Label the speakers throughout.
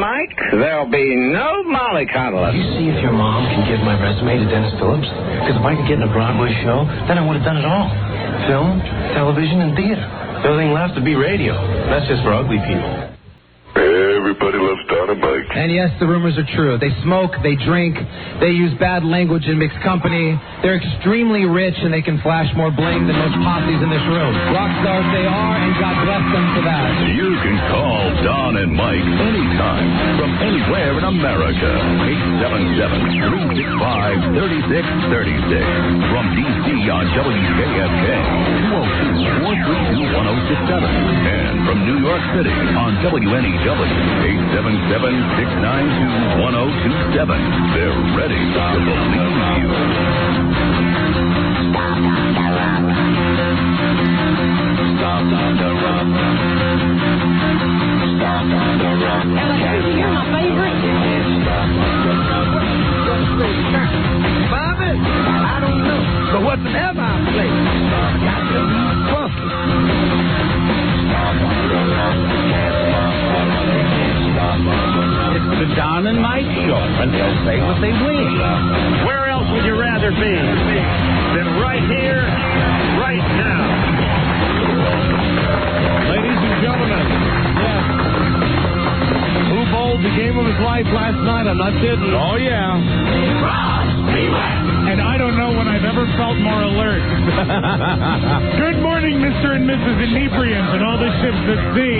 Speaker 1: Mike, there'll be no mollycoddling.
Speaker 2: You see if your mom can give my resume to Dennis Phillips? Because if I could get in a Broadway show, then I would have done it all. Film, television, and theater. The only thing left would be radio. That's just for ugly people.
Speaker 3: Everybody loves Don and Mike.
Speaker 4: And yes, the rumors are true. They smoke, they drink, they use bad language in mixed company. They're extremely rich, and they can flash more bling than most posses in this room. Rock stars they are, and God bless them for that.
Speaker 5: You can call Don and Mike anytime from anywhere in America. 877-365-3636. From D.C. on WJFK, 202-432-1067. And from New York City on WNEW, 877-692-1027. They're ready to believe you. Stop on the run. Stop on the run.
Speaker 6: You're my favorite.
Speaker 1: Bobby, I don't know, but whatever I play, got to be funky. It's the Don and Mike Show, and they'll say what they wish. Where else would you rather be than right here, right now?
Speaker 7: Ladies and gentlemen, yes. Who bowled the game of his life last night? I'm not kidding. Oh, yeah. And I don't know when I've ever felt more alert. Good morning, Mr. and Mrs. Inebriants and all the ships at sea.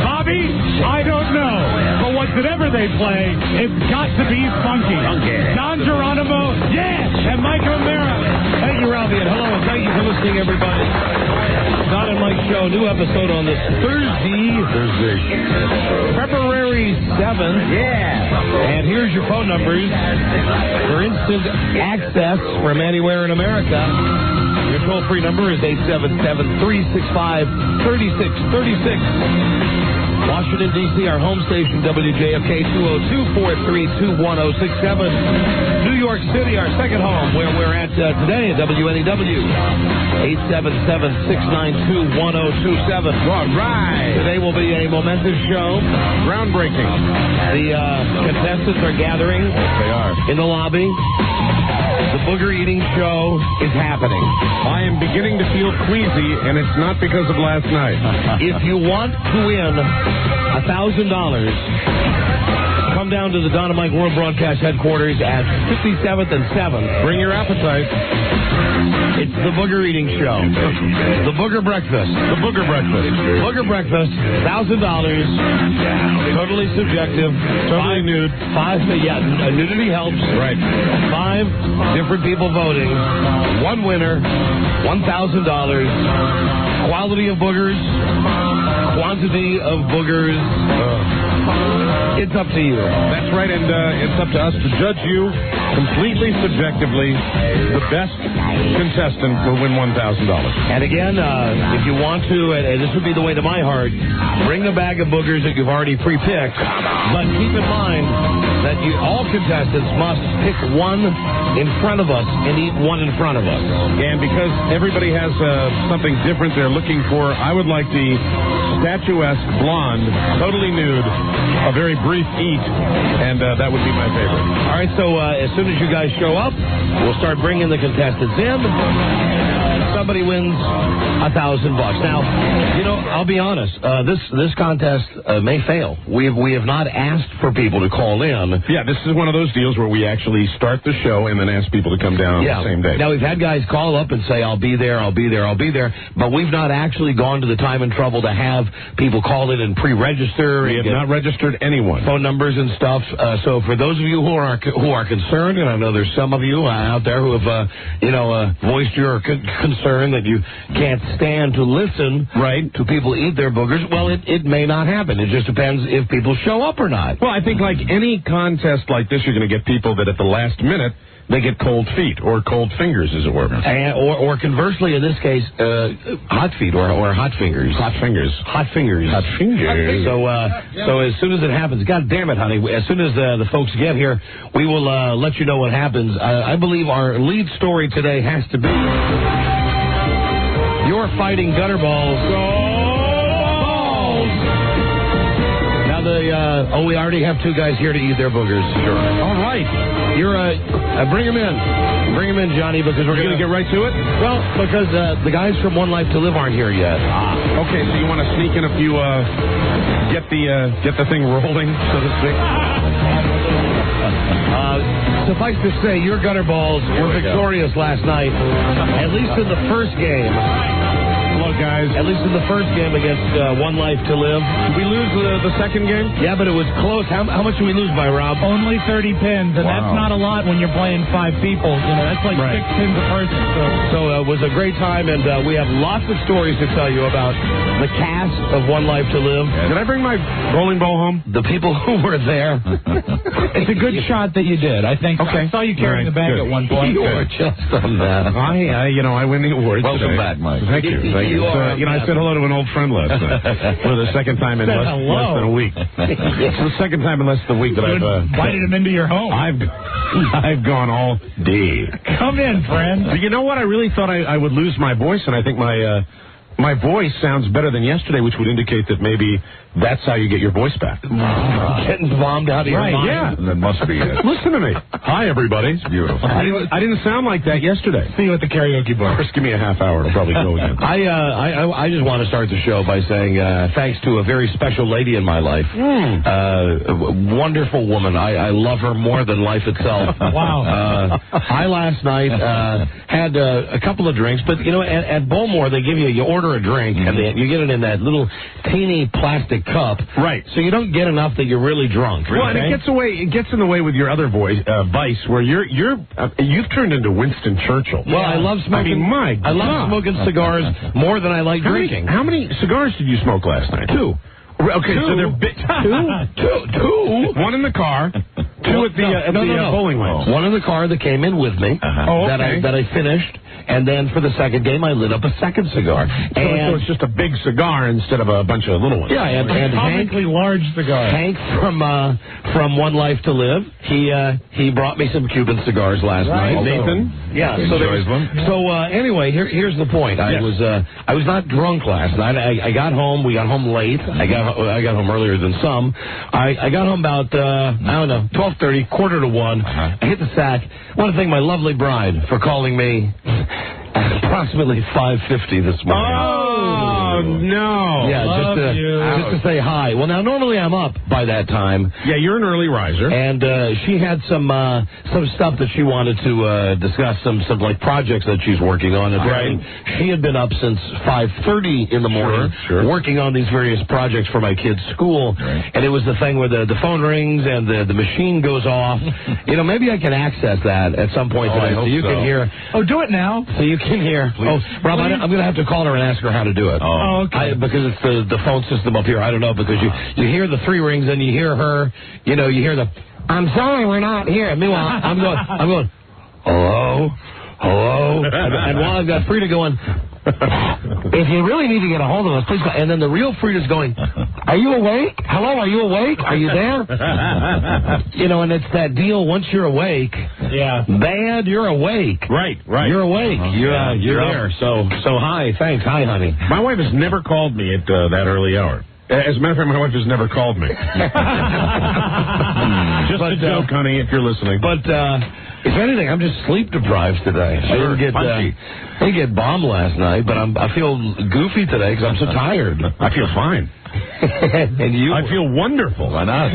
Speaker 7: Bobby, I don't know. But whatever they play, it's got to be funky. Don Geronimo, yeah, and Mike O'Mara. Thank you, Ralphie, and hello, and thank you for listening, everybody. Don and Mike Show, new episode on this Thursday, February 7th. Yeah. And here's your phone numbers for instant access from anywhere in America. Your toll-free number is 877-365-3636. Washington, D.C., our home station, WJFK, 202-432-1067. New York City, our second home, where we're at today at WNEW, 877-692-1027. All right. Today will be a momentous show. Groundbreaking. The contestants are gathering. Yes, they are. In the lobby. The Booger Eating Show is happening.
Speaker 8: I am beginning to feel queasy, and it's not because of last night.
Speaker 7: If you want to win $1,000, come down to the Don and Mike World Broadcast Headquarters at 57th and 7th.
Speaker 8: Bring your appetite.
Speaker 7: It's the Booger Eating Show. The Booger Breakfast.
Speaker 8: The Booger Breakfast.
Speaker 7: Booger Breakfast, $1,000. Totally subjective.
Speaker 8: Totally nude.
Speaker 7: Nudity helps.
Speaker 8: Right.
Speaker 7: 5 different people voting. One winner. $1,000. Quality of boogers. Quantity of boogers. It's up to you.
Speaker 8: That's right, and it's up to us to judge you completely subjectively. The best contestant will win $1,000.
Speaker 7: And again, if you want to, and this would be the way to my heart, bring a bag of boogers that you've already pre-picked. But keep in mind that all contestants must pick one in front of us and eat one in front of us.
Speaker 8: And because everybody has something different they're looking for, I would like the statuesque, blonde, totally nude, a very brief eat, and that would be my favorite.
Speaker 7: All right, so as soon as you guys show up, we'll start bringing the contestants in. Somebody wins $1,000. Now, I'll be honest. This contest may fail. We have not asked for people to call in.
Speaker 8: Yeah, this is one of those deals where we actually start the show and then ask people to come down the same day.
Speaker 7: Now, we've had guys call up and say, I'll be there, but we've not actually gone to the time and trouble to have people call in and pre-register.
Speaker 8: We have not registered anyone.
Speaker 7: Phone numbers and stuff. So for those of you who are concerned, and I know there's some of you out there who have, voiced your concern that you can't stand to listen to people eat their boogers, well, it may not happen. It just depends if people show up or not.
Speaker 8: Well, I think like any contest like this, you're going to get people that at the last minute, they get cold feet or cold fingers, as it were.
Speaker 7: Or conversely, in this case, hot feet or hot fingers.
Speaker 8: Hot fingers.
Speaker 7: Hot fingers.
Speaker 8: Hot fingers.
Speaker 7: So as soon as it happens, God damn it, honey, as soon as the folks get here, we will let you know what happens. I believe our lead story today has to be You're Fighting Gutter Balls. Now,
Speaker 9: Now we already have two guys here to eat their boogers. Sure.
Speaker 8: All right.
Speaker 9: You're bring them in. Bring them in, Johnny, because we're going to
Speaker 8: get right to it.
Speaker 9: Well, because the guys from One Life to Live aren't here yet.
Speaker 8: Okay, so you want to sneak in a few, get the thing rolling, so to speak.
Speaker 9: Suffice to say, your gutter balls were victorious last night, at least in the first game.
Speaker 8: Hello, guys.
Speaker 9: At least in the first game against One Life to Live.
Speaker 8: Did we lose the second game?
Speaker 9: Yeah, but it was close. How much did we lose by, Rob?
Speaker 7: Only 30 pins, and that's not a lot when you're playing 5 people. You know, that's like 6 pins a person.
Speaker 9: So it was a great time, and we have lots of stories to tell you about the cast of One Life to Live.
Speaker 8: Did I bring my bowling ball home?
Speaker 9: The people who were there.
Speaker 7: It's a good shot that you did, I think.
Speaker 8: Okay.
Speaker 7: I saw you carrying the bag at one point.
Speaker 9: You were just on that.
Speaker 8: I win the award.
Speaker 9: Welcome
Speaker 8: today.
Speaker 9: back, Mike.
Speaker 8: Thank you. I said hello to an old friend last night for the second time in less than a week. It's the second time in less than a week that I've
Speaker 7: invited him into your home.
Speaker 8: I've gone all day.
Speaker 7: Come in, friend.
Speaker 8: But you know what? I really thought I would lose my voice, and I think my voice sounds better than yesterday, which would indicate that maybe that's how you get your voice back.
Speaker 9: Getting bombed out of your mind.
Speaker 8: Yeah.
Speaker 3: That must be it.
Speaker 8: Listen to me. Hi, everybody.
Speaker 3: It's beautiful.
Speaker 8: I didn't sound like that yesterday.
Speaker 7: See you at the karaoke bar.
Speaker 8: First, give me a half hour. I'll probably go again.
Speaker 9: I just want to start the show by saying thanks to a very special lady in my life. A wonderful woman. I love her more than life itself.
Speaker 7: Wow.
Speaker 9: I last night had a couple of drinks, but you know, at Bowmore they give you order a drink and you get it in that little teeny plastic cup.
Speaker 8: Right.
Speaker 9: So you don't get enough that you're really drunk.
Speaker 8: Well, and it gets in the way with your other vice, where you've turned into Winston Churchill.
Speaker 9: Well, I love smoking. I love smoking cigars more than I like drinking.
Speaker 8: How many cigars did you smoke last night?
Speaker 9: 2.
Speaker 8: Okay, so they're two. One in the car. 2 at the bowling lanes.
Speaker 9: One in the car that came in with me that I finished, and then for the second game I lit up a second cigar.
Speaker 8: So it's just a big cigar instead of a bunch of little ones.
Speaker 9: Yeah, and Hank,
Speaker 7: large cigar.
Speaker 9: Hank from One Life to Live, he brought me some Cuban cigars last night.
Speaker 8: Nathan,
Speaker 9: yeah. So anyway, here's the point. I was not drunk last night. I got home. We got home late. I got home earlier than some. I got home about 12:30, 1:45. I hit the sack. I want to thank my lovely bride for calling me approximately 5:50 this morning.
Speaker 8: Oh no!
Speaker 9: Yeah, just to say hi. Well, now normally I'm up by that time.
Speaker 8: Yeah, you're an early riser.
Speaker 9: And she had some stuff that she wanted to discuss, some like projects that she's working on.
Speaker 8: Right.
Speaker 9: She had been up since 5:30 in the morning, working on these various projects for my kids' school. Right. And it was the thing where the phone rings and the machine goes off. You know, maybe I can access that at some point today, so you can hear.
Speaker 7: Oh, do it now.
Speaker 9: So you can hear. Please. Oh, Rob, I'm going to have to call her and ask her how to do it.
Speaker 7: Oh, okay.
Speaker 9: Because it's the phone system up here. I don't know, because you hear the 3 rings and you hear her. You know, you hear the. I'm sorry, we're not here. Meanwhile, I'm going. Hello. And while I've got Frida going, if you really need to get a hold of us, please go. And then the real Frida's going, are you awake? Hello, are you awake? Are you there? You know, and it's that deal. Once you're awake, bad, you're awake.
Speaker 8: Right.
Speaker 9: You're awake. You're there. So hi, thanks. Hi, honey.
Speaker 8: My wife has never called me at that early hour. As a matter of fact, my wife has never called me. Just a joke, honey, if you're listening.
Speaker 9: But if anything, I'm just sleep deprived today. I didn't get bombed last night, but I feel goofy today because I'm so tired.
Speaker 8: I feel fine.
Speaker 9: And you?
Speaker 8: I feel wonderful.
Speaker 3: Why not?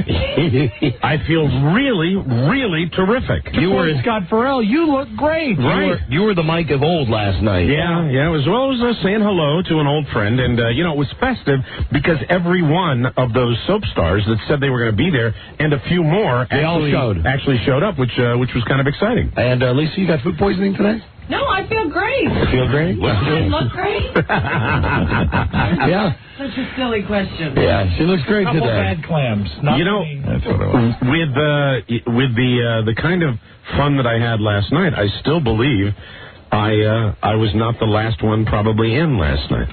Speaker 8: I feel really, really terrific.
Speaker 7: You were Scott Farrell. You look great.
Speaker 9: Right. You were the Mike of old last night.
Speaker 8: Yeah. As well as saying hello to an old friend. And, it was festive because every one of those soap stars that said they were going to be there and a few more actually showed up, which was kind of exciting.
Speaker 9: And, Lisa, you got food poisoning today?
Speaker 6: No, I feel great.
Speaker 9: You feel great?
Speaker 6: I look great.
Speaker 9: Yeah.
Speaker 6: Such a silly question.
Speaker 9: Yeah, she looks great
Speaker 7: Couple
Speaker 9: today.
Speaker 7: bad clams. Not many.
Speaker 3: That's what it was.
Speaker 8: With the kind of fun that I had last night, I still believe I was not the last one probably in last night.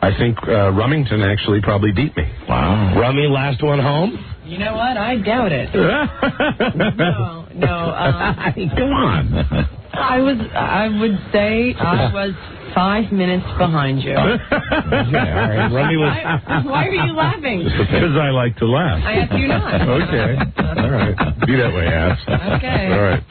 Speaker 8: I think Rumington actually probably beat me.
Speaker 9: Wow. Rummy, last one home?
Speaker 6: You know what? I doubt it. No.
Speaker 8: Come on.
Speaker 6: I would say I was 5 minutes behind you.
Speaker 9: All right. Rummy was.
Speaker 6: Why are you laughing?
Speaker 8: Because I like to laugh.
Speaker 6: I asked you not.
Speaker 8: Okay. All right. Be that way, ass.
Speaker 6: Okay.
Speaker 8: All right.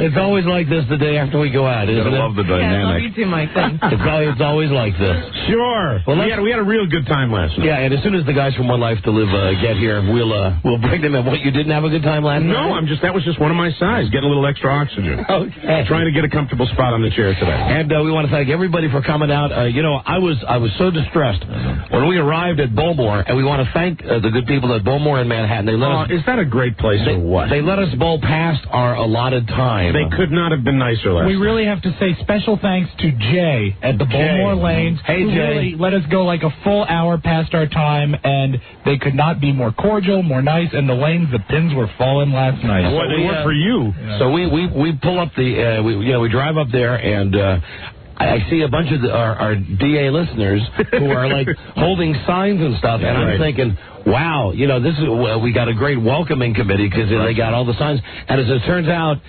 Speaker 9: It's always like this the day after we go out, isn't it?
Speaker 8: I love the
Speaker 6: Yeah, I love
Speaker 8: dynamic.
Speaker 6: you too, Mike. Thanks.
Speaker 9: It's always like this.
Speaker 8: Sure.
Speaker 9: Well,
Speaker 8: we had a real good time last night.
Speaker 9: Yeah, and as soon as the guys from One Life to Live get here, we'll bring them in. What, you didn't have a good time last night?
Speaker 8: No, that was just one of my sighs. Get a little extra oxygen.
Speaker 9: Okay.
Speaker 8: Trying to get a comfortable spot on the chair today.
Speaker 9: And we want to thank everybody for coming out. I was so distressed when we arrived at Bowmore, and we want to thank the good people at Bowmore in Manhattan. They let us.
Speaker 8: Is that a great place or what?
Speaker 9: They let us bowl past our allotted time.
Speaker 8: They could not have been nicer last
Speaker 7: We
Speaker 8: night.
Speaker 7: really have to say special thanks to Jay at the Bowmore Lanes.
Speaker 9: Hey,
Speaker 7: who
Speaker 9: Jay.
Speaker 7: really let us go like a full hour past our time, and they could not be more cordial, more nice, and the pins were falling last night.
Speaker 8: Boy, they were for you.
Speaker 9: So we pull up we drive up there, and I see a bunch of our DA listeners who are like holding signs and stuff, and I'm thinking, wow, this is we got a great welcoming committee because they got all the signs, and as it turns out.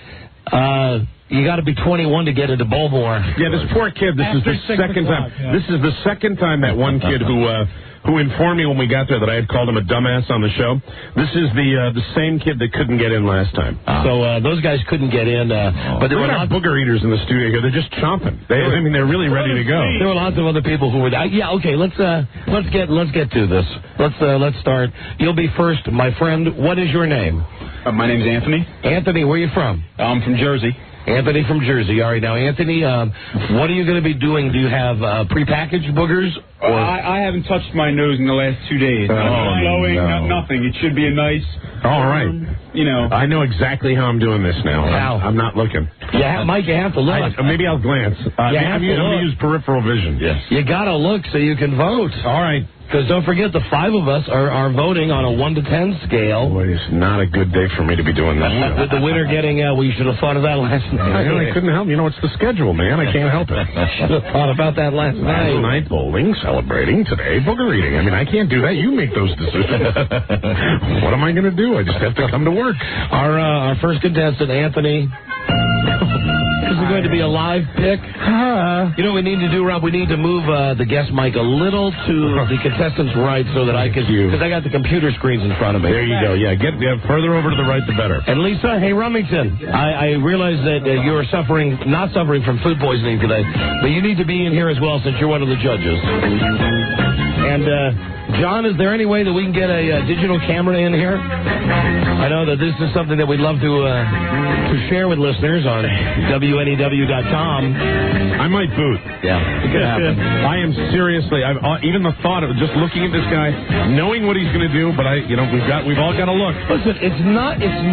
Speaker 9: You got to be 21 to get into Bowmore.
Speaker 8: Yeah, this poor kid. This is the second time.
Speaker 7: Yeah.
Speaker 8: This is the second time that one kid who informed me when we got there that I had called him a dumbass on the show. This is the same kid that couldn't get in last time.
Speaker 9: So those guys couldn't get in, but there were
Speaker 8: lots of booger eaters in the studio here. They're just chomping. They're really ready to go.
Speaker 9: There were lots of other people who were. Yeah, okay. Let's get to this. Let's start. You'll be first, my friend. What is your name?
Speaker 10: My name's Anthony.
Speaker 9: Anthony, where are you from?
Speaker 10: I'm from Jersey.
Speaker 9: Anthony from Jersey. All right, now, Anthony, what are you going to be doing? Do you have prepackaged boogers? Or?
Speaker 10: I haven't touched my nose in the last 2 days. Not blowing, nothing. It should be a nice.
Speaker 8: All right. I know exactly how I'm doing this now.
Speaker 9: How?
Speaker 8: I'm not looking.
Speaker 9: Yeah, Mike, you have to look.
Speaker 8: Maybe I'll glance. I'm going to use peripheral vision. Yes.
Speaker 9: You got to look so you can vote.
Speaker 8: All right.
Speaker 9: Because don't forget, the 5 of us are voting on a 1 to 10 scale.
Speaker 8: Boy, it's not a good day for me to be doing that.
Speaker 9: With the winner getting, we should have thought of that last night.
Speaker 8: I couldn't help. It's the schedule, man. I can't help it.
Speaker 9: Should have thought about that last night.
Speaker 8: Last night bowling, celebrating. Today, booger eating. I can't do that. You make those decisions. What am I going to do? I just have to come to work.
Speaker 9: Our first contestant, Anthony. This is going to be a live pick. You know what we need to do, Rob? We need to move the guest mic a little to the contestant's right so that I can... Because I got the computer screens in front of me.
Speaker 8: There you go. Yeah, get further over to the right, the better.
Speaker 9: And Lisa, hey, Rumington, I realize that you're not suffering from food poisoning today, but you need to be in here as well since you're one of the judges. And... John, is there any way that we can get a digital camera in here? I know that this is something that we'd love to share with listeners on WNEW.com.
Speaker 8: I might boot.
Speaker 9: Yeah, it could happen.
Speaker 8: I am seriously. Even the thought of just looking at this guy, knowing what he's going to do, but we've all got to look.
Speaker 9: Listen, it's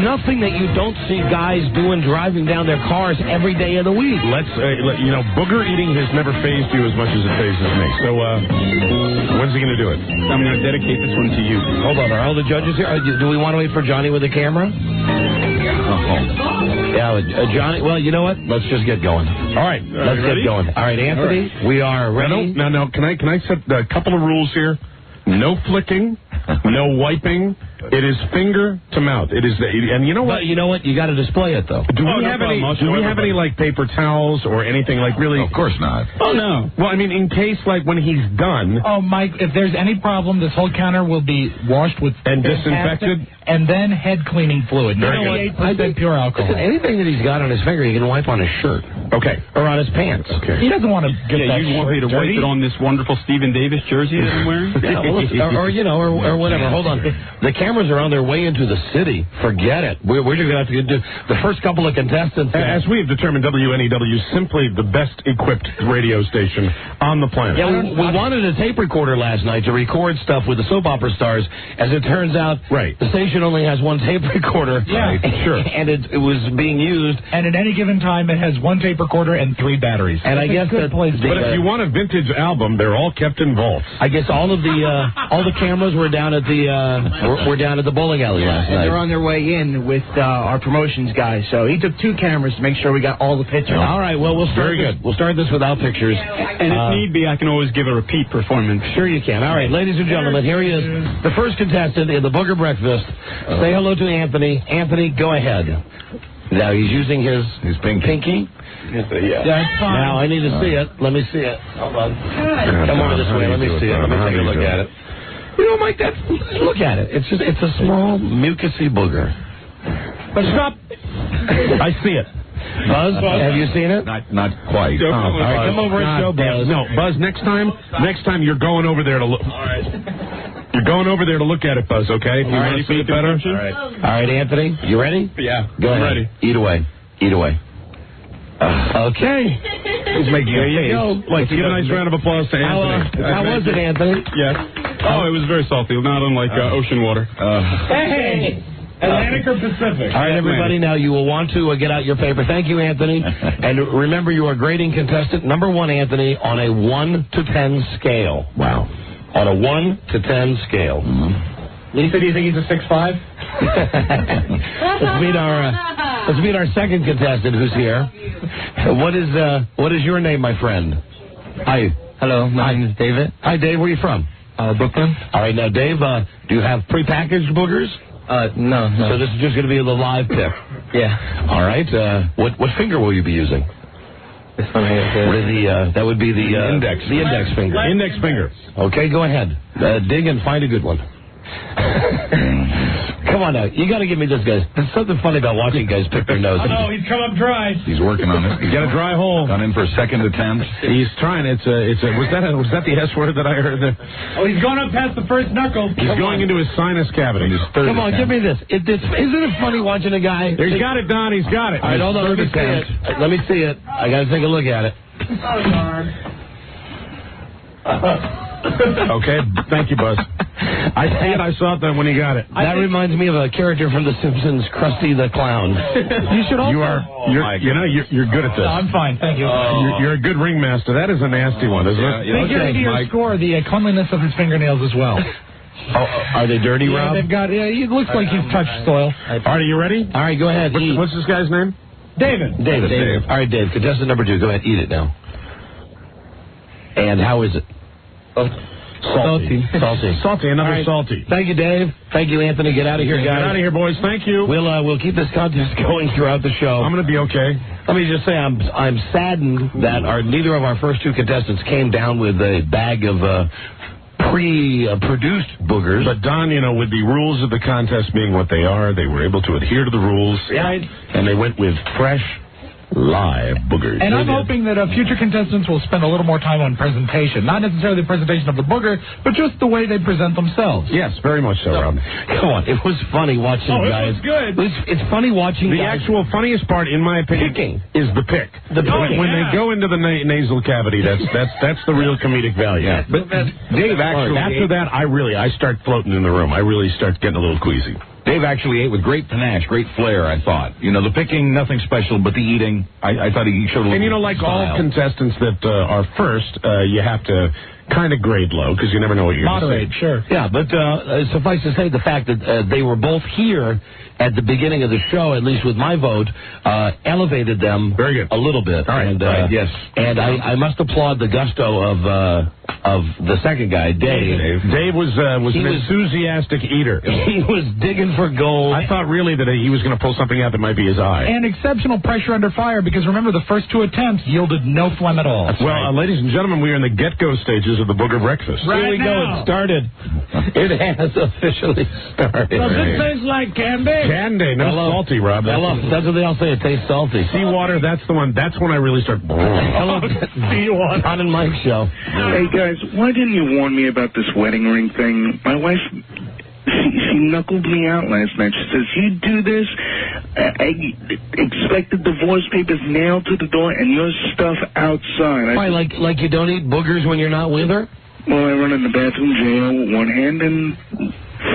Speaker 9: nothing that you don't see guys doing driving down their cars every day of the week.
Speaker 8: Booger eating has never fazed you as much as it fazes me. So when's he going to do it?
Speaker 10: I'm going to dedicate this one to you.
Speaker 9: Hold on, are all the judges here? Do we want to wait for Johnny with the camera? Yeah, Johnny. Well, you know what? Let's just get going.
Speaker 8: All right,
Speaker 9: let's get going. All right, Anthony, we are ready.
Speaker 8: No. Can I set a couple of rules here? No flicking, no wiping. It is finger to mouth. It is, and you know what?
Speaker 9: But you know what? You got to display it though.
Speaker 8: Do we have any like paper towels or anything like really?
Speaker 5: Of course not.
Speaker 10: Oh no.
Speaker 8: Well, in case like when he's done.
Speaker 7: Oh, Mike, if there's any problem, this whole counter will be washed with
Speaker 8: and disinfected,
Speaker 7: and then head cleaning fluid. 98% pure alcohol.
Speaker 9: Listen, anything that he's got on his finger, he can wipe on his shirt.
Speaker 8: Okay.
Speaker 9: Or on his pants.
Speaker 8: Okay.
Speaker 7: He doesn't want to get that.
Speaker 10: You want me to wipe it on this wonderful Stephen Davis jersey that I'm wearing?
Speaker 9: Yeah, well, or whatever. Hold on. The cameras are on their way into the city. Forget it. We're just going to have to do the first couple of contestants.
Speaker 8: As we have determined, WNEW is simply the best equipped radio station on the planet.
Speaker 9: Yeah, we wanted a tape recorder last night to record stuff with the soap opera stars. As it turns out, the station only has one tape recorder.
Speaker 7: Yeah,
Speaker 8: sure.
Speaker 9: And it was being used.
Speaker 7: And at any given time, it has one tape recorder and 3 batteries.
Speaker 9: And I guess that.
Speaker 8: But if you want a vintage album, they're all kept in vaults.
Speaker 9: I guess all the cameras were down at the bowling alley last night.
Speaker 11: And they're on their way in with our promotions guy. So he took 2 cameras to make sure we got all the pictures.
Speaker 9: All right, well, we'll start this. We'll start this without pictures.
Speaker 10: And if need be, I can always give a repeat performance.
Speaker 9: Sure you can. All right, ladies and gentlemen, here he is, the first contestant in the Booger Breakfast. Say hello to Anthony. Anthony, go ahead. Now he's using his pinky.
Speaker 8: Yeah.
Speaker 11: That's fine.
Speaker 9: Now I need to see it. Let me see it. Hold on. Come over this way. Let me see it. Let me take a look at it. You know, Mike, look at it. It's a small mucusy booger.
Speaker 8: But stop. I see it.
Speaker 9: Buzz, have you seen it?
Speaker 12: Not quite.
Speaker 9: All right, come over and show Buzz.
Speaker 8: No, Buzz. Next time you're going over there to look. All right. You're going over there to look at it, Buzz. Okay? You ready to see it better?
Speaker 9: All right, Anthony. You ready?
Speaker 10: Yeah.
Speaker 9: Go ahead.
Speaker 10: Ready.
Speaker 9: Eat away. Okay.
Speaker 8: He's making
Speaker 9: there you go.
Speaker 8: Like, give a nice round of applause to Anthony.
Speaker 9: How was it, Anthony?
Speaker 10: Yes. Oh, it was very salty. Not unlike ocean water.
Speaker 11: Hey! Atlantic or Pacific?
Speaker 9: All right, everybody, now you will want to get out your paper. Thank you, Anthony. And remember, you are grading contestant number 1, Anthony, on a 1 to 10 scale.
Speaker 12: Wow.
Speaker 9: On a 1 to 10 scale.
Speaker 11: Lisa, do you think he's a 6'5"?
Speaker 9: Let's meet our second contestant who's here. What is your name, my friend? Hi.
Speaker 4: Hello, my name is David.
Speaker 9: Hi, Dave. Where are you from?
Speaker 4: Brooklyn.
Speaker 9: All right, now, Dave, do you have prepackaged boogers?
Speaker 4: No.
Speaker 9: So this is just going to be the live pick.
Speaker 4: Yeah.
Speaker 9: All right. What finger will you be using?
Speaker 4: This one here.
Speaker 9: That would be the
Speaker 8: index.
Speaker 9: The index finger.
Speaker 8: Index finger.
Speaker 9: Okay, go ahead. Dig and find a good one. Come on now, you got to give me this, guys. There's something funny about watching guys pick their nose.
Speaker 11: Oh, he's come up dry.
Speaker 12: He's working on it.
Speaker 8: Get a dry hole.
Speaker 12: Gone in for a second attempt.
Speaker 8: He's trying. Was that the S word that I heard there?
Speaker 11: Oh, he's going up past the first knuckle.
Speaker 8: He's going into his sinus cavity.
Speaker 9: Come on, give me this. Isn't it funny watching a guy?
Speaker 8: He's got it, Don. He's got it.
Speaker 9: All right, hold on. Let me see it. Let me see it. I got to take a look at it.
Speaker 8: Okay, thank you, Buzz. I see it. I saw it then when he got it.
Speaker 9: That reminds me of a character from The Simpsons, Krusty the Clown.
Speaker 11: You should also.
Speaker 8: You're good at this.
Speaker 11: I'm fine, thank you.
Speaker 8: You're a good ringmaster. That is a nasty one, isn't it?
Speaker 11: They guarantee your score the cleanliness of his fingernails as well.
Speaker 9: Oh, are they dirty,
Speaker 11: Yeah,
Speaker 9: Rob?
Speaker 11: they've got. Yeah, it looks like you've touched soil.
Speaker 8: All right, are you ready?
Speaker 9: All right, go ahead. Eat.
Speaker 8: What's this guy's name?
Speaker 11: David.
Speaker 9: Dave. All right, Dave. Contestant number 2. Go ahead, eat it now. And how is it? Salty.
Speaker 8: Another salty.
Speaker 9: Thank you, Dave. Thank you, Anthony. Get out of here, guys.
Speaker 8: Get out of here, boys. Thank you.
Speaker 9: We'll keep this contest going throughout the show.
Speaker 8: I'm going to be okay.
Speaker 9: Let me just say I'm saddened that neither of our first 2 contestants came down with a bag of pre-produced boogers.
Speaker 8: But Don, with the rules of the contest being what they are, they were able to adhere to the rules.
Speaker 9: Right.
Speaker 8: And they went with fresh, live boogers.
Speaker 11: And I'm hoping that future contestants will spend a little more time on presentation. Not necessarily the presentation of the booger, but just the way they present themselves.
Speaker 8: Yes, very much so, Rob.
Speaker 9: Come on, it was funny watching guys.
Speaker 11: It was good.
Speaker 9: It's funny watching
Speaker 8: the
Speaker 9: guys.
Speaker 8: actual funniest part, in my opinion,
Speaker 9: Picking.
Speaker 8: is the pick. When they go into the nasal cavity, that's the real comedic value.
Speaker 12: Yeah. But Dave actually.
Speaker 8: After that, I start floating in the room. I really start getting a little queasy.
Speaker 12: Dave actually ate with great panache, great flair, I thought. The picking, nothing special, but the eating, I thought he showed a little
Speaker 8: And like
Speaker 12: style.
Speaker 8: all contestants that are first, you have to kind of grade low because you never know what you're going to say.
Speaker 11: Moderate, sure.
Speaker 9: Yeah, but suffice to say, the fact that they were both here at the beginning of the show, at least with my vote, elevated them
Speaker 8: very good
Speaker 9: a little bit.
Speaker 8: All right,
Speaker 9: and,
Speaker 12: yes.
Speaker 9: And I must applaud the gusto of the second guy, Dave.
Speaker 8: Dave was an enthusiastic eater.
Speaker 9: He was digging for gold.
Speaker 8: I thought really that he was going to pull something out that might be his eye.
Speaker 11: And exceptional pressure under fire, because remember, the first 2 attempts yielded no phlegm at all.
Speaker 8: Ladies and gentlemen, we are in the get-go stages of the booger breakfast.
Speaker 11: Right
Speaker 9: Here we go.
Speaker 11: now.
Speaker 9: It started. It has officially started.
Speaker 11: Does it taste like candy?
Speaker 8: Candy, no salty, Rob.
Speaker 9: That's what they all say. It tastes salty.
Speaker 8: Seawater, that's the one. That's when I really start.
Speaker 9: Hello,
Speaker 11: Seawater.
Speaker 9: Don and Mike show.
Speaker 3: Hey, guys, why didn't you warn me about this wedding ring thing? My wife, she knuckled me out last night. She says, you do this, I expected divorce papers nailed to the door and your stuff outside.
Speaker 9: Why, like you don't eat boogers when you're not with her?
Speaker 3: Well, I run in the bathroom jail with one hand and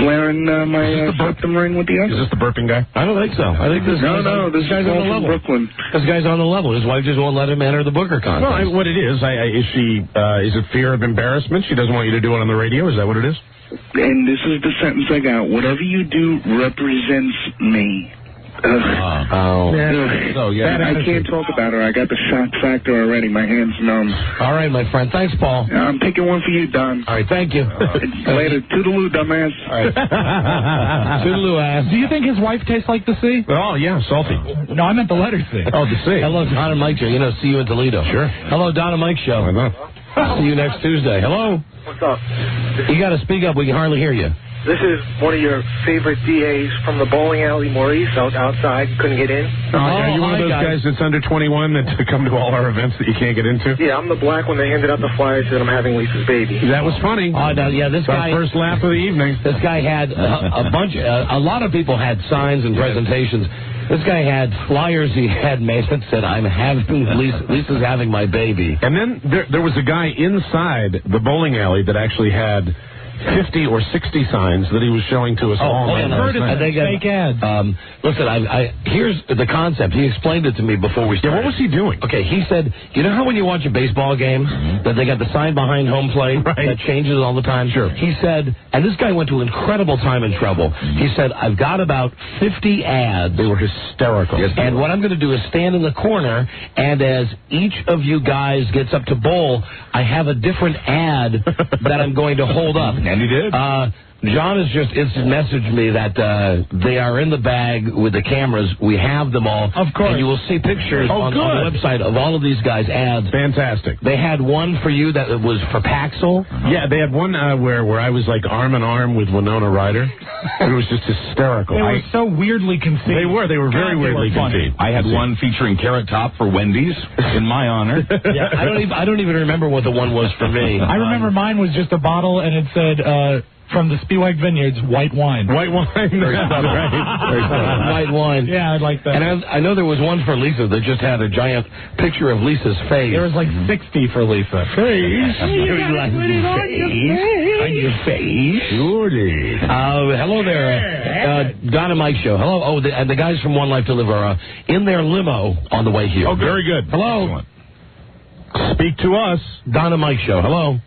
Speaker 3: flaring my septum ring with the other.
Speaker 8: Is this the burping guy?
Speaker 9: I don't think so. I think this
Speaker 3: No, this
Speaker 9: guy's
Speaker 3: is
Speaker 9: on the
Speaker 3: from
Speaker 9: level.
Speaker 3: Brooklyn.
Speaker 9: This guy's on the level. His wife just won't let him enter the booger contest.
Speaker 8: Well, what it is is it fear of embarrassment? She doesn't want you to do it on the radio? Is that what it is?
Speaker 3: And this is the sentence I got. Whatever you do represents me. I can't talk about her. I got the shock factor already. My hand's numb.
Speaker 9: All right, my friend. Thanks, Paul.
Speaker 3: I'm picking one for you, Don.
Speaker 9: All right, thank you.
Speaker 3: Later. Toodaloo, dumbass.
Speaker 9: All right. Toodaloo, ass.
Speaker 11: Do you think his wife tastes like the sea?
Speaker 8: Oh, yeah, salty.
Speaker 11: No, I meant the letter C.
Speaker 8: Oh, the sea.
Speaker 9: Hello, Don and Mike Show. You know, see you in Toledo.
Speaker 8: Sure.
Speaker 9: Hello, Don and Mike Show.
Speaker 8: Why not?
Speaker 9: See you next Tuesday. Hello.
Speaker 13: What's up?
Speaker 9: You got to speak up. We can hardly hear you.
Speaker 13: This is one of your favorite DAs from the bowling alley, Maurice, outside. Couldn't get in.
Speaker 8: Are you one of those guys that's under 21 that come to all our events that you can't get into?
Speaker 13: Yeah, I'm the black one that handed out the flyers that I'm having Lisa's baby.
Speaker 8: That was funny.
Speaker 9: Oh, no, yeah, this guy.
Speaker 8: Our first laugh of the evening.
Speaker 9: This guy had a lot of people had signs and presentations. This guy had flyers he had made that said, "I'm having Lisa's having my baby."
Speaker 8: And then there was a guy inside the bowling alley that actually had 50 or 60 signs that he was showing to us all.
Speaker 11: I've heard of fake ads.
Speaker 9: Listen, here's the concept. He explained it to me before we started.
Speaker 8: Yeah, what was he doing?
Speaker 9: Okay, he said, you know how when you watch a baseball game that they got the sign behind home plate that changes all the time?
Speaker 8: Sure.
Speaker 9: He said, and this guy went to incredible time and trouble. He said, I've got about 50 ads.
Speaker 8: They were hysterical.
Speaker 9: Yes, and what I'm going to do is stand in the corner, and as each of you guys gets up to bowl, I have a different ad that I'm going to hold up.
Speaker 12: And he did.
Speaker 9: John has just instant messaged me that they are in the bag with the cameras. We have them all.
Speaker 11: Of course.
Speaker 9: And you will see pictures on the website of all of these guys' ads.
Speaker 8: Fantastic.
Speaker 9: They had one for you that was for Paxil.
Speaker 8: Yeah, they had one where I was like arm in arm with Winona Ryder. It was just hysterical.
Speaker 11: They were so weirdly conceived.
Speaker 8: They were very weirdly conceived.
Speaker 12: I had one featuring Carrot Top for Wendy's in my honor.
Speaker 9: Yeah, I don't even remember what the one was for me.
Speaker 11: I remember mine was just a bottle, and it said, from the Spieweg Vineyards, white wine.
Speaker 8: White wine.
Speaker 9: White wine.
Speaker 11: Yeah, I like that.
Speaker 9: And I know there was one for Lisa that just had a giant picture of Lisa's face.
Speaker 11: There was like 60 for Lisa.
Speaker 8: Face?
Speaker 9: On your face?
Speaker 8: Goody.
Speaker 9: Hello there. Don and Mike Show. Hello. Oh, and the guys from One Life to Live are in their limo on the way here.
Speaker 8: Oh, very good.
Speaker 9: Hello.
Speaker 8: Excellent. Speak to us.
Speaker 9: Don and Mike Show. Hello.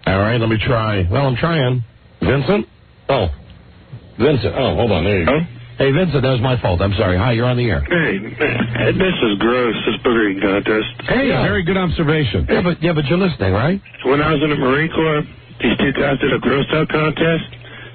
Speaker 9: All right, let me try. Well, I'm trying. Vincent? Oh. Vincent. Oh, hold on. There you go. Hey, Vincent, that was my fault. I'm sorry. Hi, you're on the air.
Speaker 14: Hey, this is gross, this boogering contest.
Speaker 8: Hey, very good observation.
Speaker 9: Yeah, but you're listening, right?
Speaker 14: When I was in the Marine Corps, these two guys did a gross out contest.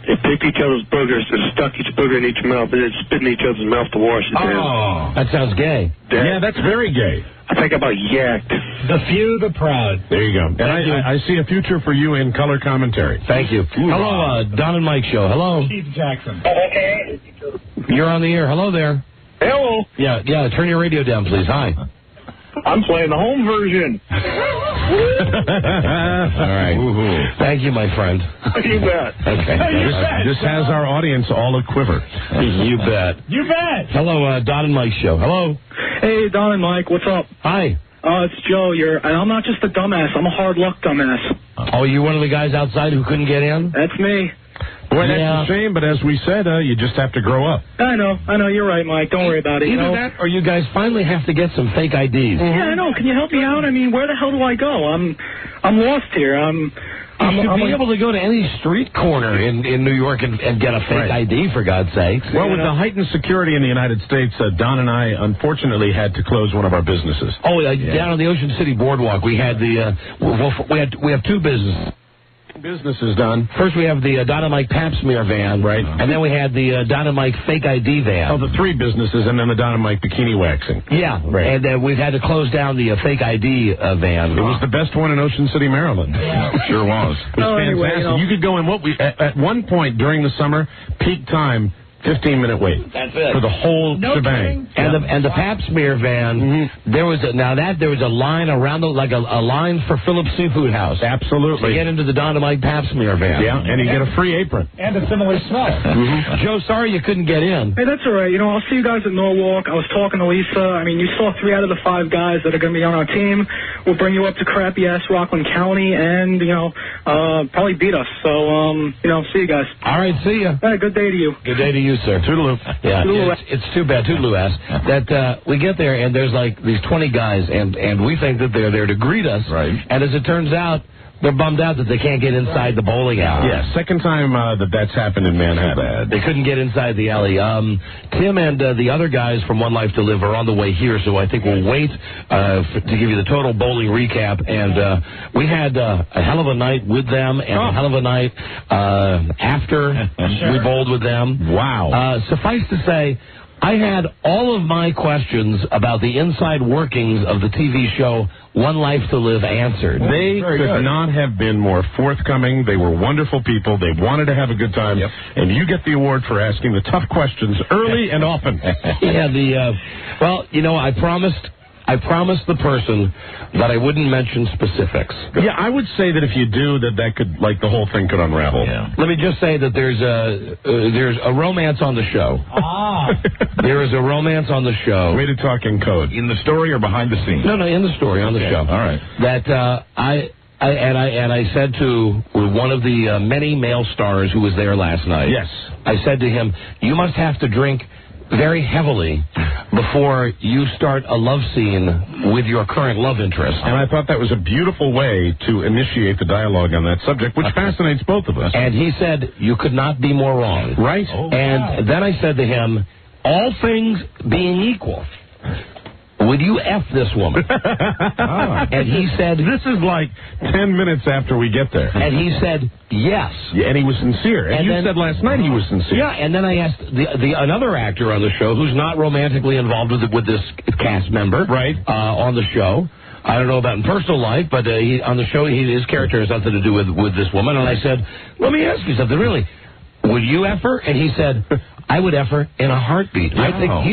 Speaker 14: They picked each other's boogers and stuck each booger in each mouth, and then spit in each other's mouth to wash it down.
Speaker 9: Oh, that sounds gay.
Speaker 8: Yeah, that's very gay.
Speaker 14: I think about yacked.
Speaker 11: The few, the proud.
Speaker 8: There you go. And I see a future for you in color commentary.
Speaker 9: Thank you. Hello, Don and Mike Show. Hello.
Speaker 11: Keith Jackson.
Speaker 14: Okay.
Speaker 9: You're on the air. Hello there.
Speaker 14: Hello.
Speaker 9: Yeah. Turn your radio down, please. Hi.
Speaker 14: I'm playing the home version.
Speaker 9: All right. Woo-hoo. Thank you, my friend.
Speaker 14: You bet.
Speaker 9: Okay.
Speaker 8: This has our audience all a quiver.
Speaker 9: You bet.
Speaker 11: You bet.
Speaker 9: Hello, Don and Mike Show. Hello.
Speaker 13: Hey, Don and Mike, what's up?
Speaker 9: Hi.
Speaker 13: It's Joe. And I'm not just a dumbass. I'm a hard luck dumbass.
Speaker 9: Oh, you one of the guys outside who couldn't get in?
Speaker 13: That's me.
Speaker 8: Boy, that's a shame, but as we said, you just have to grow up.
Speaker 13: I know. You're right, Mike. Don't worry about it.
Speaker 9: Either that or you guys finally have to get some fake IDs.
Speaker 13: Yeah, I know. Can you help me out? I mean, where the hell do I go? I'm lost here.
Speaker 9: You should be able to go to any street corner in New York and get a fake ID, for God's sakes.
Speaker 8: Well, with the heightened security in the United States, Don and I unfortunately had to close one of our businesses.
Speaker 9: Oh, down on the Ocean City Boardwalk, we had we have two businesses.
Speaker 8: Businesses done.
Speaker 9: First, we have the Don and Mike Pap smear van, right? And then we had the Don and Mike fake ID van.
Speaker 8: Oh, the three businesses, and then the Don and Mike bikini waxing.
Speaker 9: Yeah, right. And we've had to close down the fake ID van.
Speaker 8: It was the best one in Ocean City, Maryland.
Speaker 12: Sure was.
Speaker 8: It was fantastic.
Speaker 13: Anyway,
Speaker 8: you could go in at one point during the summer, peak time, 15-minute wait.
Speaker 9: That's it.
Speaker 8: For the whole shebang.
Speaker 9: And the Pap smear van, there was a line around like a line for Phillips Seafood House.
Speaker 8: Absolutely.
Speaker 9: To get into the Don and Mike Pap smear van.
Speaker 8: Yeah, and you get a free apron.
Speaker 11: And a similar smell.
Speaker 9: Joe, sorry you couldn't get in.
Speaker 13: Hey, that's all right. I'll see you guys at Norwalk. I was talking to Lisa. I mean, you saw 3 out of the 5 guys that are going to be on our team. We'll bring you up to crappy-ass Rockland County and, probably beat us. So, see you guys.
Speaker 9: All right, see you.
Speaker 13: Hey, good day to you.
Speaker 9: Good day to you, sir.
Speaker 8: Toodaloo.
Speaker 9: Yeah, it's too bad, Toodaloo ass, that we get there and there's like these 20 guys and we think that they're there to greet us.
Speaker 12: Right.
Speaker 9: And as it turns out, They're bummed out that they can't get inside the bowling alley.
Speaker 8: Yeah, second time that's happened in Manhattan.
Speaker 9: They couldn't get inside the alley. Tim and the other guys from One Life to Live are on the way here, so I think we'll wait to give you the total bowling recap. And we had a hell of a night with them and a hell of a night after we bowled with them.
Speaker 8: Wow.
Speaker 9: Suffice to say, I had all of my questions about the inside workings of the TV show One Life to Live answered.
Speaker 8: They could not have been more forthcoming. They were wonderful people. They wanted to have a good time. Yep. And you get the award for asking the tough questions early and often.
Speaker 9: Yeah, well, you know, I promised the person that I wouldn't mention specifics.
Speaker 8: Yeah, I would say that if you do, that could, like, the whole thing could unravel.
Speaker 9: Yeah. Let me just say that there's a romance on the show. There is a romance on the show.
Speaker 8: Way to talk in code.
Speaker 12: In the story or behind the scenes?
Speaker 9: No, in the story, on the show.
Speaker 12: All right.
Speaker 9: That I said to one of the many male stars who was there last night.
Speaker 8: Yes.
Speaker 9: I said to him, you must have to drink very heavily before you start a love scene with your current love interest.
Speaker 8: And I thought that was a beautiful way to initiate the dialogue on that subject, which fascinates both of us.
Speaker 9: And he said, you could not be more wrong.
Speaker 8: Right.
Speaker 9: And then I said to him, all things being equal, would you F this woman? And he said...
Speaker 8: This is like 10 minutes after we get there.
Speaker 9: And he said, yes.
Speaker 8: Yeah, and he was sincere. And you said last night he was sincere.
Speaker 9: Yeah, and then I asked another actor on the show who's not romantically involved with this cast member.
Speaker 8: Right.
Speaker 9: On the show. I don't know about in personal life, but on the show, his character has something to do with this woman. And I said, let me ask you something, really. Would you F her? And he said, I would F her in a heartbeat.
Speaker 8: Wow.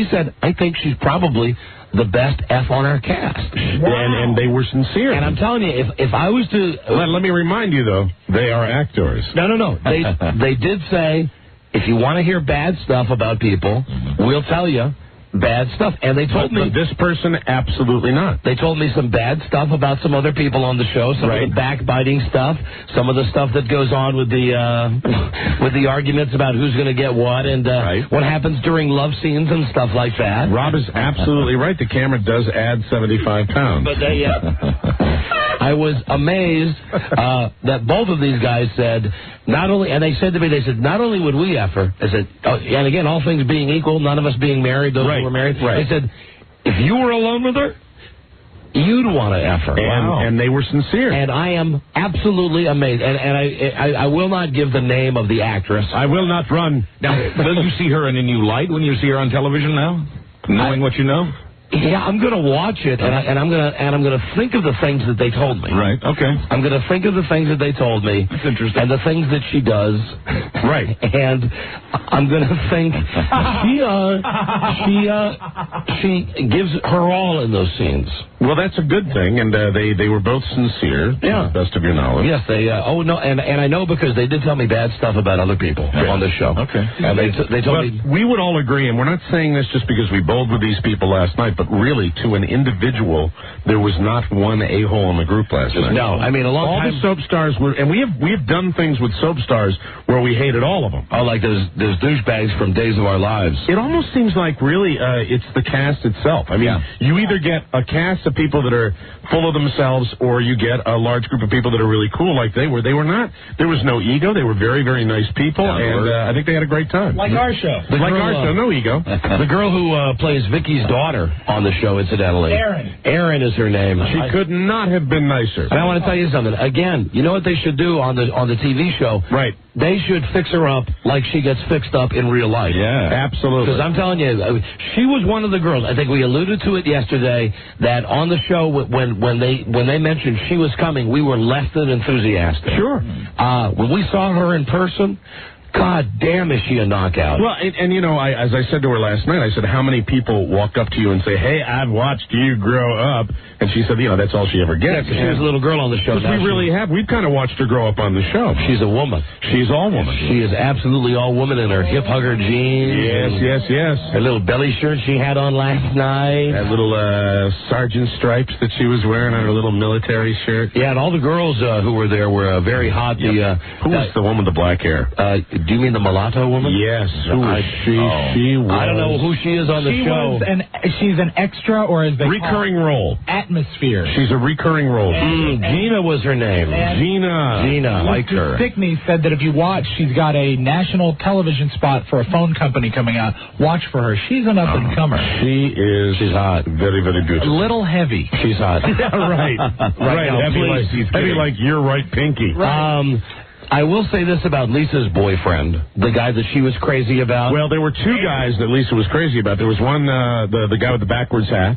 Speaker 9: I think she's probably the best F on our cast.
Speaker 8: Wow. And they were sincere.
Speaker 9: And I'm telling you, if I was to...
Speaker 8: Let me remind you, though, they are actors.
Speaker 9: No. They did say, if you want to hear bad stuff about people, we'll tell you bad stuff. And they told me...
Speaker 8: This person, absolutely not.
Speaker 9: They told me some bad stuff about some other people on the show, some of the backbiting stuff, some of the stuff that goes on with the arguments about who's going to get what, and what happens during love scenes and stuff like that.
Speaker 8: Rob is absolutely right. The camera does add 75 pounds.
Speaker 9: But I was amazed that both of these guys said, not only would we F her, they said, and again, all things being equal, none of us being married, those who were married, they said, if you were alone with her, you'd want to F her.
Speaker 8: And they were sincere.
Speaker 9: And I am absolutely amazed. And I will not give the name of the actress.
Speaker 8: I will not run.
Speaker 12: Now, will you see her in a new light when you see her on television now? Knowing what you know?
Speaker 9: Yeah, I'm going to watch it, and I'm going to think of the things that they told me.
Speaker 12: Right. Okay.
Speaker 9: I'm going to think of the things that they told me.
Speaker 12: That's interesting.
Speaker 9: And the things that she does.
Speaker 8: Right.
Speaker 9: And I'm going to think she gives her all in those scenes.
Speaker 8: Well, that's a good thing, and they were both sincere.
Speaker 9: Yeah.
Speaker 8: To the best of your knowledge.
Speaker 9: Yes, they. And I know because they did tell me bad stuff about other people on the show.
Speaker 12: Okay.
Speaker 9: And they told me.
Speaker 8: We would all agree, and we're not saying this just because we bowled with these people last night, but really, to an individual, there was not one a-hole in the group last night.
Speaker 9: No, I mean,
Speaker 8: all the soap stars were, and we have done things with soap stars where we hated all of them.
Speaker 9: Oh, like those douchebags from Days of Our Lives.
Speaker 8: It almost seems like really it's the cast itself. I mean, you either get a cast of people that are full of themselves, or you get a large group of people that are really cool, like they were. They were not. There was no ego. They were very, very nice people, and I think they had a great time.
Speaker 11: Like our show.
Speaker 8: Our show, no ego.
Speaker 9: The girl who plays Vicky's daughter on the show, incidentally. Erin is her name.
Speaker 8: She could not have been nicer.
Speaker 9: And I want to tell you something. Again, you know what they should do on the TV show?
Speaker 8: Right.
Speaker 9: They should fix her up like she gets fixed up in real life.
Speaker 8: Yeah, absolutely.
Speaker 9: Because I'm telling you, she was one of the girls. I think we alluded to it yesterday that on the show when they mentioned she was coming, we were less than enthusiastic.
Speaker 8: Sure.
Speaker 9: When we saw her in person, God damn, is she a knockout.
Speaker 8: Well, and you know, as I said to her last night, I said, how many people walk up to you and say, hey, I've watched you grow up? And she said, that's all she ever gets.
Speaker 9: Yeah, she was a little girl on the show.
Speaker 8: We've kind of watched her grow up on the show.
Speaker 9: She's a woman.
Speaker 8: She's all woman.
Speaker 9: She is absolutely all woman in her hip hugger jeans.
Speaker 8: Yes.
Speaker 9: Her little belly shirt she had on last night.
Speaker 8: That little sergeant stripes that she was wearing on her little military shirt.
Speaker 9: Yeah, and all the girls who were there were very hot.
Speaker 8: Who was the one with the black hair?
Speaker 9: Do you mean the mulatto woman?
Speaker 8: Yes. Who is she? She was.
Speaker 9: I don't know who she is on the show.
Speaker 11: She's an extra, or as they
Speaker 8: recurring role.
Speaker 11: Atmosphere.
Speaker 8: She's a recurring role.
Speaker 9: Gina was her name. Gina. Liked her.
Speaker 11: Stickney said that if you watch, she's got a national television spot for a phone company coming out. Watch for her. She's an up-and-comer.
Speaker 8: She's hot. Very, very beautiful.
Speaker 11: A little heavy.
Speaker 9: She's hot.
Speaker 8: Yeah, right. Right.
Speaker 9: Now,
Speaker 8: Heavy like you're right, Pinky.
Speaker 9: Right. I will say this about Lisa's boyfriend, the guy that she was crazy about.
Speaker 8: Well, there were two guys that Lisa was crazy about. There was one, the guy with the backwards hat.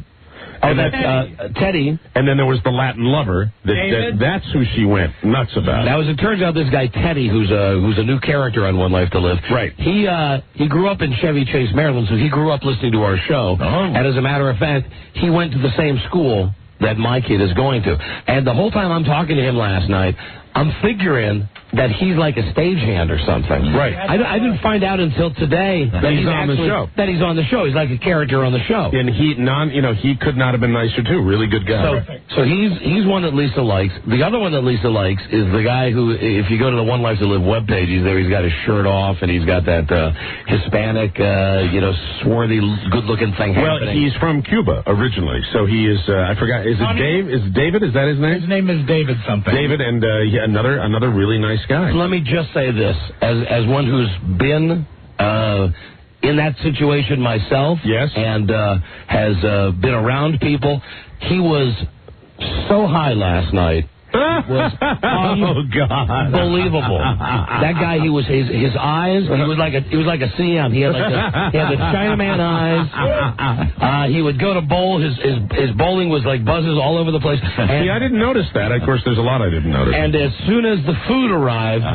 Speaker 9: Oh, that's Teddy.
Speaker 8: And then there was the Latin lover. That's who she went nuts about.
Speaker 9: Now, as it turns out, this guy Teddy, who's a new character on One Life to Live.
Speaker 8: Right.
Speaker 9: He grew up in Chevy Chase, Maryland, so he grew up listening to our show. And as a matter of fact, he went to the same school that my kid is going to. And the whole time I'm talking to him last night, I'm figuring that he's like a stagehand or something.
Speaker 8: Right.
Speaker 9: I didn't find out until today that
Speaker 8: he's on the show.
Speaker 9: That he's on the show. He's like a character on the show.
Speaker 8: And he could not have been nicer too. Really good guy.
Speaker 9: So he's one that Lisa likes. The other one that Lisa likes is the guy who, if you go to the One Life to Live webpage, he's there. He's got his shirt off and he's got that Hispanic, swarthy, good-looking thing happening.
Speaker 8: Well, he's from Cuba originally, so he is. I forgot. Is it Dave? Is David? Is that his name?
Speaker 11: His name is David something.
Speaker 8: David, and another really nice guy.
Speaker 9: Let me just say this, as one who's been in that situation myself,
Speaker 8: yes,
Speaker 9: and has been around people, he was so high last night. Was unbelievable. That guy, his eyes, he was like a CM. He had the Chinaman eyes. He would go to bowl. His bowling was like buzzes all over the place.
Speaker 8: See, I didn't notice that. Of course, there's a lot I didn't notice.
Speaker 9: And as soon as the food arrived,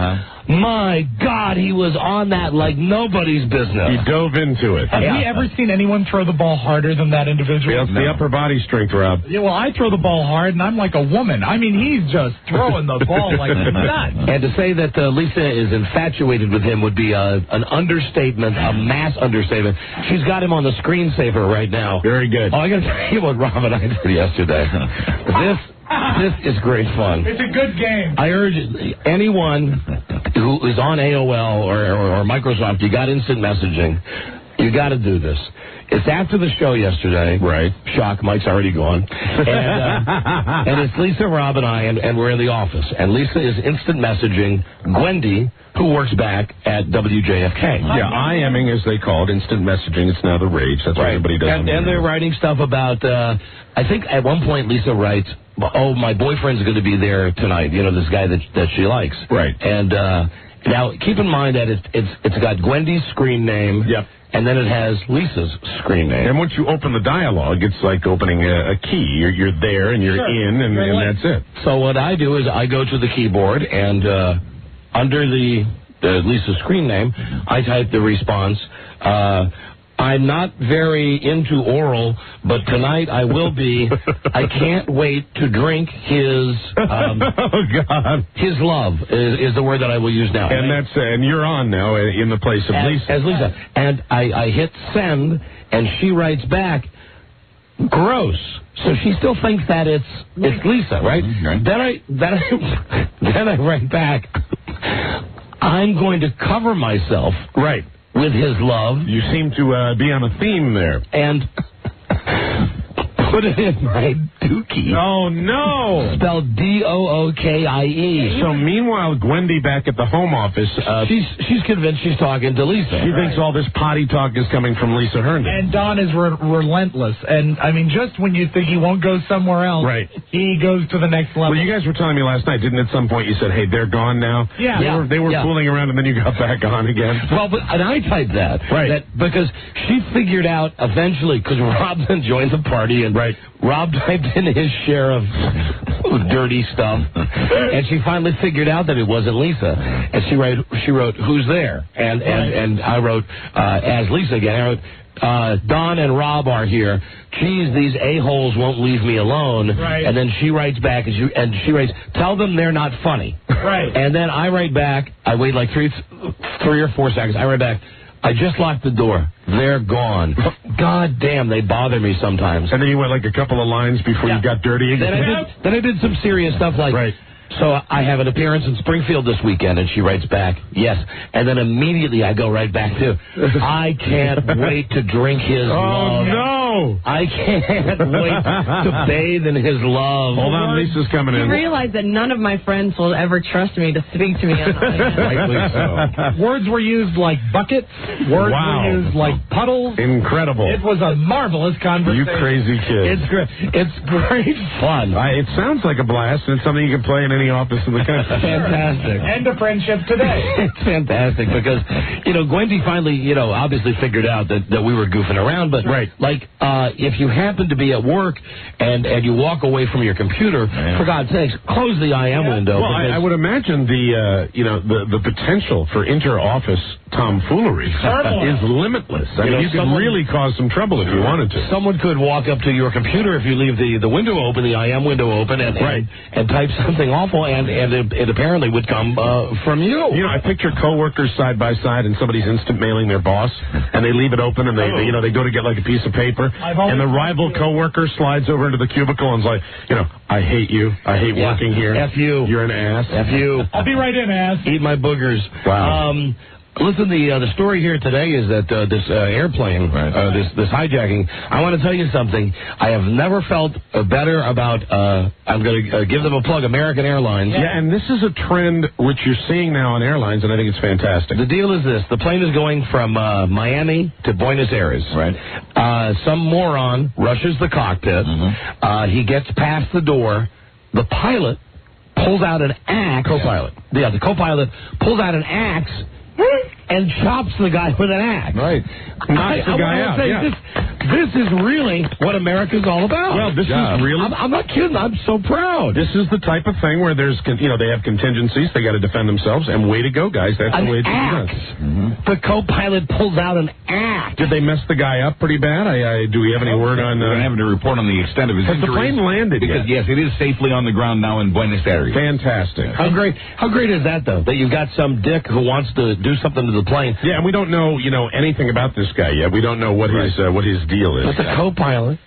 Speaker 9: my God, he was on that like nobody's business.
Speaker 8: He dove into it.
Speaker 11: Have we ever seen anyone throw the ball harder than that individual?
Speaker 8: The upper body strength, Rob.
Speaker 11: Yeah, well, I throw the ball hard, and I'm like a woman. I mean, he's just throwing the ball like nuts.
Speaker 9: And to say that Lisa is infatuated with him would be an understatement, a mass understatement. She's got him on the screensaver right now.
Speaker 8: Very good.
Speaker 9: Oh, I got to tell you what Rob and I did yesterday. This is great fun.
Speaker 11: It's a good game.
Speaker 9: I urge anyone who is on AOL or Microsoft, you got instant messaging, you got to do this. It's after the show yesterday.
Speaker 8: Right.
Speaker 9: Shock, Mike's already gone. And it's Lisa, Rob, and I, and we're in the office. And Lisa is instant messaging Gwendy, who works back at WJFK.
Speaker 8: Yeah, IMing, as they call it, instant messaging. It's now the rage. That's what everybody does.
Speaker 9: And they're writing stuff about, I think at one point Lisa writes, oh, my boyfriend's going to be there tonight. You know, this guy that she likes.
Speaker 8: Right.
Speaker 9: And now, keep in mind that it's got Gwendy's screen name.
Speaker 8: Yep.
Speaker 9: And then it has Lisa's screen name.
Speaker 8: And once you open the dialogue, it's like opening a key. You're there and you're in, and that's it.
Speaker 9: So what I do is I go to the keyboard, and under the Lisa's screen name, I type the response. I'm not very into oral, but tonight I will be. I can't wait to drink his.
Speaker 8: Oh God!
Speaker 9: His love is the word that I will use now.
Speaker 8: And and you're on now in the place of Lisa.
Speaker 9: As Lisa, and I hit send, and she writes back, gross. So she still thinks that it's Lisa, right? Mm-hmm. Then I write back, I'm going to cover myself.
Speaker 8: Right.
Speaker 9: With his love.
Speaker 8: You seem to be on a theme there.
Speaker 9: And put it in my dookie.
Speaker 8: Oh, no.
Speaker 9: Spelled D-O-O-K-I-E.
Speaker 8: So meanwhile, Gwendy back at the home office.
Speaker 9: She's convinced she's talking to Lisa.
Speaker 8: She thinks all this potty talk is coming from Lisa Herndon.
Speaker 11: And Don is relentless. And, I mean, just when you think he won't go somewhere else, he goes to the next level.
Speaker 8: Well, you guys were telling me last night, didn't at some point you said, hey, they're gone now?
Speaker 11: Yeah.
Speaker 8: They were fooling around, and then you got back on again.
Speaker 9: Well, and I typed that.
Speaker 8: Right.
Speaker 9: Because she figured out eventually, because Rob then joined the party, and Rob typed in his share of dirty stuff, and she finally figured out that it wasn't Lisa. And she wrote, who's there? And I wrote, as Lisa again, I wrote, Don and Rob are here. Geez, these a-holes won't leave me alone.
Speaker 11: Right.
Speaker 9: And then she writes back, and she writes, tell them they're not funny.
Speaker 11: Right.
Speaker 9: And then I write back, I wait like 3 or 4 seconds, I write back, I just locked the door. They're gone. God damn, they bother me sometimes.
Speaker 8: And then you went like a couple of lines before you got dirty again.
Speaker 9: Then I did some serious stuff like, So I have an appearance in Springfield this weekend, and she writes back, yes. And then immediately I go right back to, I can't wait to drink his love.
Speaker 8: Oh, no.
Speaker 9: I can't wait to bathe in his love.
Speaker 8: Hold on, Lisa's coming
Speaker 6: You
Speaker 8: in.
Speaker 6: realize that none of my friends will ever trust me to speak to me on the iPad.
Speaker 8: Rightly so.
Speaker 11: Words were used like buckets. Words
Speaker 8: Wow.
Speaker 11: were used like puddles.
Speaker 8: Incredible.
Speaker 11: It was a marvelous conversation.
Speaker 8: You crazy kid.
Speaker 9: It's great. It's great fun.
Speaker 8: It sounds like a blast, and it's something you can play in any office in the country.
Speaker 9: Fantastic.
Speaker 11: End of friendship today.
Speaker 9: It's fantastic because, Gwenty finally, obviously figured out that we were goofing around. But,
Speaker 8: right.
Speaker 9: like, if you happen to be at work and you walk away from your computer, for God's sakes, close the IM window.
Speaker 8: Well, I would imagine the potential for inter-office tomfoolery is limitless. I mean, you could really cause some trouble if you wanted to.
Speaker 9: Someone could walk up to your computer if you leave the window open, the IM window open, and type something awful, and it apparently would come from you.
Speaker 8: I picture coworkers side by side, and somebody's instant mailing their boss, and they leave it open, and they go to get like a piece of paper, and the rival coworker slides over into the cubicle and is like, I hate you. I hate working here.
Speaker 9: F you.
Speaker 8: You're an ass.
Speaker 9: F you.
Speaker 11: I'll be right in, ass.
Speaker 9: Eat my boogers.
Speaker 8: Wow.
Speaker 9: Listen, the story here today is that this airplane, this hijacking, I want to tell you something. I have never felt better about, I'm going to give them a plug, American Airlines.
Speaker 8: Yeah, and this is a trend which you're seeing now on airlines, and I think it's fantastic.
Speaker 9: The deal is this. The plane is going from Miami to Buenos Aires.
Speaker 12: Right.
Speaker 9: Some moron rushes the cockpit. He gets past the door. The pilot pulls out an axe.
Speaker 8: Co-pilot.
Speaker 9: Yeah, the co-pilot pulls out an axe and chops the guy with an axe.
Speaker 8: Right. Knocks the guy out.
Speaker 9: This is really what America's all about.
Speaker 8: Well, this is really...
Speaker 9: I'm not kidding. I'm so proud.
Speaker 8: This is the type of thing where there's, they have contingencies. They got to defend themselves. And way to go, guys. That's the way it's done.
Speaker 9: The co-pilot pulls out an axe.
Speaker 8: Did they mess the guy up pretty bad? Do we have any word on...
Speaker 12: We're having to report on the extent of his injuries.
Speaker 8: Has the plane landed
Speaker 12: because,
Speaker 8: yet?
Speaker 12: yes, it is safely on the ground now in Buenos Aires.
Speaker 8: Fantastic.
Speaker 9: How great is that, though? That you've got some dick who wants to do something to the plane.
Speaker 8: Yeah, and we don't know, anything about this guy yet. We don't know what his deal is.
Speaker 9: But the co-pilot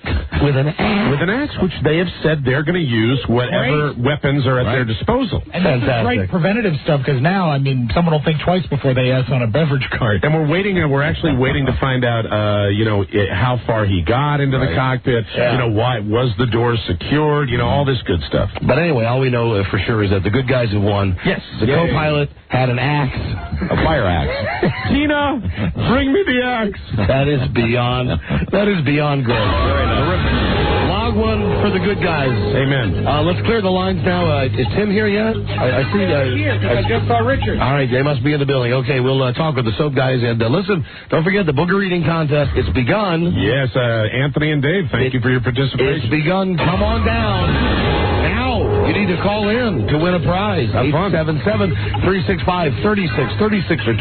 Speaker 9: with an axe.
Speaker 8: With an axe, which they have said they're going to use whatever weapons are at their disposal.
Speaker 11: And this is great preventative stuff, because now, someone will think twice before they ask on a beverage cart.
Speaker 8: And we're actually waiting to find out, how far he got into the cockpit.
Speaker 9: Yeah.
Speaker 8: Why was the door secured? All this good stuff.
Speaker 9: But anyway, all we know for sure is that the good guys have won.
Speaker 8: Yes.
Speaker 9: The co-pilot had an axe,
Speaker 12: a fire axe.
Speaker 8: Tina, bring me the axe.
Speaker 9: That is beyond great. Very nice. Log one for the good guys.
Speaker 8: Amen.
Speaker 9: Let's clear the lines now. Is Tim here yet? I see.
Speaker 11: Here, because I just saw Richard.
Speaker 9: All right, they must be in the building. Okay, we'll talk with the soap guys. And listen, don't forget the booger eating contest. It's begun.
Speaker 8: Yes, Anthony and Dave, thank you for your participation.
Speaker 9: It's begun. Come on down. Now, you need to call in to win a prize. 877-365-3636 or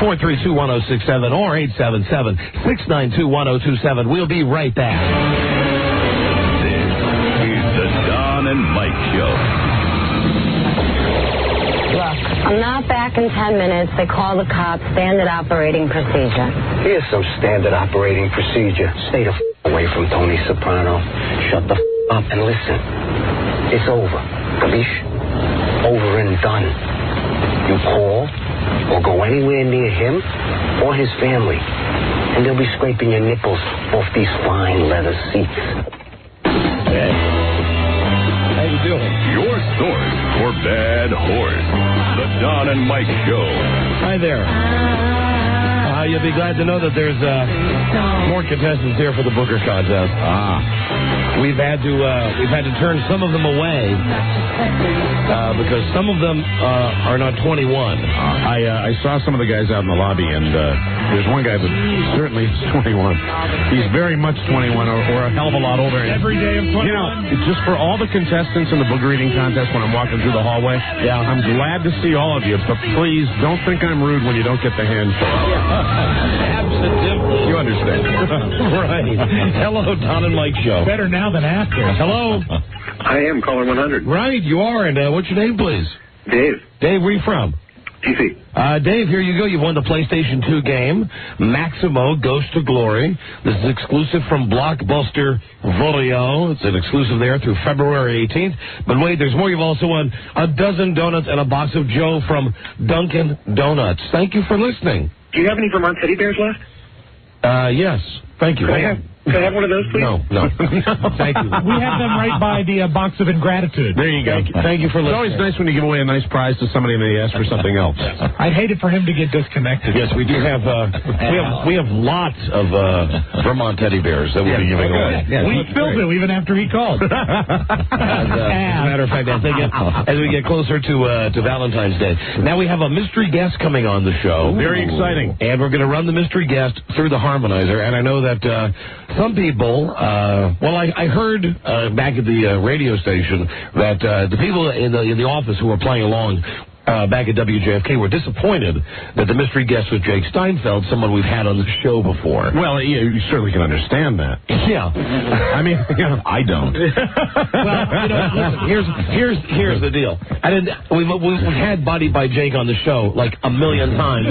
Speaker 9: 202-432-1067 or 877-692-1027. We'll be right back.
Speaker 5: This is the Don and Mike Show.
Speaker 15: Look, I'm not back in 10 minutes. They call the cops. Standard operating procedure.
Speaker 2: Here's some standard operating procedure. Stay the away from Tony Soprano. Shut the up and listen. It's over. Capiche? Over and done. You call or go anywhere near him or his family, and they'll be scraping your nipples off these fine leather seats.
Speaker 9: Hey. How you doing?
Speaker 5: Your source for bad horse. The Don and Mike Show.
Speaker 9: Hi there. You'll be glad to know that there's more contestants here for the Booger contest. We've had to turn some of them away because some of them are not 21.
Speaker 8: I saw some of the guys out in the lobby, and there's one guy that certainly is 21. He's very much 21 or a hell of a lot older.
Speaker 11: Every day of 21.
Speaker 8: Just for all the contestants in the booger eating contest when I'm walking through the hallway, I'm glad to see all of you, but please don't think I'm rude when you don't get the handshake.
Speaker 9: Absolutely.
Speaker 12: You understand.
Speaker 9: Right. Hello, Don and Mike Show.
Speaker 11: Better now than after.
Speaker 9: Hello.
Speaker 14: I am caller 100.
Speaker 9: Right, you are. And what's your name, please?
Speaker 14: Dave.
Speaker 9: Dave, where you from?
Speaker 14: TC.
Speaker 9: Dave, here you go. You won the PlayStation 2 game, Maximo Ghost to Glory. This is exclusive from Blockbuster Video. It's an exclusive there through February 18th. But wait, there's more. You've also won a dozen donuts and a box of Joe from Dunkin' Donuts. Thank you for listening.
Speaker 14: Do you have any Vermont teddy bears left?
Speaker 9: Yes. Thank you.
Speaker 14: Can I have one of those, please?
Speaker 9: No. Thank you.
Speaker 11: We have them right by the box of ingratitude.
Speaker 8: There you go.
Speaker 9: Thank you for listening.
Speaker 8: It's always nice when you give away a nice prize to somebody and they ask for something else.
Speaker 11: I'd hate it for him to get disconnected.
Speaker 9: Yes, we do have. We have lots of Vermont teddy bears that we'll be giving away.
Speaker 11: Yeah, we still do, even after he called.
Speaker 9: As a matter of fact, I think as we get closer to Valentine's Day, now we have a mystery guest coming on the show.
Speaker 8: Very exciting.
Speaker 9: And we're going to run the mystery guest through the harmonizer. And I know that some people, I heard back at the radio station that the people in the office who were playing along back at WJFK were disappointed that the mystery guest was Jake Steinfeld, someone we've had on the show before.
Speaker 8: Well, you certainly can understand that.
Speaker 9: Yeah.
Speaker 8: I mean, I don't.
Speaker 9: Well, listen, here's the deal. We've had Body by Jake on the show like a million times.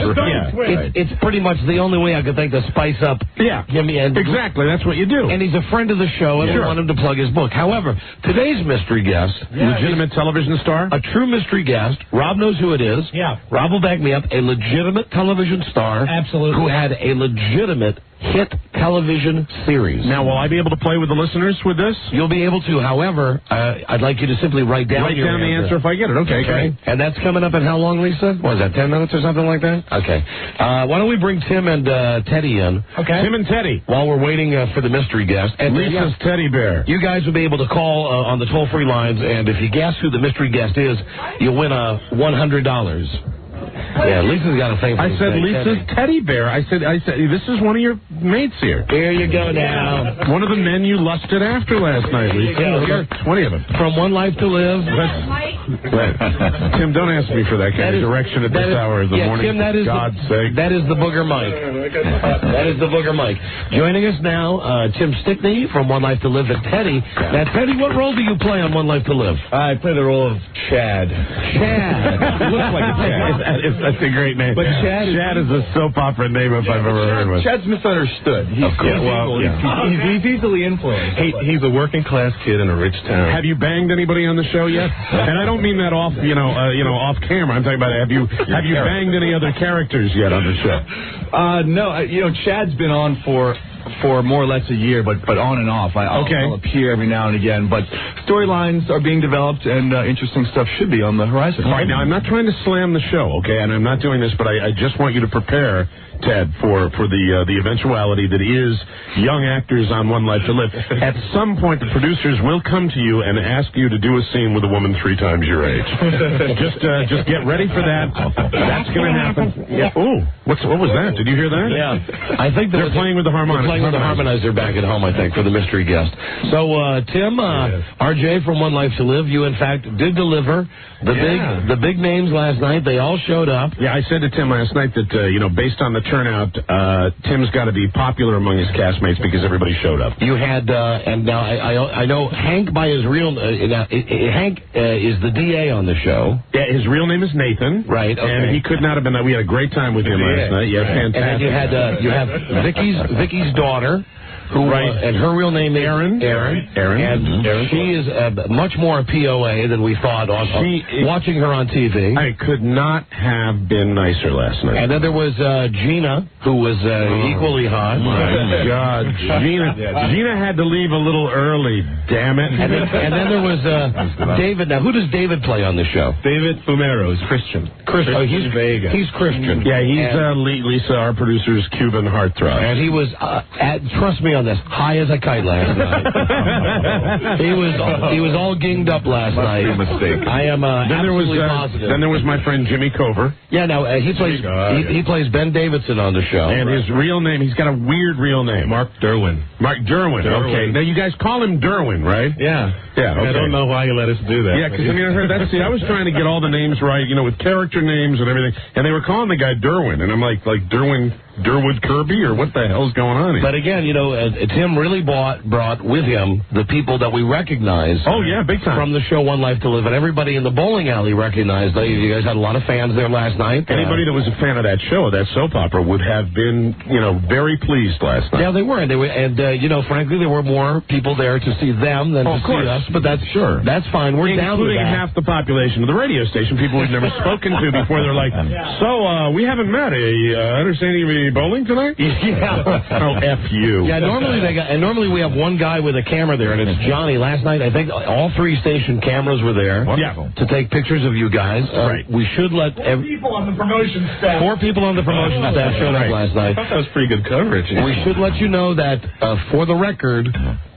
Speaker 9: It's pretty much the only way I could think to spice up.
Speaker 8: Yeah, exactly. That's what you do.
Speaker 9: And he's a friend of the show, and we want him to plug his book. However, today's mystery guest,
Speaker 8: legitimate television star,
Speaker 9: a true mystery guest. Rob knows who it is.
Speaker 11: Yeah.
Speaker 9: Rob will back me up. A legitimate television star.
Speaker 11: Absolutely.
Speaker 9: Who had a legitimate hit television series.
Speaker 8: Now, will I be able to play with the listeners with this?
Speaker 9: You'll be able to. However, I'd like you to simply write down
Speaker 8: the answer if I get it. Okay.
Speaker 9: And that's coming up in how long, Lisa? What is that, 10 minutes or something like that? Okay. Why don't we bring Tim and Teddy in?
Speaker 11: Okay.
Speaker 8: Tim and Teddy.
Speaker 9: While we're waiting for the mystery guest. And
Speaker 8: Lisa's teddy bear.
Speaker 9: You guys will be able to call on the toll-free lines, and if you guess who the mystery guest is, you'll win $100. Yeah, Lisa's got a thing for
Speaker 8: I said Lisa's teddy bear. I said, this is one of your mates here.
Speaker 9: Here you go now.
Speaker 8: One of the men you lusted after last night, Lisa.
Speaker 9: Here.
Speaker 8: 20 of them.
Speaker 9: From One Life to Live.
Speaker 8: Tim, don't ask me for that kind of direction at this hour of the morning.
Speaker 9: Tim, that is
Speaker 8: God's sake.
Speaker 9: That is the Booger Mike. That is the Booger Mike. Joining us now, Tim Stickney from One Life to Live and Teddy. Now, Teddy, what role do you play on One Life to Live?
Speaker 16: I play the role of Chad.
Speaker 9: Chad.
Speaker 8: Looks like a Chad. That's a great name.
Speaker 16: But Chad
Speaker 8: is a soap opera name if I've ever heard one.
Speaker 16: Chad's misunderstood. He's easily influenced. He's a working class kid in a rich town.
Speaker 8: Have you banged anybody on the show yet? And I don't mean that off, off camera. I'm talking about have you banged any other characters yet on the show?
Speaker 16: No. Chad's been on for more or less a year, but on and off. I'll appear every now and again, but storylines are being developed, and interesting stuff should be on the horizon.
Speaker 8: All right, now I'm not trying to slam the show, okay, and I'm not doing this, but I just want you to prepare, Ted, for the eventuality that is young actors on One Life to Live. At some point, the producers will come to you and ask you to do a scene with a woman 3 times your age. Just get ready for that. That's going to happen. Yeah. Oh, what was that? Did you hear that?
Speaker 9: Yeah, I think
Speaker 8: they're playing with the harmonizer.
Speaker 9: With the harmonizer back at home, I think, for the mystery guest. So, Tim, RJ from One Life to Live, you in fact did deliver the big names last night. They all showed up.
Speaker 8: Yeah, I said to Tim last night that based on the turnout, Tim's got to be popular among his castmates because everybody showed up.
Speaker 9: You had, and now I know Hank by his real Hank is the DA on the show.
Speaker 8: Yeah, his real name is Nathan.
Speaker 9: Right. Okay.
Speaker 8: And he could not have been. We had a great time with him last night. Yeah, fantastic.
Speaker 9: And then you have Vicky's daughter. And her real name is
Speaker 8: Erin.
Speaker 9: And she is much more a POA than we thought watching her on TV.
Speaker 8: I could not have been nicer last night.
Speaker 9: And then there was Gina, who was equally hot.
Speaker 8: My God, Gina had to leave a little early. Damn it.
Speaker 9: And then there was David. Now, who does David play on the show?
Speaker 16: David Fumero is Christian.
Speaker 9: He's Vega. He's Christian.
Speaker 8: Yeah, he's Lisa, our producer's Cuban heartthrob.
Speaker 9: And he was, trust me on this, high as a kite last night. he was all ginged up last night.
Speaker 16: Must be a mistake.
Speaker 9: I am absolutely positive.
Speaker 8: Then there was my friend Jimmy Cover.
Speaker 9: Yeah, no, he plays Ben Davidson on the show.
Speaker 8: And his real name, he's got a weird real name.
Speaker 16: Mark Derwin.
Speaker 8: Mark Derwin. Okay. Now you guys call him Derwin, right?
Speaker 16: Yeah.
Speaker 8: Yeah. Okay.
Speaker 16: I don't know why you let us do that.
Speaker 8: Yeah, because I heard that. See, I was trying to get all the names right, with character names and everything, and they were calling the guy Derwin, and I'm like Derwin Durwood Kirby, or what the hell's going on here?
Speaker 9: But again, you know, Tim really brought with him the people that we recognize.
Speaker 8: Oh, yeah, big time.
Speaker 9: From the show One Life to Live. And everybody in the bowling alley recognized. You guys had a lot of fans there last night.
Speaker 8: Anybody that was a fan of that show, that soap opera, would have been, you know, very pleased last night.
Speaker 9: Yeah, they were. And you know, frankly, there were more people there to see them than to see us. But that's fine. We're down to that.
Speaker 8: Including half the population of the radio station, people we've never spoken to before. They're like, so, we haven't met. Understand you be bowling tonight?
Speaker 9: Yeah.
Speaker 8: Oh, F you.
Speaker 9: Yeah, normally we have one guy with a camera there, and it's Johnny. Last night, I think all 3 station cameras were there to take pictures of you guys.
Speaker 8: Right.
Speaker 9: We should let...
Speaker 11: 4 people on the promotion staff.
Speaker 9: 4 people on the promotion staff showed up last night.
Speaker 8: I thought that was pretty good coverage.
Speaker 9: We should let you know that, for the record...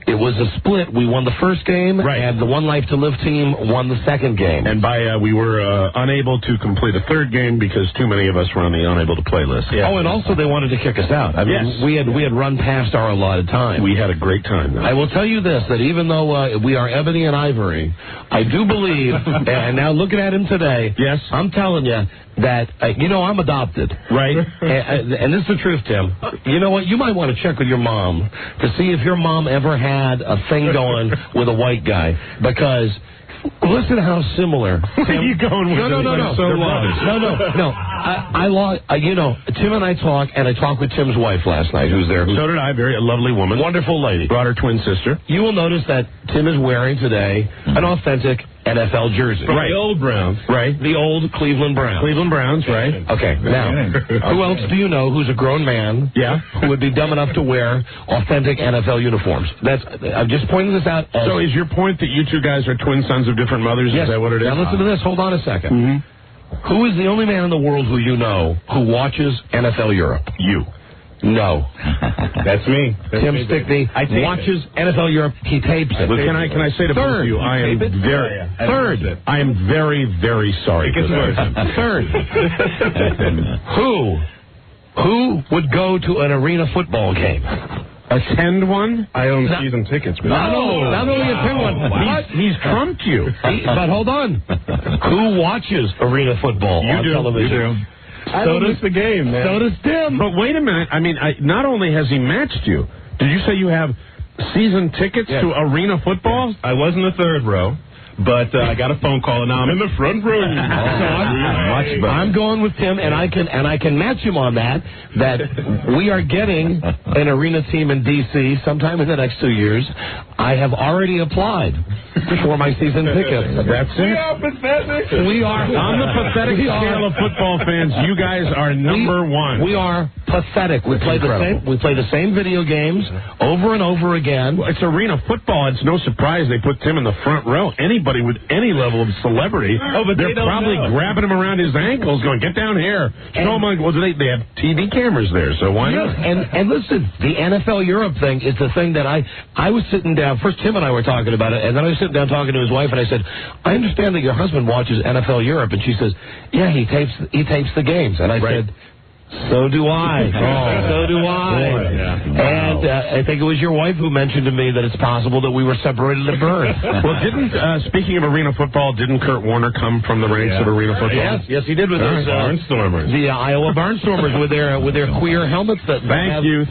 Speaker 9: It was a split. We won the first game, and the One Life to Live team won the second game.
Speaker 8: And we were unable to complete a third game because too many of us were on the unable to play list.
Speaker 9: Yeah. Oh, and also they wanted to kick us out. I mean, we had run past our allotted time.
Speaker 8: We had a great time, though.
Speaker 9: I will tell you this, that even though we are ebony and ivory, I do believe, and now looking at him today, I'm telling you, that, I'm adopted.
Speaker 8: Right.
Speaker 9: And this is the truth, Tim. You know what? You might want to check with your mom to see if your mom ever had a thing going with a white guy. Because listen to how similar.
Speaker 8: Where are you going with
Speaker 9: No. Tim and I talk, and I talked with Tim's wife last night, who's there.
Speaker 8: So did I. Very lovely woman.
Speaker 9: Wonderful lady.
Speaker 8: Brought her twin sister.
Speaker 9: You will notice that Tim is wearing today an authentic NFL jersey.
Speaker 8: Right. The old Browns.
Speaker 9: Right. The old Cleveland Browns.
Speaker 8: Cleveland Browns, right.
Speaker 9: Okay. Now, who else do you know who's a grown man who would be dumb enough to wear authentic NFL uniforms? I'm just pointing this out.
Speaker 8: So is your point that you two guys are twin sons of different mothers?
Speaker 9: Yes.
Speaker 8: Is that what it is?
Speaker 9: Now listen to this. Hold on a second.
Speaker 8: Mm-hmm.
Speaker 9: Who is the only man in the world who you know who watches NFL Europe?
Speaker 8: You.
Speaker 9: No.
Speaker 8: That's me.
Speaker 9: Tim Stickney watches NFL Europe. He tapes it.
Speaker 8: But can I say to both of you, I am very, very sorry.
Speaker 9: It gets worse. Third. Who would go to an arena football game?
Speaker 8: Attend one? I own season tickets.
Speaker 9: Not only attend one.
Speaker 8: He's trumped you.
Speaker 9: But hold on. Who watches arena football on television?
Speaker 8: You do. So does the game, man.
Speaker 9: So does Tim.
Speaker 8: But wait a minute. I mean, not only has he matched you, did you say you have season tickets to arena football?
Speaker 17: Yes. I was in the third row, but I got a phone call, and now I'm in the front row.
Speaker 9: So I'm going with Tim, and I can match him on that we are getting an arena team in D.C. sometime in the next 2 years. I have already applied for my season tickets.
Speaker 8: That's it.
Speaker 17: We are pathetic.
Speaker 9: We are
Speaker 8: on the pathetic scale of football fans. You guys are number one.
Speaker 9: We are pathetic. We play the same video games over and over again.
Speaker 8: Well, it's arena football. It's no surprise they put Tim in the front row. Anybody with any level of celebrity, they're probably grabbing him around his ankles, going, "Get down here." Show him. Well, they have TV cameras there, so why not?
Speaker 9: And listen, the NFL Europe thing is the thing that I was sitting down. First, Tim and I were talking about it, and then I was sitting down talking to his wife, and I said, "I understand that your husband watches NFL Europe," and she says, "Yeah, he tapes the games," and I said, "So do I." So do I. And I think it was your wife who mentioned to me that it's possible that we were separated at birth.
Speaker 8: Well, speaking of arena football, didn't Kurt Warner come from the ranks of arena football?
Speaker 9: Yes, he did with those
Speaker 8: Barnstormers.
Speaker 9: The Iowa Barnstormers with their queer helmets that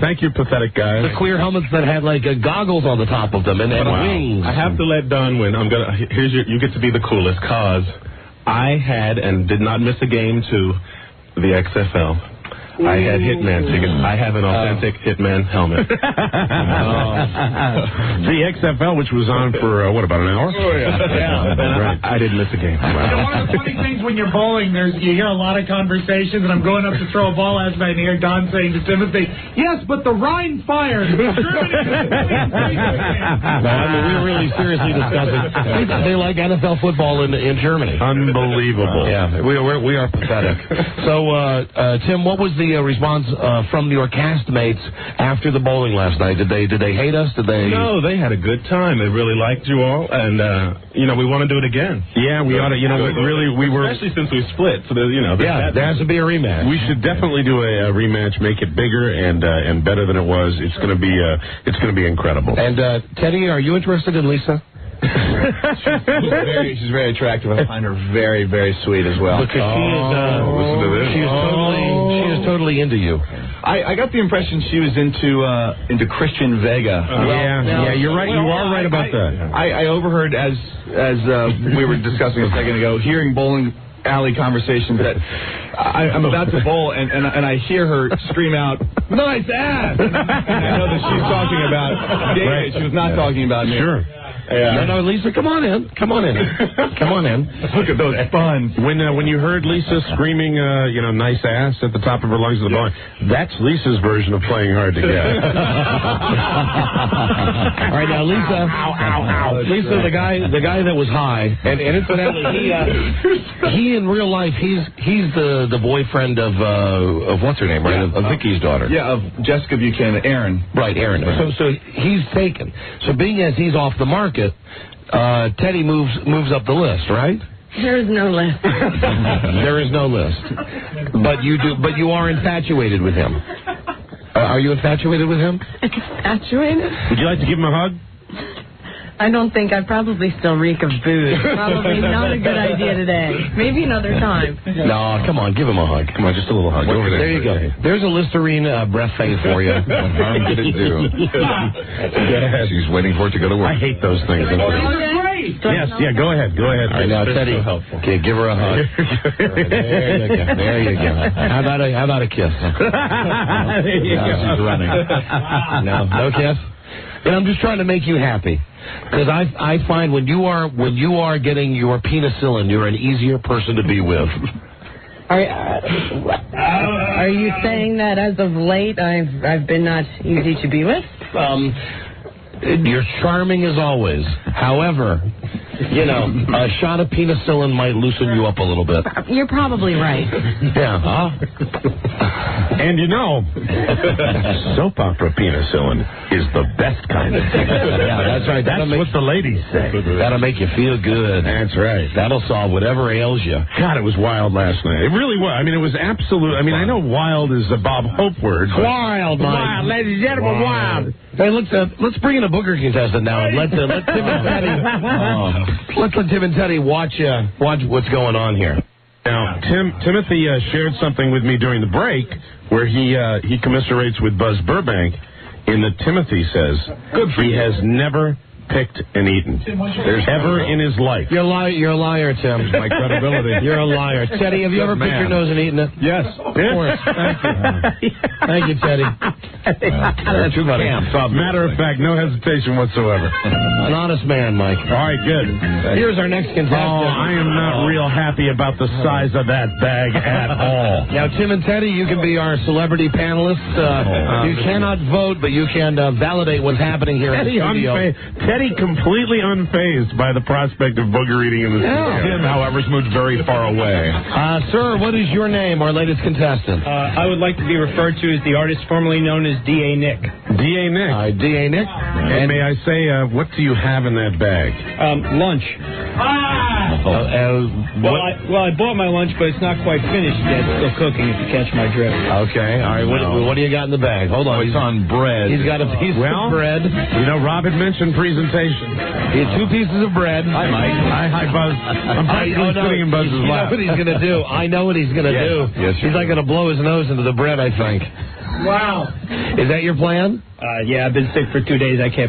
Speaker 8: Thank you, pathetic guys.
Speaker 9: The queer helmets that had like goggles on the top of them and wings.
Speaker 17: I have to let Don win. You get to be the coolest, cause I had and did not miss a game to the XFL. I had Hitman tickets. I have an authentic Hitman helmet.
Speaker 8: The XFL, which was on for, about an hour?
Speaker 17: Oh, yeah. I didn't miss a game.
Speaker 11: One of the funny things when you're bowling, you hear a lot of conversations, and I'm going up to throw a ball last night, and I hear Don saying to Timothy, "Yes, but the Rhine fired."
Speaker 9: We were really seriously discussing. They like NFL football in Germany.
Speaker 8: Unbelievable.
Speaker 9: Yeah, we are pathetic. So, Tim, what was the response from your castmates after the bowling last night? Did they hate us?
Speaker 17: No, they had a good time. They really liked you all, and we want to do it again.
Speaker 8: Yeah, we ought to.
Speaker 17: Especially since we split. So
Speaker 9: there has to be a rematch.
Speaker 8: We should definitely do a rematch, make it bigger and better than it was. It's going to be incredible.
Speaker 9: And Teddy, are you interested in Lisa?
Speaker 16: She's very attractive. I find her very, very sweet as well.
Speaker 9: Because she is totally into you.
Speaker 16: I got the impression she was into Christian Vega.
Speaker 8: Yeah, you're right. You are right about that.
Speaker 16: I overheard as we were discussing a second ago, hearing bowling alley conversations that I'm about to bowl and I hear her scream out, "Nice ass!" And I know that she's talking about David.
Speaker 8: Right.
Speaker 16: She was not talking about me.
Speaker 8: Sure.
Speaker 9: Yeah. No, Lisa, come on in. Come on in. Come on in.
Speaker 16: Look at those buns.
Speaker 8: When you heard Lisa screaming, nice ass at the top of her lungs at the bowling, that's Lisa's version of playing hard to get.
Speaker 9: All right, now Lisa, Lisa, the guy that was high, and incidentally, he in real life, he's the boyfriend of what's her name, right? Of Vicky's daughter.
Speaker 16: Yeah, of Jessica Buchanan, Aaron.
Speaker 9: Right, Aaron. So he's taken. So being as he's off the market, Teddy moves up the list, right?
Speaker 6: There is no list.
Speaker 9: There is no list. But you are infatuated with him. Are you infatuated with him?
Speaker 6: Infatuated?
Speaker 8: Would you like to give him a hug?
Speaker 6: I don't think I probably still reek of booze. Probably not a good idea today. Maybe another time.
Speaker 9: No, come on, give him a hug. Come on, just a little hug. Over there. There you go. There's a Listerine breath thing for you.
Speaker 12: What harm did it do? She's waiting for it to go to work.
Speaker 8: I hate those things. Yes, go ahead. Go ahead.
Speaker 9: All right, now, Teddy, okay, give her a hug. There you go. How about a kiss?
Speaker 8: There you go.
Speaker 9: She's running. No kiss? And I'm just trying to make you happy. Because I find when you are getting your penicillin, you're an easier person to be with.
Speaker 6: Are you saying that as of late I've been not easy to be with?
Speaker 9: You're charming as always. However, a shot of penicillin might loosen you up a little bit.
Speaker 6: You're probably right.
Speaker 9: Yeah.
Speaker 8: And soap opera penicillin is the best kind of penicillin.
Speaker 9: Yeah, that's right.
Speaker 8: That's what the ladies say.
Speaker 9: That'll make you feel good.
Speaker 8: That's right.
Speaker 9: That'll solve whatever ails you.
Speaker 8: God, it was wild last night. It really was. I mean, it was absolute. I mean, I know wild is a Bob Hope word.
Speaker 9: Wild, Mike.
Speaker 8: Wild, ladies and gentlemen, wild.
Speaker 9: Hey, let's bring in a Booger contestant now and let Tim and Teddy. Let's let Tim and Teddy watch what's going on here.
Speaker 8: Now, Timothy shared something with me during the break where he commiserates with Buzz Burbank in that Timothy says he has never picked and eaten ever in his life.
Speaker 9: You're a liar, Tim.
Speaker 8: My credibility.
Speaker 9: You're a liar. Teddy, have you ever picked your nose and eaten it?
Speaker 8: Yes.
Speaker 9: Of course. Thank you. Thank you, Teddy. That's too funny.
Speaker 8: Matter of fact, no hesitation whatsoever.
Speaker 9: An honest man, Mike.
Speaker 8: All right, good.
Speaker 9: Here's our next contestant.
Speaker 8: Oh, I am not real happy about the size of that bag at all.
Speaker 9: Now, Tim and Teddy, you can be our celebrity panelists. You cannot vote, but you can validate what's happening here in the studio.
Speaker 8: Teddy completely unfazed by the prospect of booger eating in the studio.
Speaker 12: Tim, however, is moved very far away.
Speaker 9: Sir, what is your name, our latest contestant?
Speaker 18: I would like to be referred to as the artist formerly known as D.A. Nick.
Speaker 8: D.A. Nick.
Speaker 9: D.A. Nick.
Speaker 8: And may I say, what do you have in that bag?
Speaker 18: Lunch. I bought my lunch, but it's not quite finished yet. It's still cooking, if you catch my drift.
Speaker 9: Okay. All right. What do you got in the bag? Hold on.
Speaker 12: It's on bread.
Speaker 9: He's got a piece of bread.
Speaker 8: Rob had mentioned presentation.
Speaker 9: He had 2 pieces of bread.
Speaker 12: Hi, Mike.
Speaker 8: Hi, Buzz. I'm practically sitting in Buzz's lap.
Speaker 9: You know what he's going to do. I know what he's going to do.
Speaker 12: Yes,
Speaker 9: he's not going to blow his nose into the bread, I think.
Speaker 18: Wow.
Speaker 9: Is that your plan?
Speaker 18: Yeah, I've been sick for 2 days. I can't.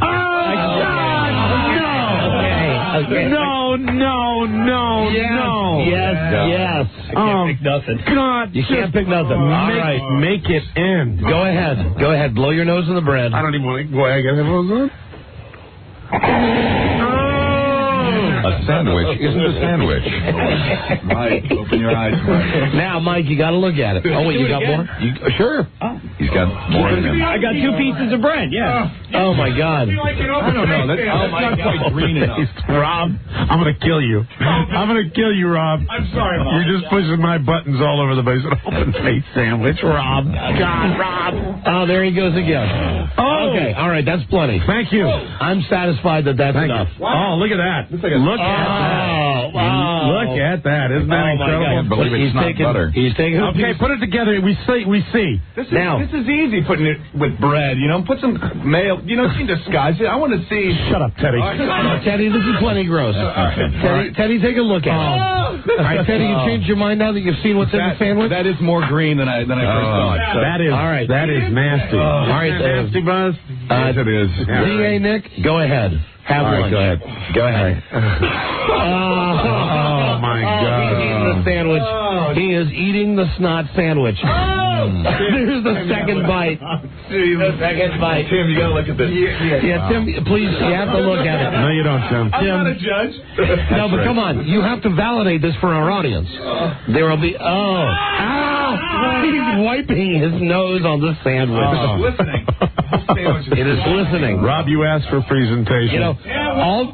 Speaker 8: No.
Speaker 18: Yes. I can't pick nothing.
Speaker 8: God,
Speaker 9: you can't pick nothing. All right.
Speaker 8: Make it end.
Speaker 9: Go ahead. Blow your nose in the bread.
Speaker 8: I don't even want to go. I got headphones on.
Speaker 12: A sandwich isn't a sandwich.
Speaker 16: Mike, open your eyes.
Speaker 9: Now, Mike, you got to look at it. Oh, wait, you got more? Sure.
Speaker 12: He's got more in him.
Speaker 18: I got 2 pieces of bread, yeah.
Speaker 9: Oh, my God.
Speaker 16: I don't know. That's not quite green enough.
Speaker 8: Rob, I'm going to kill you. I'm going to kill you, Rob.
Speaker 11: I'm sorry, Mom.
Speaker 8: You're just pushing my buttons all over the place. An open face sandwich, Rob. God, Rob.
Speaker 9: Oh, there he goes again.
Speaker 8: Oh.
Speaker 9: Okay, all right, that's plenty.
Speaker 8: Thank you.
Speaker 9: I'm satisfied that's enough.
Speaker 8: Oh, look at that. Look at that. Isn't that incredible?
Speaker 12: I can't believe it's not butter.
Speaker 9: He's taking
Speaker 8: Okay, put it together. We see.
Speaker 16: This is easy putting it with bread. Put some mayo. You can disguise it. I want to see.
Speaker 8: Shut up, Teddy.
Speaker 9: Teddy, this is plenty gross. Teddy, take a look at it. All right, Teddy, you changed your mind now that you've seen what's in the sandwich?
Speaker 16: That is more green than I first thought.
Speaker 8: That is nasty.
Speaker 9: All right,
Speaker 8: nasty, Buzz.
Speaker 16: Yes, it is.
Speaker 9: DA Nick, go ahead. Have lunch.
Speaker 8: Go ahead.
Speaker 9: Go ahead.
Speaker 8: Oh, my God.
Speaker 9: He's eating the sandwich. He is eating the snot sandwich. There's the second bite. The second bite.
Speaker 16: Tim, you got to look at this.
Speaker 9: Yeah, Tim, please, you have to look at it.
Speaker 8: No, you don't, Tim.
Speaker 16: I'm not a judge.
Speaker 9: No, but come on. You have to validate this for our audience. There will be... Ow! He's wiping his nose on the sandwich.
Speaker 16: Listening.
Speaker 9: It is listening.
Speaker 8: Rob, you asked for a presentation.
Speaker 9: You know,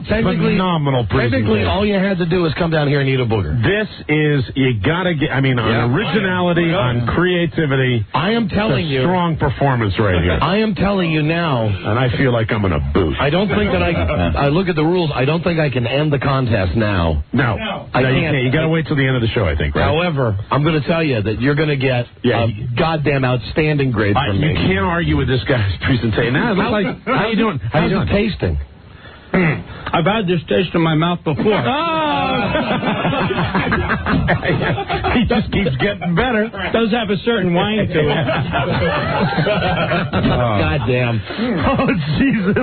Speaker 8: phenomenal presentation.
Speaker 9: Technically, all you had to do is come down here and eat a booger.
Speaker 8: This is, you gotta get, on originality, on creativity.
Speaker 9: I am telling you.
Speaker 8: Strong performance right here.
Speaker 9: I am telling you now.
Speaker 8: And I feel like I'm in a booth.
Speaker 9: I don't think that I look at the rules, I don't think I can end the contest now.
Speaker 8: No.
Speaker 9: I can't.
Speaker 8: You can't. You gotta wait till the end of the show, I think, right?
Speaker 9: However, I'm going to tell you that you're going to get a goddamn outstanding grade from me.
Speaker 8: You can't argue with this guy's presentation. Now, it looks like, how you doing?
Speaker 9: How's it tasting?
Speaker 18: I've had this taste in my mouth before.
Speaker 8: He just keeps getting better.
Speaker 18: It does have a certain wine to it.
Speaker 9: God damn.
Speaker 8: Oh, Jesus.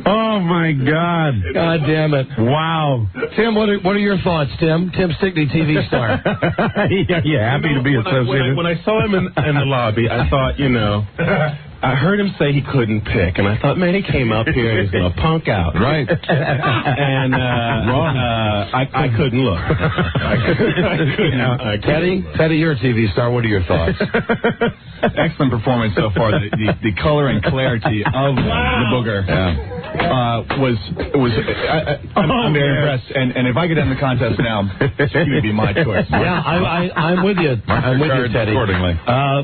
Speaker 8: Oh, my God.
Speaker 9: God damn it.
Speaker 8: Wow.
Speaker 9: Tim, what are your thoughts, Tim? Tim Stickney, TV star.
Speaker 8: Yeah, happy to be associated.
Speaker 17: When I saw him in the lobby, I thought, I heard him say he couldn't pick, and I thought, man, he came up here and he's going to punk out.
Speaker 9: Right.
Speaker 17: And I couldn't look.
Speaker 9: Teddy, you're a TV star. What are your thoughts?
Speaker 16: Excellent performance so far. The color and clarity of the booger I'm very impressed. And if I could end the contest now, he would be my choice.
Speaker 9: Yeah, I'm with you. I'm with you, Teddy.
Speaker 16: Accordingly.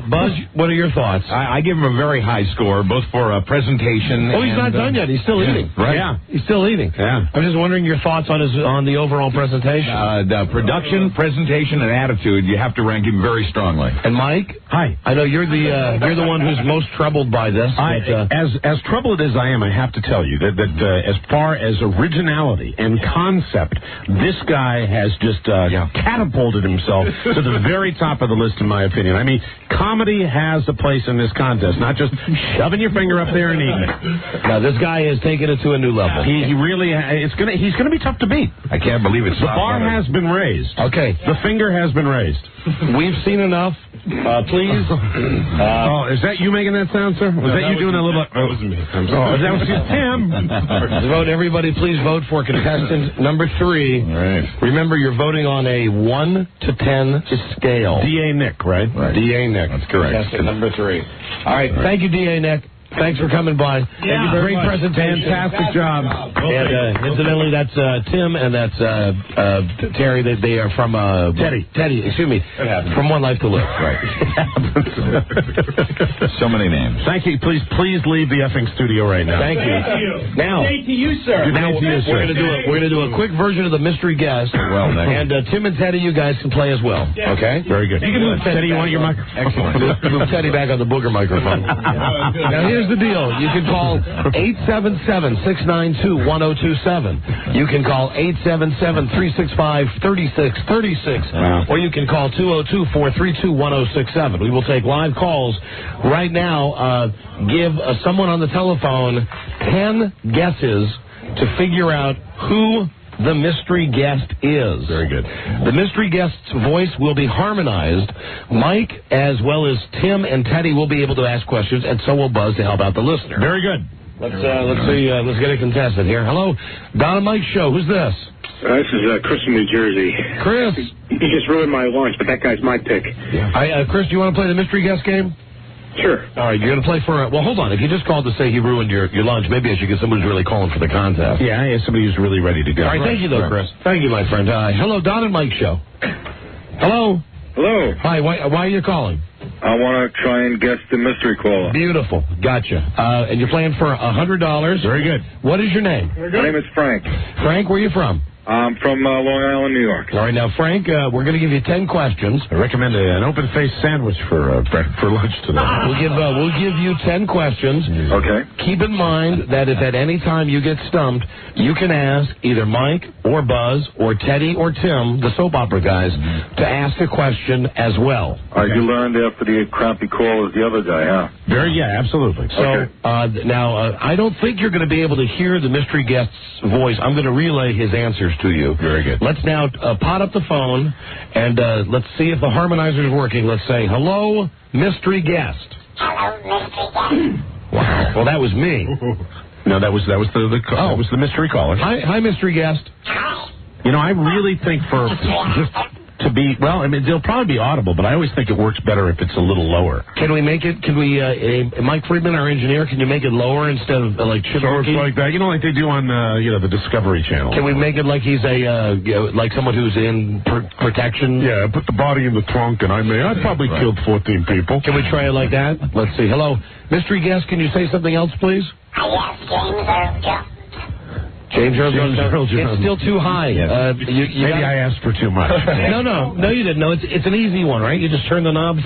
Speaker 9: Buzz, what are your thoughts?
Speaker 12: I give him a very high score, both for presentation.
Speaker 9: Oh, he's not done yet. He's still eating.
Speaker 12: Right?
Speaker 9: Yeah, he's still eating.
Speaker 12: Yeah.
Speaker 9: I'm just wondering your thoughts on the overall presentation.
Speaker 12: The production, presentation, and attitude. You have to rank him very strongly.
Speaker 9: And Mike,
Speaker 8: hi.
Speaker 9: I know you're the one who's most troubled by this.
Speaker 8: As troubled as I am, I have to tell you that as far as originality and concept, this guy has just catapulted himself to the very top of the list, in my opinion. I mean, comedy has a place in this contest, not just shoving your finger up there and eating it.
Speaker 9: Now, this guy has taken it to a new level.
Speaker 8: He really, he's gonna be tough to beat.
Speaker 12: I can't believe it's
Speaker 8: the bar has been raised.
Speaker 9: Okay,
Speaker 8: the finger has been raised.
Speaker 9: We've seen enough. Please.
Speaker 8: Is that you making that sound, sir? Was that you doing a little? That was me. I'm sorry. That was Tim.
Speaker 9: Vote, everybody. Please vote for contestant number 3.
Speaker 12: Right.
Speaker 9: Remember, you're voting on a 1 to 10 scale.
Speaker 8: D.A. Nick, right?
Speaker 9: D.A. Nick.
Speaker 12: That's correct.
Speaker 9: Contestant number 3. All right. Thank you, D.A. Nick. Thanks for coming by.
Speaker 18: Thank you very
Speaker 9: Great
Speaker 18: much.
Speaker 9: presentation.
Speaker 8: Fantastic job.
Speaker 9: And incidentally, that's Tim and that's Terry. They are from Teddy. Excuse me. From One Life to Live.
Speaker 12: Right. So many names.
Speaker 8: Thank you. Please leave the effing studio right now.
Speaker 9: Thank you. Now,
Speaker 18: Good day to you, sir.
Speaker 8: Good day to you, sir.
Speaker 9: We're gonna do a quick version of the mystery guest.
Speaker 12: Well,
Speaker 9: and Tim and Teddy, you guys can play as well. Okay.
Speaker 8: Very good.
Speaker 9: You can move
Speaker 8: Teddy, you want your microphone?
Speaker 12: Excellent.
Speaker 9: Move Teddy back on the booger microphone. Now here's the deal. You can call 877-692-1027. You can call 877-365-3636. Or you can call 202-432-1067. We will take live calls right now. Give someone on the telephone 10 guesses to figure out who the mystery guest is.
Speaker 8: Very good.
Speaker 9: The mystery guest's voice will be harmonized. Mike, as well as Tim and Teddy, will be able to ask questions, and so will Buzz to help out the listener.
Speaker 8: Very good.
Speaker 9: Let's see. Let's get a contestant here. Hello, Don and Mike show. Who's this?
Speaker 14: This is Chris from New Jersey.
Speaker 9: Chris.
Speaker 14: You just ruined my lunch, but that guy's my pick.
Speaker 9: Chris, do you want to play the mystery guest game?
Speaker 14: Sure.
Speaker 9: All right, you're going to play for... well, hold on. If you just called to say he ruined your lunch, maybe I should get someone who's really calling for the contest.
Speaker 8: Yeah, somebody who's really ready to go.
Speaker 9: All right, thank you, though, Chris. Thank you, my friend. Hello, Don and Mike show. Hello.
Speaker 14: Hello.
Speaker 9: Hi, why are you calling?
Speaker 14: I want to try and guess the mystery caller.
Speaker 9: Beautiful. Gotcha. And you're playing for $100.
Speaker 8: Very good.
Speaker 9: What is your name?
Speaker 14: My name is Frank.
Speaker 9: Frank, where are you from?
Speaker 19: I'm from Long Island, New York.
Speaker 9: All right, now, Frank, we're going to give you 10 questions.
Speaker 8: I recommend an open-faced sandwich for lunch tonight.
Speaker 9: We'll give you 10 questions.
Speaker 19: Okay.
Speaker 9: Keep in mind that if at any time you get stumped, you can ask either Mike or Buzz or Teddy or Tim, the soap opera guys, to ask a question as well.
Speaker 19: You learned after the crappy call as the other guy, huh?
Speaker 8: Absolutely.
Speaker 9: So, now, I don't think you're going to be able to hear the mystery guest's voice. I'm going to relay his answers to you.
Speaker 8: Very good.
Speaker 9: Let's now pot up the phone, and let's see if the harmonizer's working. Let's say, hello, mystery guest.
Speaker 15: Hello, mystery guest.
Speaker 9: Wow. Well, that was me.
Speaker 8: No, that was the mystery caller.
Speaker 9: Hi, mystery guest.
Speaker 8: You know, I really think for just to be, they'll probably be audible, but I always think it works better if it's a little lower.
Speaker 9: Can we, Mike Friedman, our engineer, can you make it lower instead of like
Speaker 8: So it's like that, like they do on, the Discovery Channel.
Speaker 9: Can we make it like he's like someone who's in protection?
Speaker 8: Yeah, put the body in the trunk, and I probably killed 14 people.
Speaker 9: Can we try it like that? Let's see. Hello, mystery guest, can you say something else, please?
Speaker 15: Yes, James Earl Jones.
Speaker 9: James Earl Jones. It's still too high.
Speaker 8: Yes. Maybe I asked for too much.
Speaker 9: No, you didn't. No, it's an easy one, right? You just turn the knobs.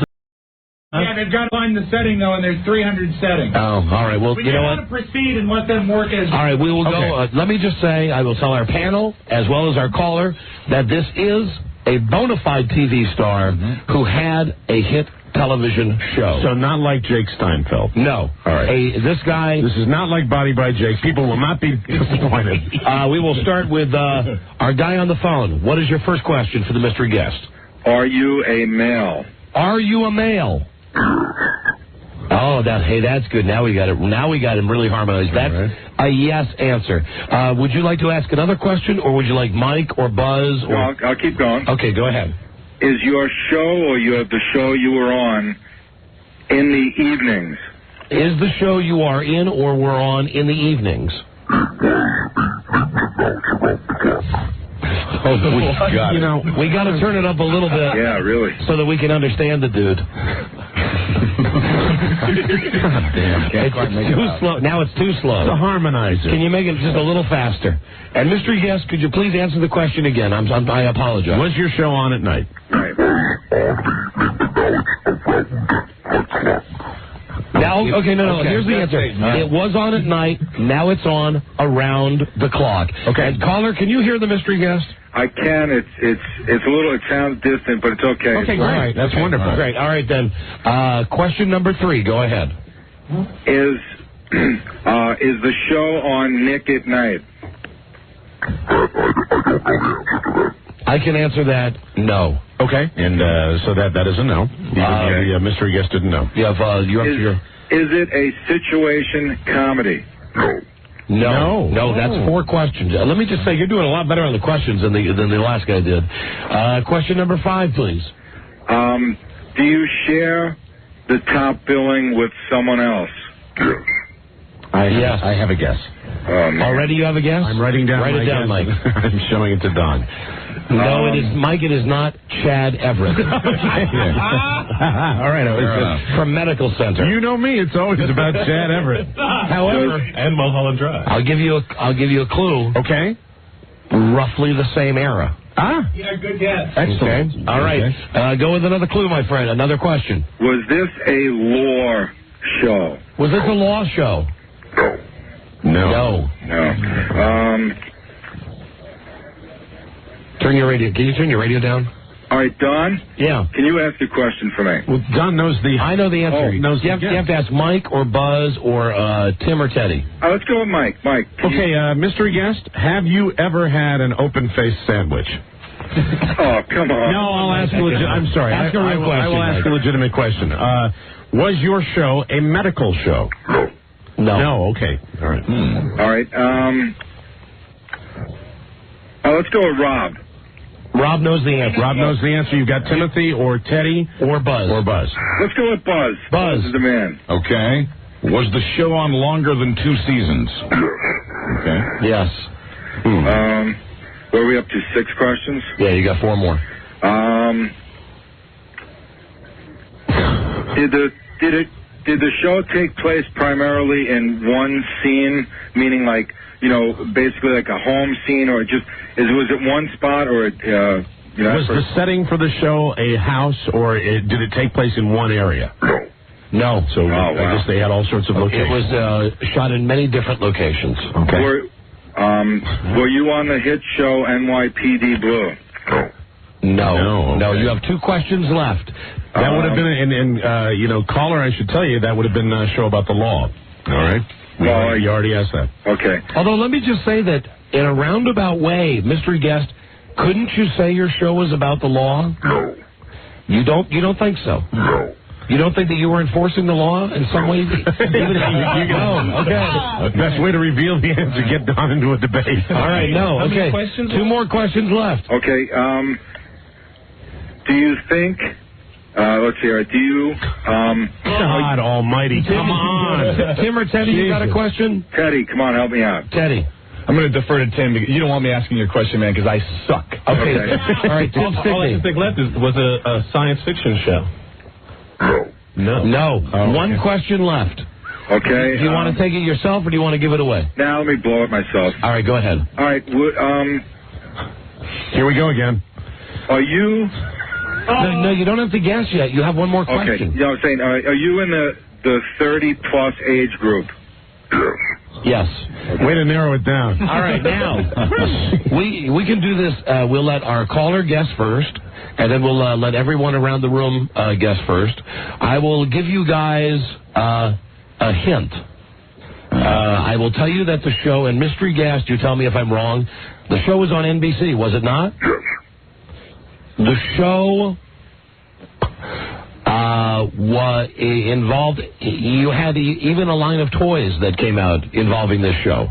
Speaker 11: Yeah, they've got to find the setting, though, and there's 300 settings.
Speaker 9: Oh, all right. Well, you know what?
Speaker 11: to proceed and let them work as...
Speaker 9: All right, we will go. Let me just say, I will tell our panel, as well as our caller, that this is a bona fide TV star who had a hit television show.
Speaker 8: So not like Jake Steinfeld.
Speaker 9: No.
Speaker 8: All right.
Speaker 9: This guy...
Speaker 8: This is not like Body by Jake. People will not be disappointed.
Speaker 9: We will start with our guy on the phone. What is your first question for the mystery guest?
Speaker 19: Are you a male?
Speaker 9: Are you a male? Oh, that's good. Now we got it. Now we got him really harmonized. That's a yes answer. Would you like to ask another question, or would you like Mike or Buzz? Or...
Speaker 19: No, I'll keep going.
Speaker 9: Okay, go ahead.
Speaker 19: Is your show or the show you were on in the evenings?
Speaker 9: Is the show you are in or were on in the evenings? Oh, we got to turn it up a little bit.
Speaker 19: Yeah, really.
Speaker 9: So that we can understand the dude. It's too slow. Now it's too slow.
Speaker 8: It's a harmonizer.
Speaker 9: Can you make it just a little faster? And mystery guest, could you please answer the question again? I apologize.
Speaker 8: Was your show on at night?
Speaker 9: Now, okay, no. Here's the answer. It was on at night. Now it's on around the clock. Okay. And caller, can you hear the mystery guest?
Speaker 19: I can. It's a little. It sounds distant, but it's okay.
Speaker 9: Okay, great. All right, that's wonderful. Great. All right then. Question number 3. Go ahead.
Speaker 19: Is the show on Nick at Night?
Speaker 9: I can answer that. No.
Speaker 8: Okay, and so that is a no. The mystery guest didn't know.
Speaker 19: Is it a situation comedy?
Speaker 9: No, that's 4 questions. Let me just say, you're doing a lot better on the questions than the last guy did. Question number 5, please.
Speaker 19: Do you share the top billing with someone else?
Speaker 9: Yes.
Speaker 8: I have a guess.
Speaker 9: Already you have a guess?
Speaker 8: I'm writing down.
Speaker 9: Write it down, Mike.
Speaker 8: I'm showing it to Don.
Speaker 9: No, it is Mike. It is not Chad Everett.
Speaker 8: All right,
Speaker 9: from Medical Center.
Speaker 8: You know me; it's always about Chad Everett.
Speaker 9: However,
Speaker 17: and Mulholland Drive.
Speaker 9: I'll give you a clue.
Speaker 8: Okay.
Speaker 9: Roughly the same era.
Speaker 11: Yeah, good guess.
Speaker 8: Excellent.
Speaker 9: Okay. All right. Go with another clue, my friend. Another question.
Speaker 19: Was this a lore show?
Speaker 9: Was this a law show?
Speaker 19: No.
Speaker 9: Turn your radio. Can you turn your radio down?
Speaker 19: All right, Don?
Speaker 9: Yeah.
Speaker 19: Can you ask a question for me?
Speaker 8: Well, Don knows the...
Speaker 9: I know the answer.
Speaker 8: You
Speaker 9: have to ask Mike or Buzz or Tim or Teddy.
Speaker 19: Let's go with Mike. Mike.
Speaker 8: Okay, mystery guest, have you ever had an open-faced sandwich?
Speaker 19: Oh, come on.
Speaker 8: No, I'll ask I'm sorry.
Speaker 9: Ask a real question.
Speaker 8: I will ask a legitimate question. Was your show a medical show?
Speaker 9: No.
Speaker 8: No, okay. All right.
Speaker 19: All right. Let's go with Rob.
Speaker 9: Rob knows the answer.
Speaker 8: Rob knows the answer. You've got Timothy or Teddy
Speaker 9: or Buzz.
Speaker 19: Let's go with Buzz.
Speaker 9: Buzz
Speaker 19: is the man.
Speaker 12: Okay. Was the show on longer than 2 seasons? Okay.
Speaker 9: Yes.
Speaker 19: What are we up to? 6 questions?
Speaker 9: Yeah, you got 4 more.
Speaker 19: did the show take place primarily in one scene, meaning like, you know, basically like a home scene, or just was it one spot, or you know,
Speaker 8: was the setting for the show a house, or did it take place in one area?
Speaker 9: No.
Speaker 8: So I guess they had all sorts of locations.
Speaker 9: It was shot in many different locations.
Speaker 8: Okay.
Speaker 19: Were you on the hit show NYPD Blue?
Speaker 9: No. You have 2 questions left.
Speaker 8: That would have been, and you know, caller, I should tell you, that would have been a show about the law. All right? You already asked that.
Speaker 19: Okay.
Speaker 9: Although, let me just say that in a roundabout way, mystery guest, couldn't you say your show was about the law?
Speaker 14: No.
Speaker 9: You don't think so?
Speaker 14: No.
Speaker 9: You don't think that you were enforcing the law in some way? Okay.
Speaker 8: Best way to reveal the answer, get Don into a debate.
Speaker 9: All right, no.
Speaker 18: How many
Speaker 9: Okay.
Speaker 18: questions
Speaker 9: 2 more questions left.
Speaker 19: Okay. Do you think? Let's hear it. Do you?
Speaker 8: God Almighty! Come on,
Speaker 9: Tim or Teddy, you got a question?
Speaker 19: Teddy, come on, help me out.
Speaker 9: Teddy.
Speaker 16: I'm going to defer to Tim because you don't want me asking your question, man, because I suck.
Speaker 9: Okay. All right, Tim
Speaker 17: All I
Speaker 9: Stickney.
Speaker 17: can think left was a science fiction show.
Speaker 9: No.
Speaker 8: Oh,
Speaker 9: One question left.
Speaker 19: Okay.
Speaker 9: Do you want to take it yourself, or do you want to give it away?
Speaker 19: Now let me blow it myself.
Speaker 9: All right, go ahead.
Speaker 19: All right.
Speaker 8: Here we go again.
Speaker 19: Are you?
Speaker 9: No, you don't have to guess yet. You have one more question.
Speaker 19: Okay. You know what I'm saying? Are you in the 30+ age group?
Speaker 9: Yes.
Speaker 8: Way to narrow it down.
Speaker 9: All right, now we can do this. We'll let our caller guess first, and then we'll let everyone around the room guess first. I will give you guys a hint. I will tell you that the show, and mystery guest, you tell me if I'm wrong. The show was on NBC, was it not? The show involved, you had even a line of toys that came out involving this show.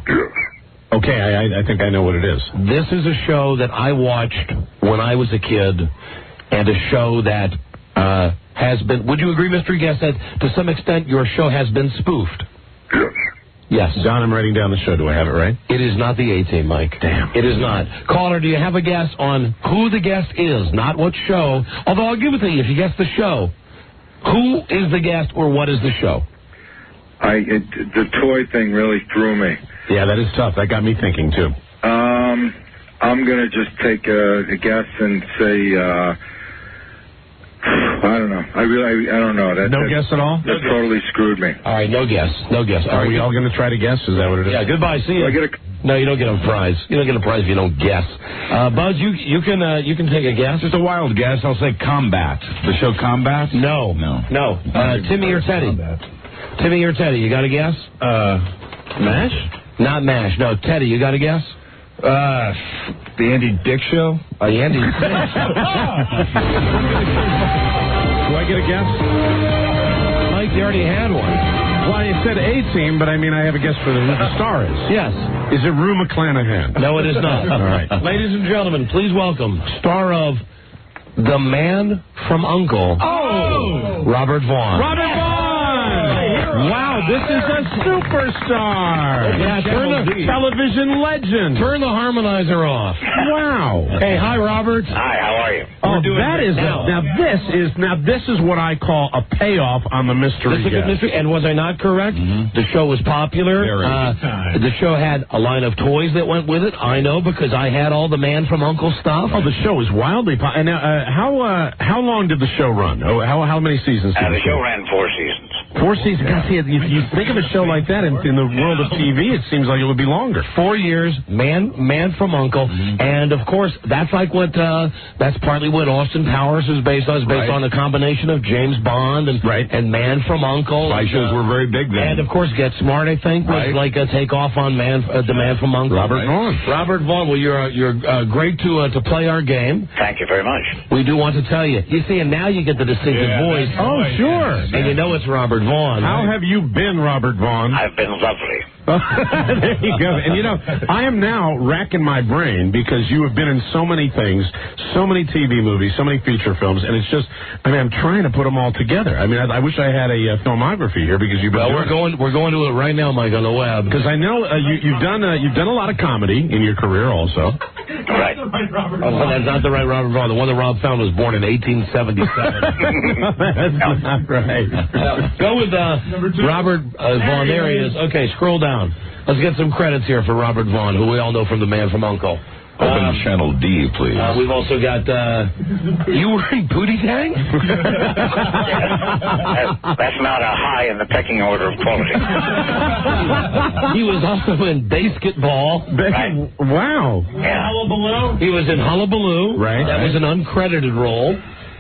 Speaker 8: Okay, I think I know what it is.
Speaker 9: This is a show that I watched when I was a kid, and a show that has been, would you agree, mystery guest, that to some extent your show has been spoofed? Yes.
Speaker 8: Don, I'm writing down the show. Do I have it right?
Speaker 9: It is not the A-Team, Mike.
Speaker 8: Damn.
Speaker 9: It is not. Caller, do you have a guess on who the guest is, not what show? Although I'll give it to you if you guess the show. Who is the guest, or what is the show?
Speaker 19: The toy thing really threw me.
Speaker 8: Yeah, that is tough. That got me thinking, too.
Speaker 19: I'm going to just take a guess and say, I don't know. I don't know.
Speaker 8: No guess at all?
Speaker 19: That totally screwed me.
Speaker 9: All right, no guess. No guess.
Speaker 8: Are we all going to try to guess? Is that what it is?
Speaker 9: Yeah, goodbye. See you. No, you don't get a prize. You don't get a prize if you don't guess. Buzz, you can take a guess.
Speaker 12: Just a wild guess. I'll say Combat. The show Combat?
Speaker 9: No. Timmy or Teddy? Timmy or Teddy, you got a guess?
Speaker 17: MASH?
Speaker 9: Not MASH. No, Teddy, you got a guess?
Speaker 16: The Andy Dick Show?
Speaker 9: The Andy Dick
Speaker 8: Show. Do I get a guess?
Speaker 9: Mike, you already had one.
Speaker 8: Well, I said A-Team, but I mean I have a guess for who the star is.
Speaker 9: Yes.
Speaker 8: Is it Rue McClanahan?
Speaker 9: No, it is not.
Speaker 8: All right.
Speaker 9: Ladies and gentlemen, please welcome star of The Man from U.N.C.L.E.
Speaker 8: Oh!
Speaker 9: Robert Vaughn.
Speaker 8: Robert Vaughn! Wow, this is a superstar.
Speaker 9: Yeah,
Speaker 8: television legend.
Speaker 9: Turn the harmonizer off.
Speaker 8: Wow.
Speaker 9: Hey, hi, Robert.
Speaker 2: Hi, how are you?
Speaker 8: Oh, that is now this is what I call a payoff on the mystery.
Speaker 9: This is a good mystery. And was I not correct? Mm-hmm. The show was popular. The show had a line of toys that went with it. I know because I had all the Man from U.N.C.L.E. stuff.
Speaker 8: Oh, the show was wildly popular. And how long did the show run? Oh, how many seasons?
Speaker 2: The show ran 4 seasons.
Speaker 8: 4 seasons. God, see, if you think of a show like that in the world of TV, it seems like it would be longer.
Speaker 9: 4 years, Man from U.N.C.L.E., and of course that's like what that's partly what Austin Powers is based on. It's based on a combination of James Bond and Man from U.N.C.L.E.
Speaker 12: Spy shows were very big then.
Speaker 9: And of course Get Smart, I think, was like a takeoff on the Man from U.N.C.L.E.
Speaker 8: Robert Vaughn.
Speaker 9: Robert Vaughn. Well, you're great to play our game.
Speaker 2: Thank you very much.
Speaker 9: We do want to tell you. You see, and now you get the distinctive voice.
Speaker 8: Oh, sure.
Speaker 9: And you know it's Robert Vaughn.
Speaker 8: How have you been, Robert Vaughn?
Speaker 2: I've been lovely.
Speaker 8: There you go. And, I am now racking my brain because you have been in so many things, so many TV movies, so many feature films, and it's just, I'm trying to put them all together. I wish I had a filmography here because you've been
Speaker 9: we're going to it right now, Mike, on the web.
Speaker 8: Because I know you've done a lot of comedy in your career also.
Speaker 9: Right. That's not the right Robert Vaughn. The one that Rob found was born in 1877.
Speaker 8: That's not right.
Speaker 9: Go with Robert Vaughn. There he is. Okay, scroll down. Let's get some credits here for Robert Vaughn, who we all know from The Man from U.N.C.L.E.
Speaker 12: Open Channel D, please.
Speaker 9: We've also got, you wearing booty tang?
Speaker 20: That's not a high in the pecking order of quality.
Speaker 9: He was also in Basketball.
Speaker 20: Right.
Speaker 8: Wow.
Speaker 20: Yeah.
Speaker 11: Hullabaloo.
Speaker 9: He was in Hullabaloo.
Speaker 8: Right.
Speaker 9: That was an uncredited role.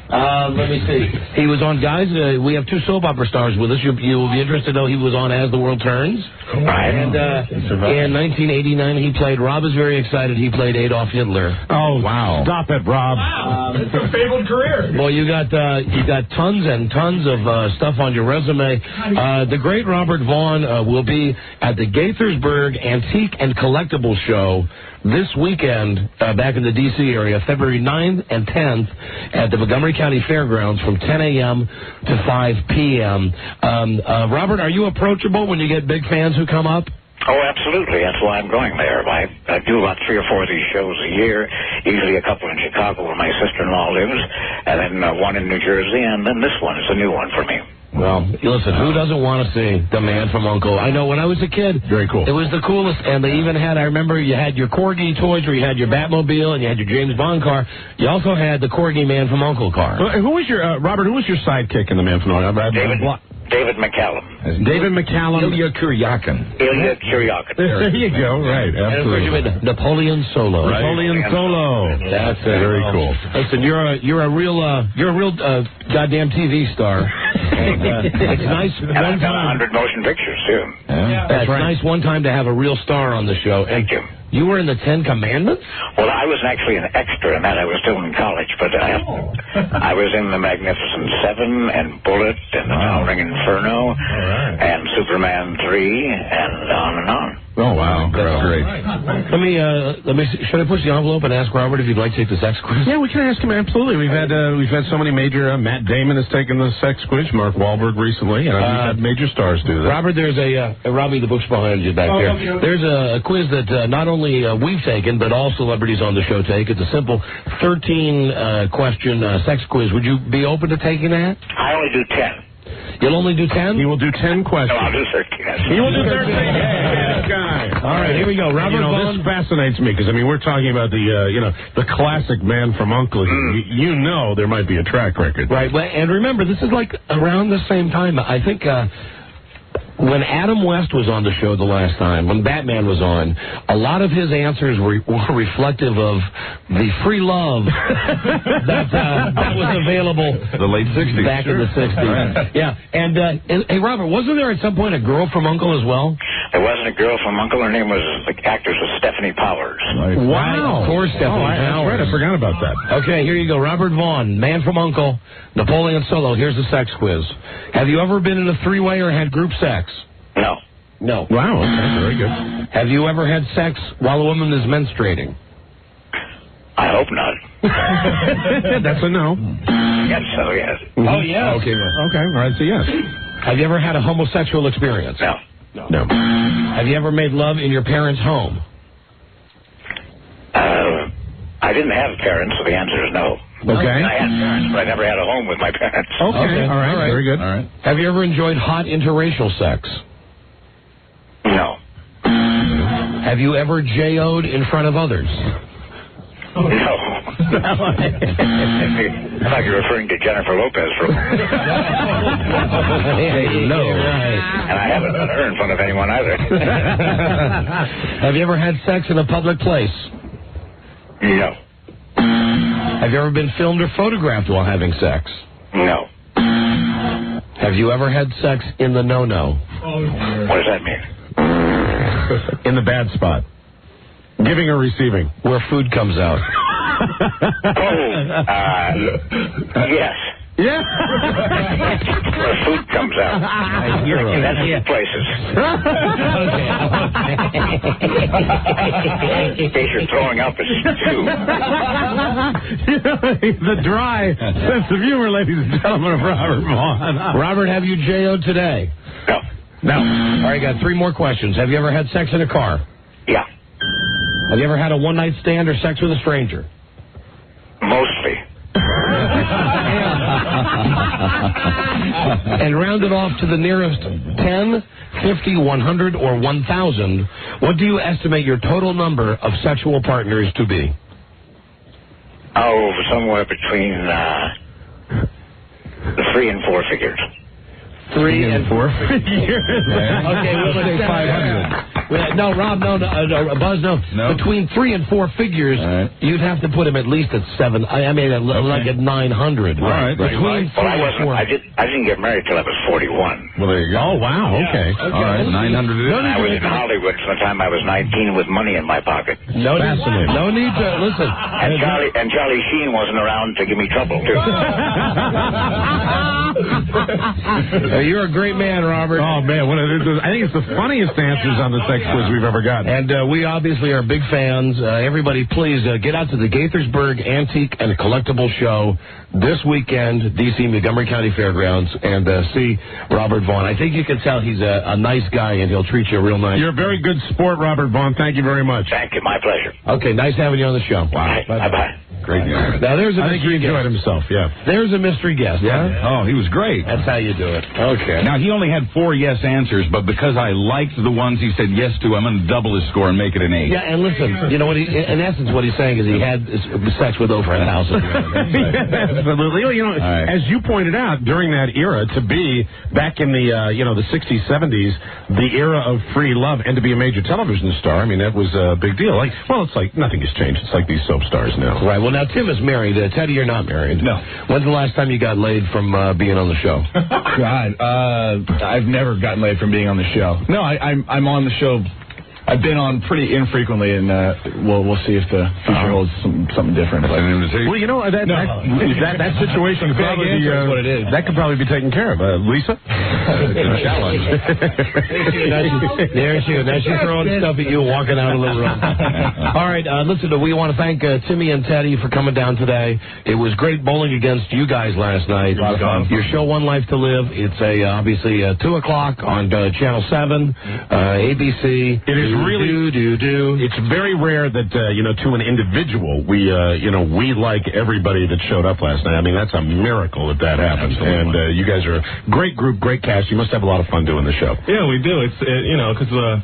Speaker 9: Let me see. He was on, guys, we have two soap opera stars with us. You will be interested to know he was on As the World Turns.
Speaker 20: Right.
Speaker 9: And in 1989, he played, Rob is very excited, he played Adolf Hitler.
Speaker 8: Oh, wow. Stop it, Rob.
Speaker 11: It's a fabled career.
Speaker 9: Well, you got tons and tons of stuff on your resume. The great Robert Vaughn will be at the Gaithersburg Antique and Collectible Show this weekend back in the D.C. area, February 9th and 10th at the Montgomery County Fairgrounds from 10 a.m. to 5 p.m. Robert, are you approachable when you get big fans who come up?
Speaker 20: Oh, absolutely. That's why I'm going there. I do about 3 or 4 of these shows a year, usually a couple in Chicago where my sister-in-law lives, and then one in New Jersey, and then this one is a new one for me.
Speaker 9: Well, listen, who doesn't want to see The Man from U.N.C.L.E.? I know when I was a kid,
Speaker 8: very cool.
Speaker 9: It was the coolest, and they even had, I remember you had your Corgi toys where you had your Batmobile and you had your James Bond car. You also had the Corgi Man from U.N.C.L.E. car.
Speaker 8: Who was your, Robert, who was your sidekick in The Man from U.N.C.L.E.?
Speaker 20: David McCallum.
Speaker 8: David McCallum.
Speaker 12: Ilya Kuryakin.
Speaker 20: Ilya Kuryakin.
Speaker 8: There you go. Right. Absolutely.
Speaker 9: And of course, Napoleon Solo.
Speaker 8: Right. Napoleon Solo.
Speaker 9: That's
Speaker 8: very cool.
Speaker 9: Listen, you're a real goddamn TV star. And, it's nice
Speaker 20: and
Speaker 9: one
Speaker 20: I've done
Speaker 9: time.
Speaker 20: 100 motion pictures too.
Speaker 9: Yeah, that's right. Nice one time to have a real star on the show.
Speaker 20: Thank you.
Speaker 9: You were in the 10 Commandments?
Speaker 20: Well, I was actually an extra in that. I was still in college, but I was in The Magnificent Seven and Bullet and The Towering Inferno and Superman 3 and on and on.
Speaker 8: Oh, wow. That's great.
Speaker 9: Let me see. Should I push the envelope and ask Robert if he'd like to take the sex quiz?
Speaker 8: Yeah, we can ask him. Absolutely. We've had so many major. Matt Damon has taken the sex quiz. Mark Wahlberg recently, and we've had major stars do that.
Speaker 9: Robert, there's Robbie, the book's behind you back there. Okay. There's a quiz that not only we've taken, but all celebrities on the show take. It's a simple 13-question sex quiz. Would you be open to taking that?
Speaker 20: I only do 10.
Speaker 9: You'll only do 10?
Speaker 8: He will do 10 questions.
Speaker 20: No, I'll do 13.
Speaker 8: He will do 13. Yeah, guy.
Speaker 9: All right, here we go. Robert Vaughn.
Speaker 8: This fascinates me because, we're talking about the classic Man from U.N.C.L.E. You know there might be a track record.
Speaker 9: Right, and remember, this is like around the same time. I think when Adam West was on the show the last time, when Batman was on, a lot of his answers were reflective of the free love that was available
Speaker 12: the late 60s.
Speaker 9: Back in the 60s. Right. Yeah. And hey, Robert, wasn't there at some point a girl from U.N.C.L.E. as well?
Speaker 20: There wasn't a girl from U.N.C.L.E. Her name was, the actress was Stephanie Powers.
Speaker 8: Right.
Speaker 9: Wow. Of course, Stephanie Powers.
Speaker 8: That's right. I forgot about that.
Speaker 9: Okay, here you go. Robert Vaughn, Man from U.N.C.L.E., Napoleon Solo. Here's the sex quiz. Have you ever been in a three-way or had group sex?
Speaker 20: No.
Speaker 9: No.
Speaker 8: Wow, okay, very good.
Speaker 9: Have you ever had sex while a woman is menstruating?
Speaker 20: I hope not.
Speaker 8: That's a no.
Speaker 20: Yes, so yes.
Speaker 8: Mm-hmm.
Speaker 9: Oh, yes.
Speaker 8: Okay, all right, so yes.
Speaker 9: Have you ever had a homosexual experience?
Speaker 20: No.
Speaker 9: Have you ever made love in your parents' home?
Speaker 20: I didn't have parents, so the answer is no.
Speaker 8: Okay.
Speaker 20: I had parents, but I never had a home with my parents.
Speaker 8: Okay. All right. Very good.
Speaker 12: All right.
Speaker 9: Have you ever enjoyed hot interracial sex?
Speaker 20: No.
Speaker 9: Have you ever J.O.'d in front of others?
Speaker 20: No. I thought you were referring to Jennifer Lopez for a moment.
Speaker 9: No.
Speaker 20: And I haven't done her in front of anyone either.
Speaker 9: Have you ever had sex in a public place?
Speaker 20: No.
Speaker 9: Have you ever been filmed or photographed while having sex?
Speaker 20: No.
Speaker 9: Have you ever had sex in the no-no?
Speaker 20: What does that mean?
Speaker 8: In the bad spot. Giving or receiving?
Speaker 9: Where food comes out.
Speaker 20: Yes.
Speaker 8: Yeah.
Speaker 20: Where food comes out.
Speaker 9: That's
Speaker 20: places.
Speaker 9: Okay.
Speaker 20: In case you're throwing up, it's two.
Speaker 8: The dry sense of humor, ladies and gentlemen, of Robert Vaughn.
Speaker 9: Robert, have you JO'd today?
Speaker 20: No.
Speaker 9: No. All right, got 3 more questions. Have you ever had sex in a car?
Speaker 20: Yeah.
Speaker 9: Have you ever had a one-night stand or sex with a stranger?
Speaker 20: Mostly.
Speaker 9: And round it off to the nearest 10, 50, 100, or 1,000. What do you estimate your total number of sexual partners to be?
Speaker 20: Oh, somewhere between 3 and 4 figures.
Speaker 9: 3 and 4 figures. Okay, we'll say 500. No, Rob, no, Buzz, no. Between 3 and 4 figures, you'd have to put him at least at 7. I mean, like at 900.
Speaker 8: All right.
Speaker 9: Between 3 and 4.
Speaker 20: I didn't get married till I was 41.
Speaker 8: Well, there you go. Oh, wow. Okay. All right. 900.
Speaker 20: I was in Hollywood from the time I was 19 with money in my pocket.
Speaker 8: Fascinating.
Speaker 9: No need to listen.
Speaker 20: And Charlie Sheen wasn't around to give me trouble too.
Speaker 9: You're a great man, Robert.
Speaker 8: Oh, man. I think it's the funniest answers on the sex quiz we've ever gotten.
Speaker 9: And we obviously are big fans. Everybody, please get out to the Gaithersburg Antique and Collectible Show this weekend, D.C. Montgomery County Fairgrounds, and see Robert Vaughn. I think you can tell he's a nice guy, and he'll treat you real nice.
Speaker 8: You're a very good sport, Robert Vaughn. Thank you very much.
Speaker 20: Thank you. My pleasure.
Speaker 9: Okay, nice having you on the show.
Speaker 20: Wow. Bye-bye.
Speaker 8: Great guy.
Speaker 9: Now, there's a
Speaker 8: I think he
Speaker 9: mystery
Speaker 8: enjoyed
Speaker 9: guest.
Speaker 8: himself, yeah.
Speaker 9: There's a mystery guest.
Speaker 12: Yeah? Oh, he was great.
Speaker 9: That's how you do it. Okay.
Speaker 12: Now, he only had 4 yes answers, but because I liked the ones he said yes to, I'm going to double his score and make it an 8.
Speaker 9: Yeah, and listen, you know what? In essence, what he's saying is he had sex with over 1,000 women.
Speaker 8: Absolutely. You know, as you pointed out, during that era, to be back in the the 60s, 70s, the era of free love, and to be a major television star, I mean, that was a big deal. It's like nothing has changed. It's like these soap stars now.
Speaker 9: Right. Well, now Tim is married. Teddy, you're not married.
Speaker 16: No.
Speaker 9: When's the last time you got laid from being on the show?
Speaker 16: God, I've never gotten laid from being on the show. No, I'm on the show. I've been on pretty infrequently, and we'll see if the future holds something different.
Speaker 8: Well, you know, that situation could probably be
Speaker 16: what it is.
Speaker 8: that could probably be taken care of. Lisa?
Speaker 12: Good challenge.
Speaker 9: There she is. Now she's throwing stuff at you, walking out of the room. All right, listen, we want to thank Timmy and Teddy for coming down today. It was great bowling against you guys last night. Your show, One Life to Live, it's obviously 2 o'clock on Channel 7, ABC.
Speaker 8: It is really it's very rare that to an individual we like everybody that showed up last night. I mean, that's a miracle that happened. And you guys are a great group, great cast. You must have a lot of fun doing the show.
Speaker 17: Yeah, we do. It's because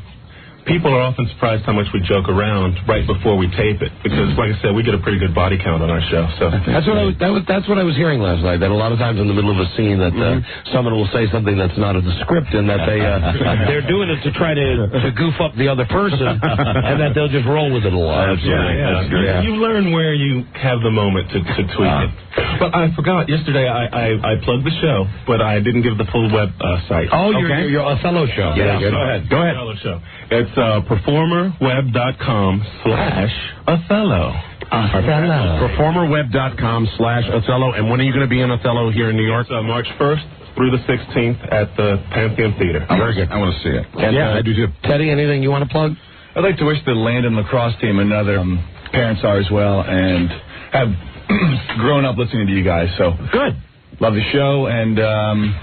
Speaker 17: people are often surprised how much we joke around right before we tape it, because, like I said, we get a pretty good body count on our show. So
Speaker 9: that's what I was hearing last night. That a lot of times in the middle of a scene, that someone will say something that's not in the script, and that they're doing it to try to goof up the other person, and that they'll just roll with it a lot.
Speaker 17: Yeah. You learn where you have the moment to tweak it. But I forgot yesterday. I plugged the show, but I didn't give the full web site.
Speaker 9: Oh, your Othello show.
Speaker 17: Yeah, go ahead. Othello show. It's performerweb.com/Othello.
Speaker 8: Performerweb.com/Othello. And when are you going to be in Othello here in New York?
Speaker 17: March 1st through the 16th at the Pantheon Theater.
Speaker 8: Very good.
Speaker 12: I want to see it.
Speaker 9: And, I do too. Teddy, anything you want to plug?
Speaker 16: I'd like to wish the Landon lacrosse team another parents are as well, and have grown up listening to you guys. So
Speaker 8: good.
Speaker 16: Love the show, and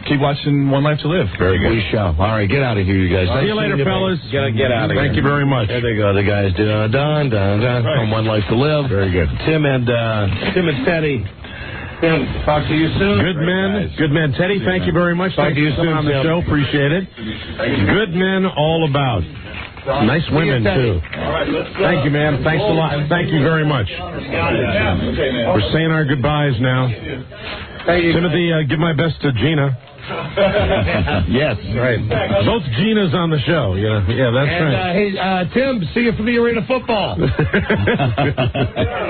Speaker 16: keep watching One Life to Live.
Speaker 9: Very good show. All right, get out of here, you guys.
Speaker 8: See you later, fellas.
Speaker 9: Get out of here.
Speaker 8: Thank you very much.
Speaker 9: There they go. The guys from One Life to Live.
Speaker 8: Very good.
Speaker 9: Tim and Teddy. Tim, talk to you soon.
Speaker 8: Good men. Teddy, thank you very much.
Speaker 9: Talk to you soon
Speaker 8: on the show. Appreciate it. Good men all about. Nice women, too. Thank you, man. Thanks a lot. Thank you very much. We're saying our goodbyes now. Timothy, give my best to Gina. Yes, right. Both Ginas on the show. Yeah, that's right.
Speaker 9: Hey, Tim, see you for the arena football.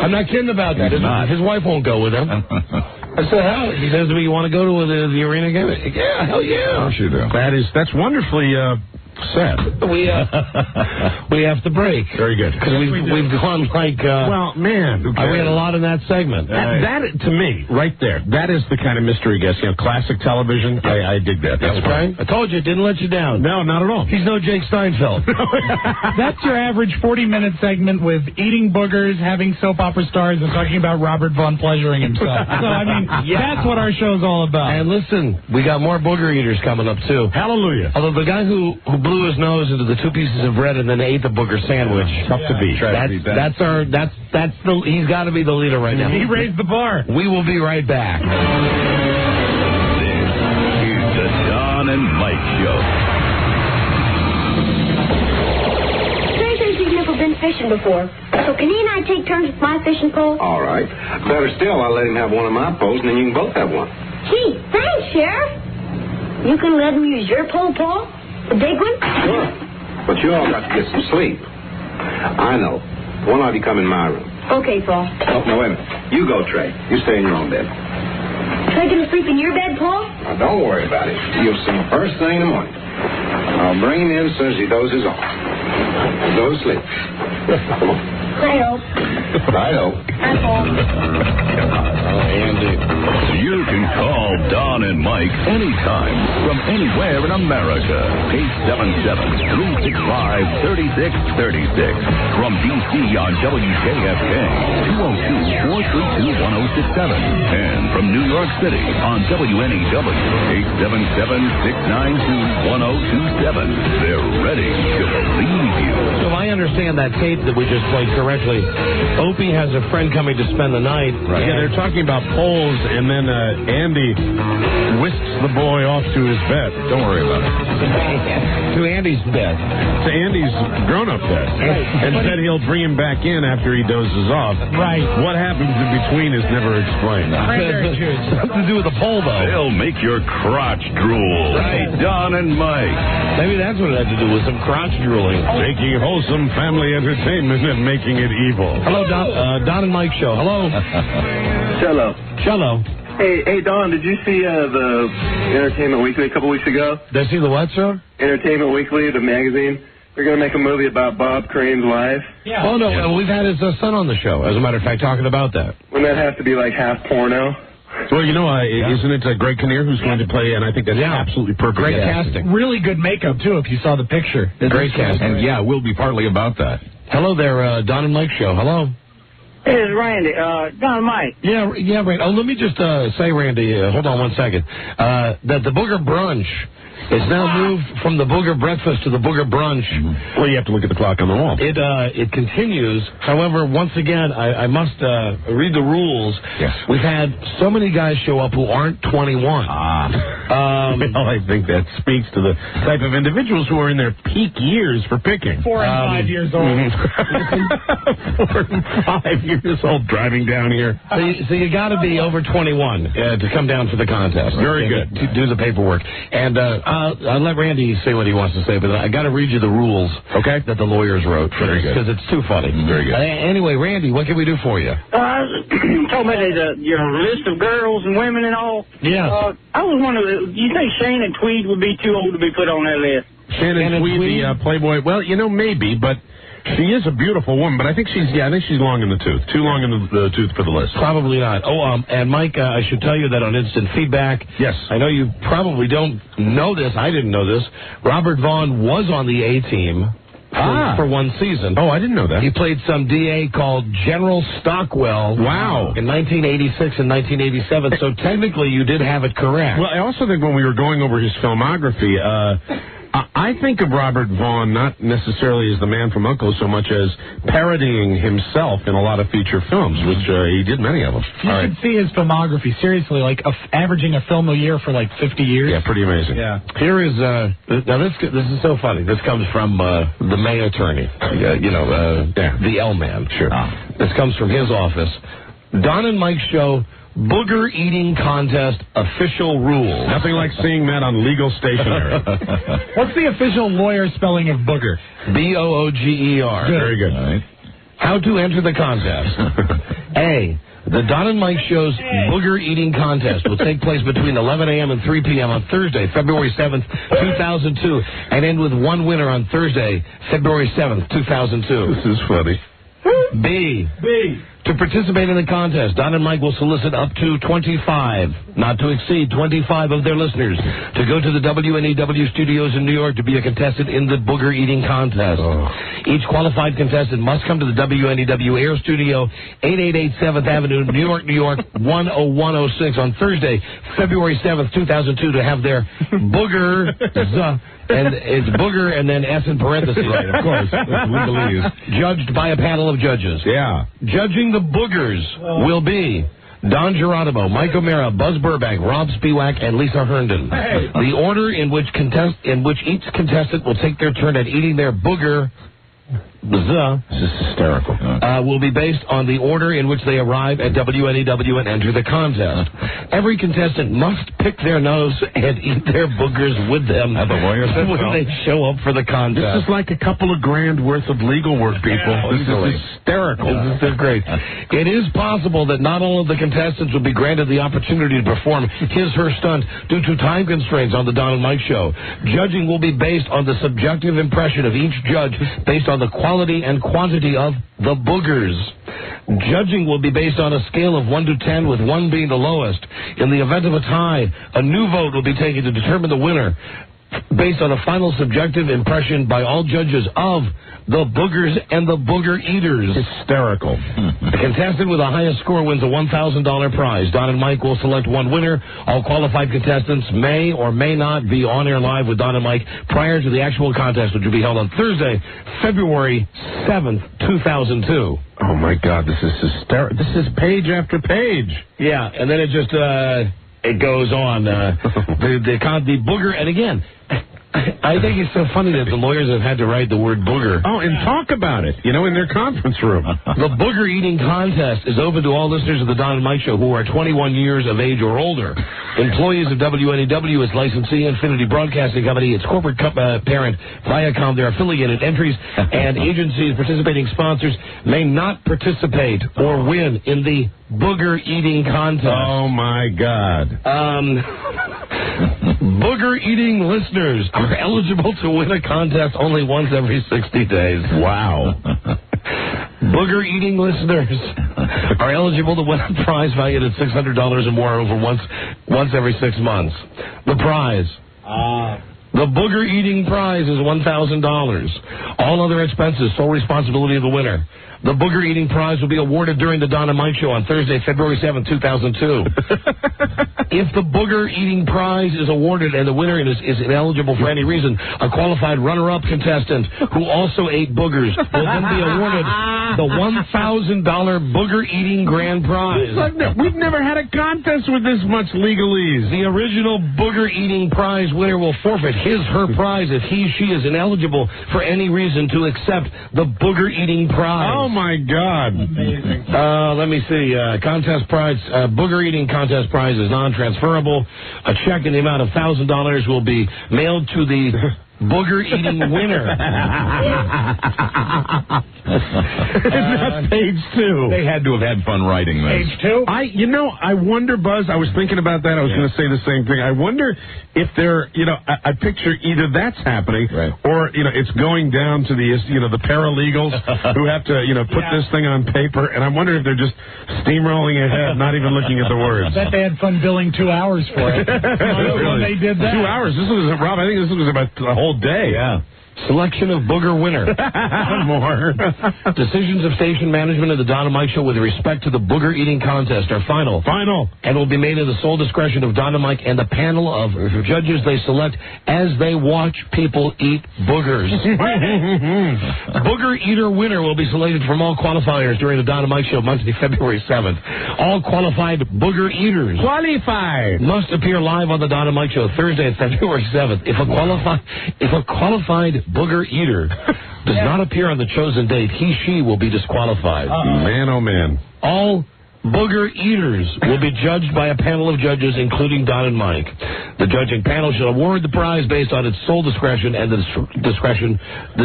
Speaker 9: I'm not kidding about that. His wife won't go with him. I said, hell, he says to me, you want to go to the arena game? Yeah, hell yeah.
Speaker 12: Of course you do.
Speaker 8: That's wonderfully Sad.
Speaker 9: We have to break.
Speaker 8: Very good.
Speaker 9: Because we've gone like...
Speaker 8: well, man.
Speaker 9: we had a lot in that segment.
Speaker 8: That, to me, right there, that is the kind of mystery guest. Classic television. I dig that. That's fine.
Speaker 9: I told you, it didn't let you down.
Speaker 8: No, not at all.
Speaker 9: He's no Jake Steinfeld.
Speaker 11: That's your average 40-minute segment with eating boogers, having soap opera stars, and talking about Robert Vaughn pleasuring himself. So, I mean, that's what our show's all about.
Speaker 9: And listen, we got more booger eaters coming up, too.
Speaker 8: Hallelujah.
Speaker 9: Although the guy who blew his nose into the 2 pieces of bread and then ate the booger sandwich.
Speaker 8: Tough to beat.
Speaker 9: He's got to be the leader right now.
Speaker 11: He raised the bar.
Speaker 9: We will be right back.
Speaker 5: This is the Don and Mike Show.
Speaker 21: Trey says he's never been fishing before. So can he and I take turns with my fishing pole?
Speaker 2: All right. Better still, I'll let him have one of my poles, and then you can both have one.
Speaker 21: Gee, thanks, Sheriff. You can let him use your pole, Paul? The big one?
Speaker 2: Sure. But you all got to get some sleep. I know. One of you come in my room.
Speaker 21: Okay, Paul.
Speaker 2: Oh, no, wait a minute. You go, Trey. You stay in your own bed.
Speaker 21: Trey gonna sleep in your bed, Paul?
Speaker 2: Now, don't worry about it. You'll see him first thing in the morning. I'll bring him in as soon as he dozes off. Go to sleep. Come on.
Speaker 21: Righto.
Speaker 2: Righto.
Speaker 21: Hi, Paul.
Speaker 5: Andy. You can call Don and Mike anytime from anywhere in America. 877-365-3636. From D.C. on WJFK, 202-432-1067. And from New York City on WNEW, 877-692-1027. They're ready to believe you.
Speaker 9: So if I understand that tape that we just played correctly, Opie has a friend coming to spend the night.
Speaker 8: Right. Yeah, they're talking about poles, and then Andy whisks the boy off to his bed. Don't worry about it.
Speaker 9: To Andy's bed.
Speaker 8: To Andy's grown-up bed.
Speaker 11: Right.
Speaker 8: And said he'll bring him back in after he dozes off.
Speaker 11: Right.
Speaker 8: What happens in between is never explained.
Speaker 9: Something to do with the pole, though.
Speaker 5: They'll make your crotch drool.
Speaker 9: Right.
Speaker 5: Don and Mike.
Speaker 9: Maybe that's what it had to do with some crotch drooling.
Speaker 8: Taking wholesome family entertainment and making it evil.
Speaker 9: Hello, Don and Mike Show. Hello.
Speaker 14: Hello.
Speaker 9: Cello.
Speaker 14: Hey, Don, did you see the Entertainment Weekly a couple weeks ago?
Speaker 9: Did I see the what, sir?
Speaker 14: Entertainment Weekly, the magazine. They're going to make a movie about Bob Crane's life.
Speaker 11: Yeah.
Speaker 9: Oh, no, we've had his son on the show, as a matter of fact, talking about that.
Speaker 14: Wouldn't that have to be like half porno?
Speaker 8: Well, you know, isn't it Greg Kinnear who's going to play, and I think that's absolutely perfect.
Speaker 9: Great casting.
Speaker 11: Really good makeup, too, if you saw the picture.
Speaker 9: Great casting.
Speaker 12: And yeah, we'll be partly about that.
Speaker 9: Hello there, Don and Mike Show. Hello.
Speaker 22: Hey, it's Randy. Don and Mike.
Speaker 9: Yeah, Randy. Oh, let me just say, Randy, hold on one second. That the Booger Brunch is now moved from the Booger Breakfast to the Booger Brunch.
Speaker 8: Well, you have to look at the clock on the wall.
Speaker 9: It continues. However, once again, I must read the rules.
Speaker 8: Yes.
Speaker 9: We've had so many guys show up who aren't 21.
Speaker 8: Well, I think that speaks to the type of individuals who are in their peak years for picking.
Speaker 11: 4 and 5 years old.
Speaker 8: 4 and 5 years old driving down here.
Speaker 9: So you got to be over 21 to come down for the contest.
Speaker 8: Very good.
Speaker 9: To do the paperwork. And I'll let Randy say what he wants to say, but I got to read you the rules, okay, that the lawyers wrote for this, because it's too funny.
Speaker 8: Very good.
Speaker 9: Anyway, Randy, what can we do for you?
Speaker 22: Told me that your list of girls and women and all.
Speaker 9: Yeah.
Speaker 22: I was wondering, do you think Shannon Tweed would be too old to be put on that list?
Speaker 8: Shannon Tweed, the Playboy. Well, you know, maybe, but she is a beautiful woman. But I think she's long in the tooth. Too long in the tooth for the list.
Speaker 9: Probably not. Oh, and Mike, I should tell you that on instant feedback.
Speaker 8: Yes.
Speaker 9: I know you probably don't know this. I didn't know this. Robert Vaughn was on the A-team. For one season.
Speaker 8: Oh, I didn't know that.
Speaker 9: He played some DA called General Stockwell.
Speaker 8: Wow.
Speaker 9: In 1986 and 1987. So technically you did have it correct.
Speaker 8: Well, I also think when we were going over his filmography, I think of Robert Vaughn not necessarily as the man from U.N.C.L.E. so much as parodying himself in a lot of feature films, which he did many of them.
Speaker 11: You should see his filmography. Seriously, like averaging a film a year for like 50 years.
Speaker 8: Yeah, pretty amazing.
Speaker 11: Yeah.
Speaker 9: Here is now this is so funny. This comes from the May attorney, the L man. Sure. This comes from his office. Don and Mike Show. Booger eating contest official rules.
Speaker 8: Nothing like seeing that on legal stationery.
Speaker 11: What's the official lawyer spelling of booger?
Speaker 9: Booger.
Speaker 8: Very good.
Speaker 9: All right. How to enter the contest. A. The Don and Mike Show's Booger Eating Contest will take place between 11 a.m. and 3 p.m. on Thursday, February 7th, 2002, and end with one winner on Thursday, February 7th, 2002.
Speaker 8: This is funny.
Speaker 9: B. To participate in the contest, Don and Mike will solicit up to 25, not to exceed 25 of their listeners, to go to the WNEW studios in New York to be a contestant in the Booger Eating Contest. Each qualified contestant must come to the WNEW Air Studio, 888 7th Avenue, New York, New York, 10106 on Thursday, February 7th, 2002, to have their Booger... And it's Booger and then S in parentheses.
Speaker 8: Right, of course. We believe.
Speaker 9: Judged by a panel of judges.
Speaker 8: Yeah.
Speaker 9: Judging the Boogers will be Don Geronimo, Mike O'Mara, Buzz Burbank, Rob Spiewak, and Lisa Herndon.
Speaker 8: Hey.
Speaker 9: The order in which each contestant will take their turn at eating their booger...
Speaker 8: This is hysterical.
Speaker 9: Will be based on the order in which they arrive at WNEW and enter the contest. Every contestant must pick their nose and eat their boogers with them when they show up for the contest.
Speaker 8: This is like a couple of grand worth of legal work, people. This is hysterical.
Speaker 9: This is great. It is possible that not all of the contestants will be granted the opportunity to perform her stunt due to time constraints on the Don and Mike Show. Judging will be based on the subjective impression of each judge based on the quality and quantity of the boogers. Judging will be based on a scale of 1 to 10, with 1 being the lowest. In the event of a tie, a new vote will be taken to determine the winner based on a final subjective impression by all judges of the boogers and the booger eaters.
Speaker 8: Hysterical.
Speaker 9: The contestant with the highest score wins a $1,000 prize. Don and Mike will select one winner. All qualified contestants may or may not be on air live with Don and Mike prior to the actual contest, which will be held on Thursday, February 7th, 2002.
Speaker 8: Oh, my God, this is hysterical. This is page after page.
Speaker 9: Yeah, and then it just... it goes on. The booger, and again, I think it's so funny that the lawyers have had to write the word booger.
Speaker 8: Oh, and talk about it, in their conference room.
Speaker 9: The Booger Eating Contest is open to all listeners of the Don and Mike Show who are 21 years of age or older. Employees of WNEW, its licensee, Infinity Broadcasting Company, its corporate parent, Viacom, their affiliated entries, and agencies participating sponsors may not participate or win in the Booger Eating Contest.
Speaker 8: Oh, my God.
Speaker 9: Booger Eating listeners are eligible to win a contest only once every 60 days.
Speaker 8: Wow.
Speaker 9: Booger Eating listeners are eligible to win a prize valued at $600 or more over once every 6 months. The prize. The Booger Eating prize is $1,000. All other expenses, sole responsibility of the winner. The Booger Eating prize will be awarded during the Don and Mike Show on Thursday, February 7th, 2002. If the Booger Eating prize is awarded and the winner is ineligible for any reason, a qualified runner-up contestant who also ate boogers will then be awarded the $1,000 Booger Eating grand prize.
Speaker 8: We've never had a contest with this much legalese.
Speaker 9: The original Booger Eating prize winner will forfeit her prize if she is ineligible for any reason to accept the Booger Eating prize.
Speaker 8: Oh, my God.
Speaker 9: Amazing. Let me see. Contest prize, Booger Eating contest prize is non-transferable. A check in the amount of $1,000 will be mailed to the Booger Eating winner.
Speaker 8: That's page 2.
Speaker 12: They had to have had fun writing this.
Speaker 11: Page 2?
Speaker 8: I wonder, Buzz, I was thinking about that. I was going to say the same thing. I wonder if they're, I picture either that's happening or, it's going down to the paralegals who have to, put this thing on paper. And I'm wondering if they're just steamrolling ahead, not even looking at the words.
Speaker 11: I bet they had fun billing 2 hours for it. When they did that.
Speaker 8: 2 hours. This was, Rob, I think this was about a whole day.
Speaker 9: Yeah. Selection of Booger winner.
Speaker 8: More.
Speaker 9: Decisions of station management of the Don and Mike Show with respect to the Booger Eating contest are final. And will be made in the sole discretion of Don and Mike and the panel of judges they select as they watch people eat boogers. Booger Eater winner will be selected from all qualifiers during the Don and Mike Show Monday, February 7th. All qualified Booger Eaters must appear live on the Don and Mike Show Thursday, February 7th. If a qualified Booger Eater does not appear on the chosen date, she will be disqualified.
Speaker 8: Man, oh man.
Speaker 9: All booger eaters will be judged by a panel of judges, including Don and Mike. The judging panel shall award the prize based on its sole discretion, and the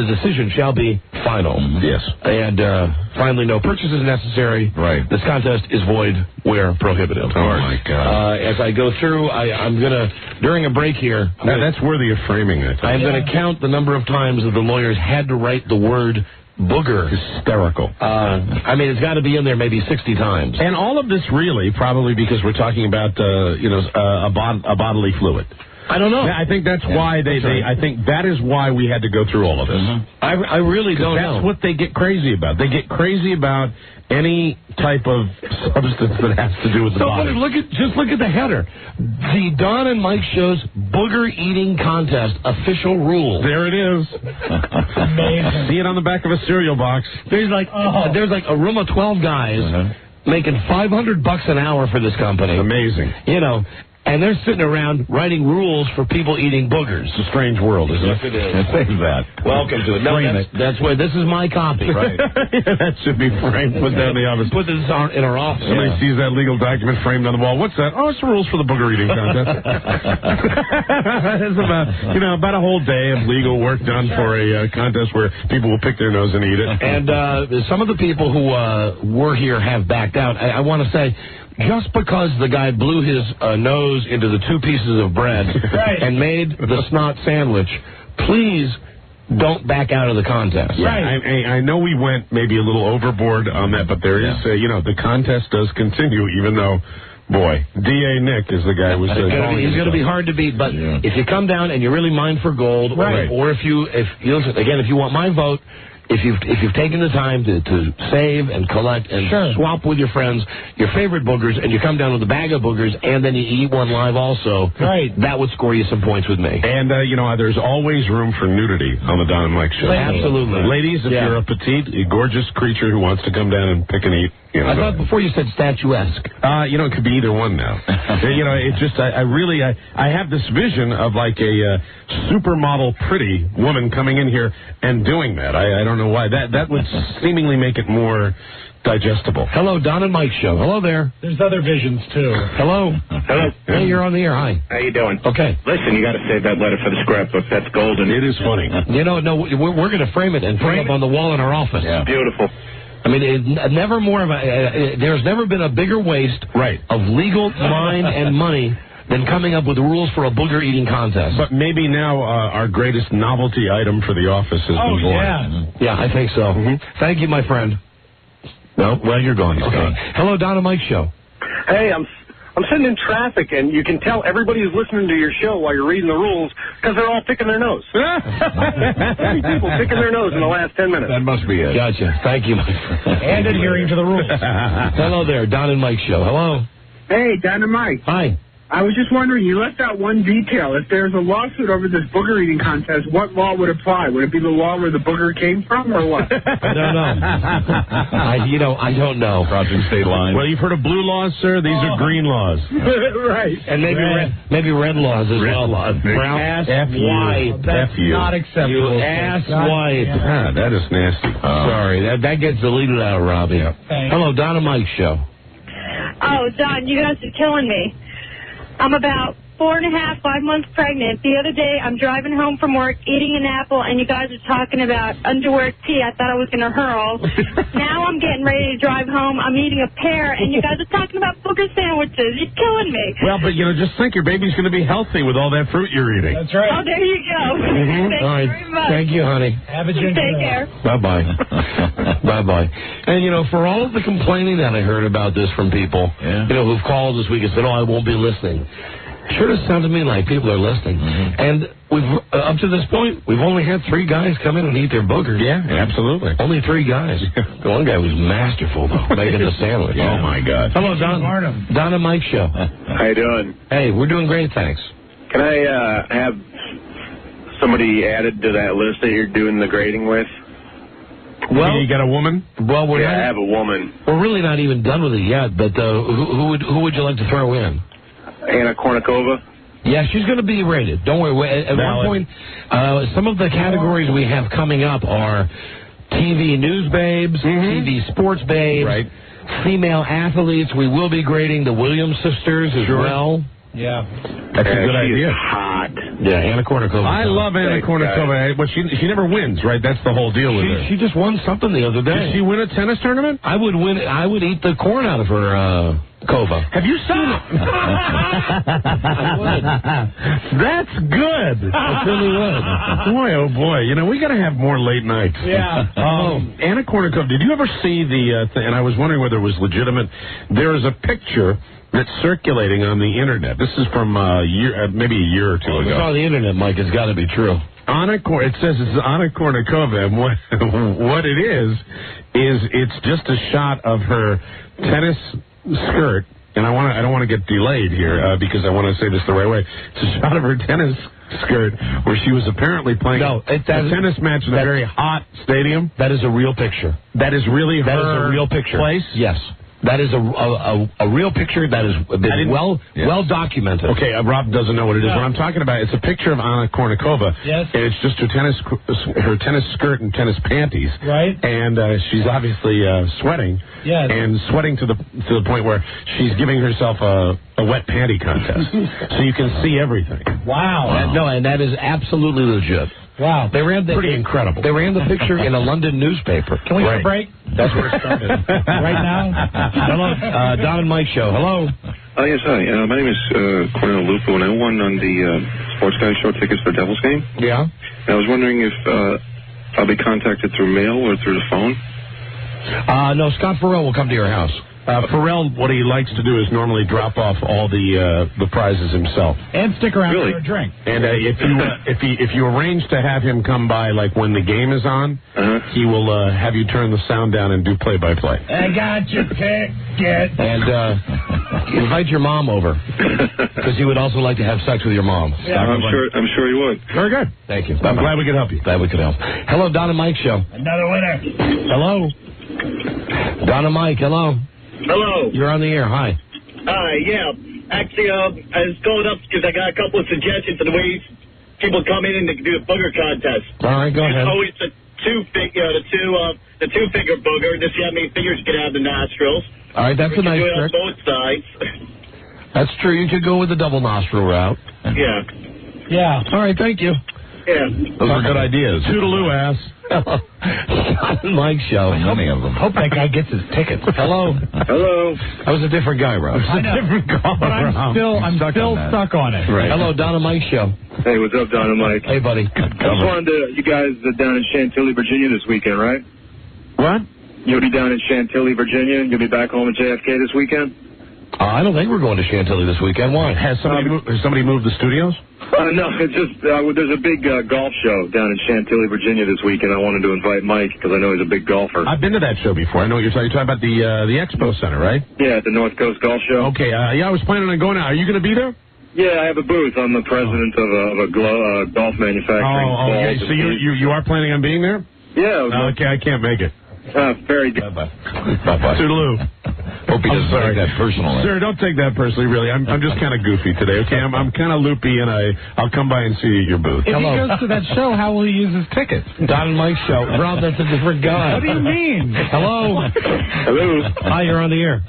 Speaker 9: decision shall be final.
Speaker 8: Yes.
Speaker 9: And finally, no purchase is necessary.
Speaker 12: Right.
Speaker 9: This contest is void where prohibited.
Speaker 8: Oh, my God.
Speaker 9: As I go through, I'm going to, during a break here...
Speaker 8: That's worthy of framing, I think.
Speaker 9: I'm going to count the number of times that the lawyers had to write the word booger.
Speaker 8: Hysterical.
Speaker 9: I mean, it's got to be in there maybe 60 times.
Speaker 8: And all of this really, probably because we're talking about, a bodily fluid.
Speaker 9: I don't know.
Speaker 8: I think that's why I think that is why we had to go through all of this.
Speaker 9: I really don't know.
Speaker 8: That's what they get crazy about. They get crazy about any type of substance that has to do with the body.
Speaker 9: Just look at the header. The Don and Mike Show's Booger Eating Contest official rules.
Speaker 8: There it is.
Speaker 11: Amazing.
Speaker 8: See it on the back of a cereal box.
Speaker 9: There's like a room of 12 guys making $500 an hour for this company.
Speaker 8: Amazing.
Speaker 9: And they're sitting around writing rules for people eating boogers.
Speaker 8: It's a strange world, isn't it?
Speaker 9: Yes, it is.
Speaker 12: Save that.
Speaker 9: Welcome to it. No, that's why this is my copy.
Speaker 12: Right.
Speaker 8: That should be framed. Put down in the office.
Speaker 9: Put this in our office.
Speaker 8: Somebody sees that legal document framed on the wall. What's that? Oh, it's the rules for the booger eating contest. It's about a whole day of legal work done for a contest where people will pick their nose and eat it.
Speaker 9: And some of the people who were here have backed out. I want to say, just because the guy blew his nose into the 2 pieces of bread and made the snot sandwich, please don't back out of the contest.
Speaker 8: Yeah, I know we went maybe a little overboard on that, but there is, the contest does continue, even though, boy, D.A. Nick is the guy who's
Speaker 9: he's going to be hard to beat, but if you come down and you're really mine for gold, or if you want my vote, if you've taken the time to save and collect and swap with your friends your favorite boogers, and you come down with a bag of boogers and then you eat one live also, that would score you some points with me.
Speaker 8: And there's always room for nudity on the Don and Mike Show.
Speaker 9: Absolutely.
Speaker 8: Ladies, if you're a petite, gorgeous creature who wants to come down and pick and eat,
Speaker 9: I thought before you said statuesque.
Speaker 8: It could be either one now. It's just I have this vision of like a supermodel pretty woman coming in here and doing that. I don't know why. That would seemingly make it more digestible.
Speaker 9: Hello, Don and Mike Show. Hello there.
Speaker 11: There's other visions too.
Speaker 9: Hello.
Speaker 1: Hello.
Speaker 9: Hey, you're on the air. Hi.
Speaker 1: How you doing?
Speaker 9: Okay.
Speaker 1: Listen, you got to save that letter for the scrapbook. That's golden.
Speaker 8: It is funny.
Speaker 9: No, we're going to frame it and put it up on the wall in our office.
Speaker 1: Yeah. Beautiful.
Speaker 9: I mean, there's never been a bigger waste of legal mind and money than coming up with rules for a booger eating contest.
Speaker 8: But maybe now our greatest novelty item for the office has been born.
Speaker 9: Yeah, I think so. Thank you, my friend. No? Well, you're gone. Okay. Hello, Don and Mike Show.
Speaker 22: Hey, I'm sitting in traffic, and you can tell everybody who's listening to your show while you're reading the rules because they're all picking their nose. 30 people picking their nose in the last 10 minutes.
Speaker 12: That must be it.
Speaker 9: Gotcha. Thank you, my friend.
Speaker 11: And adhering to the rules.
Speaker 9: Hello there, Don and Mike Show. Hello.
Speaker 7: Hey, Don and Mike.
Speaker 9: Hi.
Speaker 7: I was just wondering, you left out one detail. If there's a lawsuit over this booger eating contest, what law would apply? Would it be the law where the booger came from, or what?
Speaker 9: I don't know. I don't know.
Speaker 12: Crossing state lines.
Speaker 8: Well, you've heard of blue laws, sir. These are green laws.
Speaker 7: Right.
Speaker 9: And maybe red laws as well. Brown.
Speaker 8: Ass
Speaker 9: white.
Speaker 11: That's not acceptable.
Speaker 9: You ass white.
Speaker 8: Ah, that is nasty.
Speaker 9: Sorry, that gets deleted out, Robbie. Hello, Don and Mike Show.
Speaker 23: Oh, Don, you guys are killing me. I'm about 4.5, 5 months pregnant. The other day, I'm driving home from work, eating an apple, and you guys are talking about underwear tea. I thought I was going to hurl. Now I'm getting ready to drive home. I'm eating a pear, and you guys are talking about booger sandwiches. You're killing me.
Speaker 8: Well, but, just think your baby's going to be healthy with all that fruit you're eating.
Speaker 11: That's right.
Speaker 23: Oh, there you go. Thank
Speaker 9: all right.
Speaker 23: you very much.
Speaker 9: Thank you, honey.
Speaker 11: Have a ginger
Speaker 23: Take care.
Speaker 9: Bye-bye. Bye-bye. And, for all of the complaining that I heard about this from people, who've called this week and said, I won't be listening. Sure does sound to me like people are listening. And we've up to this point, we've only had 3 guys come in and eat their boogers.
Speaker 8: Yeah, absolutely.
Speaker 9: Only 3 guys. The one guy was masterful, though, making the sandwich.
Speaker 8: Oh, my God.
Speaker 9: Hello, Don and Mike Show.
Speaker 1: How you doing?
Speaker 9: Hey, we're doing great, thanks.
Speaker 1: Can I have somebody added to that list that you're doing the grading with?
Speaker 8: Well, you got a woman?
Speaker 9: Well,
Speaker 1: I have a woman.
Speaker 9: We're really not even done with it yet, but who would you like to throw in?
Speaker 1: Anna Kournikova.
Speaker 9: Yeah, she's going to be rated. Don't worry. At one point, some of the categories we have coming up are TV news babes, TV sports babes, female athletes. We will be grading the Williams sisters as well.
Speaker 11: Yeah.
Speaker 8: That's a good idea.
Speaker 1: Hot.
Speaker 9: Yeah, Anna Kournikova.
Speaker 8: I love Anna Kournikova, but she never wins, right? That's the whole deal with her.
Speaker 9: She just won something the other day.
Speaker 8: Did she win a tennis tournament?
Speaker 9: I would win. I would eat the corn out of her Kova.
Speaker 8: Have you seen it? That's good.
Speaker 9: I really would.
Speaker 8: Boy, oh boy. You know, we got to have more late nights.
Speaker 11: Yeah.
Speaker 8: Anna Kournikova, did you ever see the and I was wondering whether it was legitimate. There is a picture that's circulating on the internet. This is from maybe a year or two ago.
Speaker 9: It's on the internet, Mike. It's got to be true.
Speaker 8: It says it's Anna Kournikova, and what it is it's just a shot of her tennis skirt, and I don't want to get delayed here because I want to say this the right way. It's a shot of her tennis skirt where she was apparently playing a tennis match in a very hot stadium.
Speaker 9: That is a real picture.
Speaker 8: That is really her
Speaker 9: That is a real picture.
Speaker 8: place?
Speaker 9: Yes. That is a real picture that is well documented.
Speaker 8: Okay, Rob doesn't know what it is. What I'm talking about, it's a picture of Anna Kournikova.
Speaker 11: Yes.
Speaker 8: And it's just her tennis skirt and tennis panties.
Speaker 11: Right.
Speaker 8: And she's obviously sweating.
Speaker 11: Yes.
Speaker 8: And sweating to the point where she's giving herself a wet panty contest. So you can see everything.
Speaker 11: Wow.
Speaker 9: And that is absolutely legit.
Speaker 11: Wow.
Speaker 9: They ran
Speaker 8: pretty incredible.
Speaker 9: They ran the picture in a London newspaper.
Speaker 11: Can we take a break?
Speaker 8: That's where it started.
Speaker 11: Right now?
Speaker 9: Hello, Don and Mike show. Hello.
Speaker 3: Yes, hi. My name is Cornel Lupo, and I won on the Sports Guy Show tickets for Devils game.
Speaker 9: Yeah.
Speaker 3: And I was wondering if I'll be contacted through mail or through the phone.
Speaker 9: No, Scott Farrell will come to your house.
Speaker 8: Farrell, what he likes to do is normally drop off all the prizes himself.
Speaker 11: And stick around for a drink.
Speaker 8: And if you arrange to have him come by, like when the game is on, he will have you turn the sound down and do play-by-play.
Speaker 11: I got your ticket.
Speaker 9: And invite your mom over because he would also like to have sex with your mom.
Speaker 3: Yeah. I'm sure he would.
Speaker 8: Very good.
Speaker 9: Thank you.
Speaker 8: I'm glad we could help you.
Speaker 9: Glad we could help. Hello, Don and Mike show.
Speaker 11: Another winner.
Speaker 9: Hello. Don and Mike. Hello.
Speaker 4: Hello.
Speaker 9: You're on the air. Hi.
Speaker 4: Hi, yeah. Actually, I was going up because I got a couple of suggestions of the ways people come in and they can do a booger contest.
Speaker 9: All right, go ahead.
Speaker 4: It's always the two-finger booger, just see how many fingers you can have in the nostrils.
Speaker 9: All right, that's a nice
Speaker 4: trick. Do it on
Speaker 9: trick.
Speaker 4: both sides.
Speaker 9: That's true. You could go with the double nostril route.
Speaker 4: Yeah.
Speaker 11: Yeah.
Speaker 9: All right, thank you.
Speaker 4: Yeah.
Speaker 12: Those are good ideas.
Speaker 8: Toodaloo, ass.
Speaker 9: Mike show.
Speaker 12: Many of them.
Speaker 11: Hope that guy gets his tickets.
Speaker 9: Hello.
Speaker 3: Hello.
Speaker 9: That was a different guy, Rob.
Speaker 11: I know. But I'm still stuck on it.
Speaker 9: Right. Hello, Don and Mike show.
Speaker 3: Hey, what's up, Don and Mike?
Speaker 9: Hey, buddy.
Speaker 3: I just wanted to, you guys are down in Chantilly, Virginia this weekend, right?
Speaker 8: What?
Speaker 3: You'll be down in Chantilly, Virginia. You'll be back home at JFK this weekend?
Speaker 9: I don't think we're going to Chantilly this weekend. Why?
Speaker 8: Has somebody moved the studios?
Speaker 3: No, it's just there's a big golf show down in Chantilly, Virginia this weekend. I wanted to invite Mike because I know he's a big golfer.
Speaker 8: I've been to that show before. I know what you're talking about the Expo Center, right?
Speaker 3: Yeah, at the North Coast Golf Show.
Speaker 8: Okay, yeah, I was planning on going out. Are you going to be there?
Speaker 3: Yeah, I have a booth. I'm the president of a golf manufacturing.
Speaker 8: Okay. So you are planning on being there?
Speaker 3: Yeah.
Speaker 8: Okay, I can't make it.
Speaker 3: Very good.
Speaker 12: Bye-bye.
Speaker 8: Toodaloo.
Speaker 12: Hope he doesn't take that personally.
Speaker 8: Sir, don't take that personally, really. I'm just kind of goofy today, okay? I'm kind of loopy, and I'll come by and see you at your booth.
Speaker 11: If he goes to that show, how will he use his tickets?
Speaker 9: Don and Mike show. Rob, that's a different guy.
Speaker 11: What do you mean?
Speaker 9: Hello.
Speaker 3: Hello.
Speaker 9: Hi, you're on the air.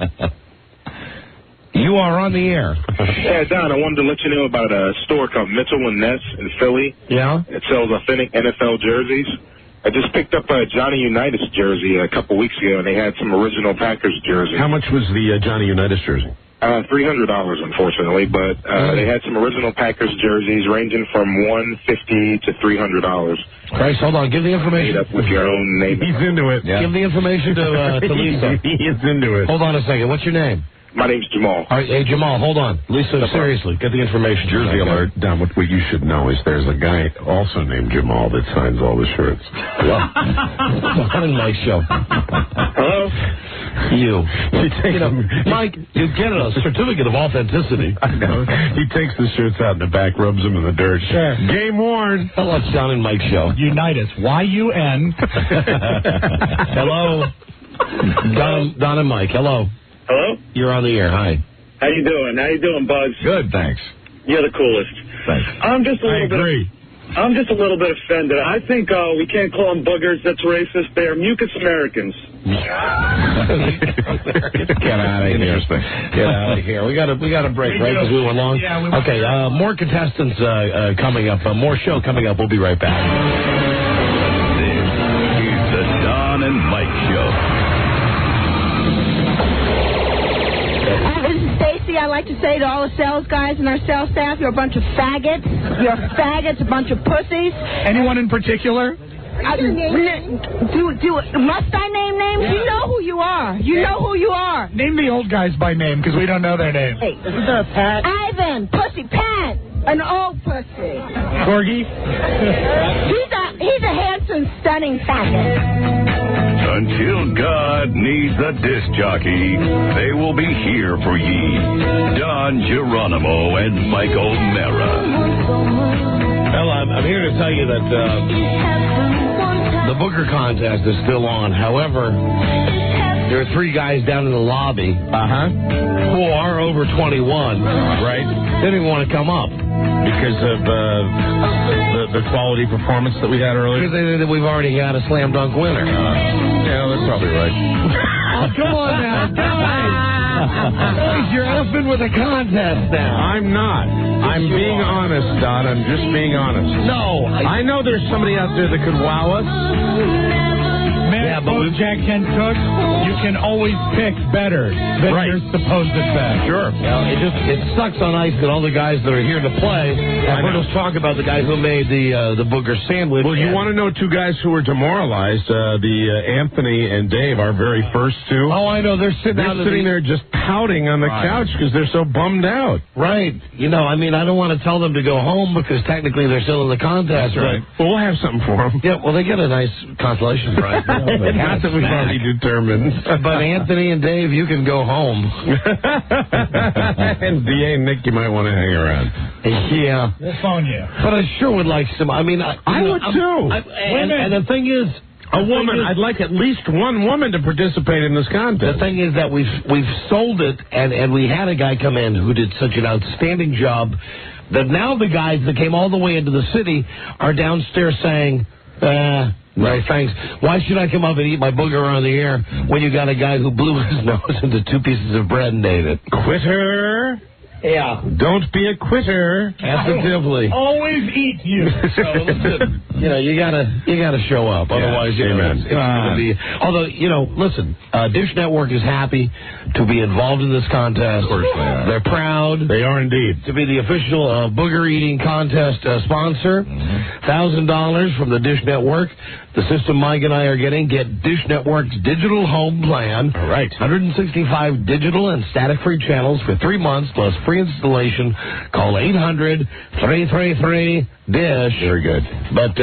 Speaker 9: You are on the air.
Speaker 14: Yeah, Don, I wanted to let you know about a store called Mitchell & Ness in Philly.
Speaker 9: Yeah?
Speaker 14: It sells authentic NFL jerseys. I just picked up a Johnny Unitas jersey a couple weeks ago, and they had some original Packers jerseys.
Speaker 8: How much was the Johnny Unitas jersey?
Speaker 14: $300, unfortunately, but they had some original Packers jerseys ranging from $150 to $300.
Speaker 9: Christ, hold on. Give the information.
Speaker 14: Made up with your own name.
Speaker 8: He's into it.
Speaker 9: Yeah. Give the information to Lisa.
Speaker 8: He is into it.
Speaker 9: Hold on a second. What's your name?
Speaker 14: My name's Jamal.
Speaker 9: All right, hey, Jamal, hold on. Lisa, seriously, get the information.
Speaker 8: Jersey alert. Don, what you should know is there's a guy also named Jamal that signs all the shirts.
Speaker 9: Well, Don and Mike show.
Speaker 14: Hello?
Speaker 9: Mike, you get a certificate of authenticity.
Speaker 8: I know. He takes the shirts out in the back, rubs them in the dirt.
Speaker 11: Sure.
Speaker 8: Game worn.
Speaker 9: Hello, it's Don and Mike show.
Speaker 11: Unitas. Y-U-N.
Speaker 9: Hello. Don and Mike, hello.
Speaker 4: Hello?
Speaker 9: You're on the air. Hi.
Speaker 4: How you doing? How you doing, Bugs?
Speaker 12: Good, thanks.
Speaker 4: You're the coolest.
Speaker 12: Thanks.
Speaker 4: I'm just a little
Speaker 8: I agree.
Speaker 22: I'm just a little bit offended. I think we can't call them boogers. That's racist. They are mucus Americans.
Speaker 9: Get out of here.
Speaker 12: Interesting.
Speaker 9: Get out of here. We got a break, right? Because we went long.
Speaker 11: Yeah, we
Speaker 9: okay. More contestants coming up. More show coming up. We'll be right back.
Speaker 5: This is the Don and Mike Show.
Speaker 6: This is Stacy. I'd like to say to all the sales guys and our sales staff, you're a bunch of faggots. You're faggots, a bunch of pussies.
Speaker 11: Anyone in particular?
Speaker 6: Must I name names? Yeah. You know who you are. You know who you are.
Speaker 11: Name the old guys by name, because we don't know their names.
Speaker 6: Hey, this is a Pat. Ivan, Pussy Pat, an old pussy.
Speaker 11: Corgi?
Speaker 6: He's a handsome, stunning faggot.
Speaker 5: Until God needs a disc jockey, they will be here for ye. Don Geronimo and Mike O'Mara.
Speaker 9: Well, I'm here to tell you that the Booger contest is still on. However, there are 3 guys down in the lobby who are over 21, right? They didn't want to come up.
Speaker 8: Because of the quality performance that we had earlier?
Speaker 9: Because they knew that we've already had a slam dunk winner.
Speaker 8: Yeah, that's probably right.
Speaker 9: Oh, come on now, guys. You're effing with a contest now.
Speaker 8: I'm not. I'm being honest, Don. I'm just being honest.
Speaker 9: No.
Speaker 8: I know there's somebody out there that could wow us.
Speaker 11: Yeah, but with Jack Kent Cook, you can always pick better than your supposed best.
Speaker 8: Sure.
Speaker 9: It sucks on ice that all the guys that are here to play have heard us talk about the guy who made the Booger sandwich.
Speaker 8: Well, you want to know 2 guys who were demoralized? Anthony and Dave, our very first 2.
Speaker 9: Oh, I know. They're sitting
Speaker 8: there just pouting on the couch because they're so bummed out.
Speaker 9: Right. I don't want to tell them to go home because technically they're still in the contest.
Speaker 8: That's right. Well, we'll have something for them.
Speaker 9: Yeah, well, they get a nice consolation prize.
Speaker 8: Not that we've already determined.
Speaker 9: But Anthony and Dave, you can go home.
Speaker 8: And D.A. and Nick, you might want to hang around.
Speaker 9: Yeah.
Speaker 11: We'll phone you.
Speaker 9: But I sure would like some. I would
Speaker 8: too.
Speaker 9: And the thing is,
Speaker 8: a woman. I'd like at least one woman to participate in this contest.
Speaker 9: The thing is that we've sold it, and we had a guy come in who did such an outstanding job that now the guys that came all the way into the city are downstairs saying, no, thanks. Why should I come up and eat my booger on the air when you got a guy who blew his nose into 2 pieces of bread and ate it?
Speaker 8: Quitter.
Speaker 9: Yeah.
Speaker 8: Don't be a quitter.
Speaker 9: Positively.
Speaker 11: Always eat you.
Speaker 9: So listen, you gotta show up. Otherwise, it's gonna be. Although, listen, Dish Network is happy to be involved in this contest.
Speaker 12: Of course they are.
Speaker 9: They're proud.
Speaker 8: They are indeed.
Speaker 9: To be the official booger eating contest sponsor. $1,000 from the Dish Network. The system Mike and I are getting. Get Dish Network's digital home plan.
Speaker 8: All right.
Speaker 9: 165 digital and static-free channels for 3 months plus free installation. Call 800-333-DISH.
Speaker 8: Very good.
Speaker 9: But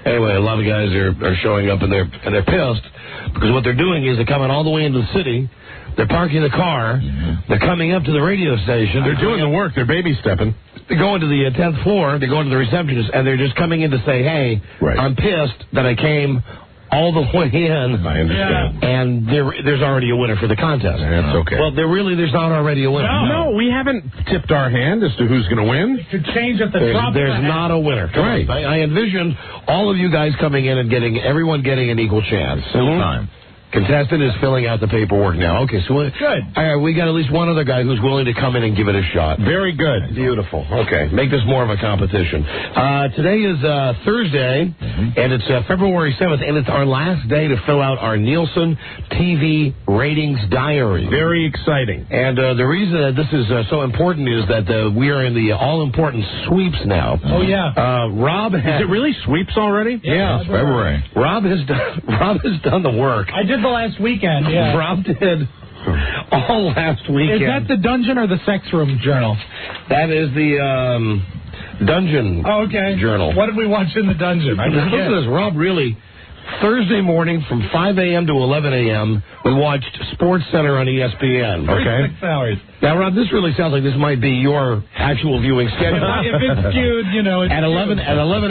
Speaker 9: anyway, a lot of guys are showing up and they're pissed because what they're doing is they're coming all the way into the city. They're parking the car. They're coming up to the radio station.
Speaker 8: They're doing the work. They're baby stepping.
Speaker 9: They're going to the 10th floor. They're going to the receptionist, and they're just coming in to say, hey, I'm pissed that I came all the way in.
Speaker 8: I understand.
Speaker 9: And there's already a winner for the contest.
Speaker 8: That's okay.
Speaker 9: Well, there's not already a winner.
Speaker 8: No, we haven't tipped our hand as to who's going to win.
Speaker 11: To change at the drop.
Speaker 9: There's not a winner.
Speaker 8: Right.
Speaker 9: I envision all of you guys coming in and everyone getting an equal chance.
Speaker 12: Full time.
Speaker 9: Contestant is filling out the paperwork now. Okay, so
Speaker 11: good.
Speaker 9: All right, we got at least one other guy who's willing to come in and give it a shot.
Speaker 8: Very good.
Speaker 9: Beautiful. Okay, make this more of a competition. Today is Thursday, and it's February 7th, and it's our last day to fill out our Nielsen TV ratings diary.
Speaker 8: Very exciting.
Speaker 9: And the reason that this is so important is that we are in the all-important sweeps now.
Speaker 11: Oh, yeah.
Speaker 9: Rob has...
Speaker 8: Is it really sweeps already?
Speaker 9: Yeah, it's February. Rob has done the work.
Speaker 11: I did the last weekend, yeah.
Speaker 9: Rob did all last weekend.
Speaker 11: Is that the Dungeon or the Sex Room Journal?
Speaker 9: That is the Dungeon Journal.
Speaker 11: What did we watch in the Dungeon?
Speaker 9: Listen to this. Rob really... Thursday morning from 5 a.m. to 11 a.m., we watched Sports Center on ESPN. Okay?
Speaker 11: 6 hours.
Speaker 9: Now, Rob, this really sounds like this might be your actual viewing schedule.
Speaker 11: If it's skewed,
Speaker 9: At 11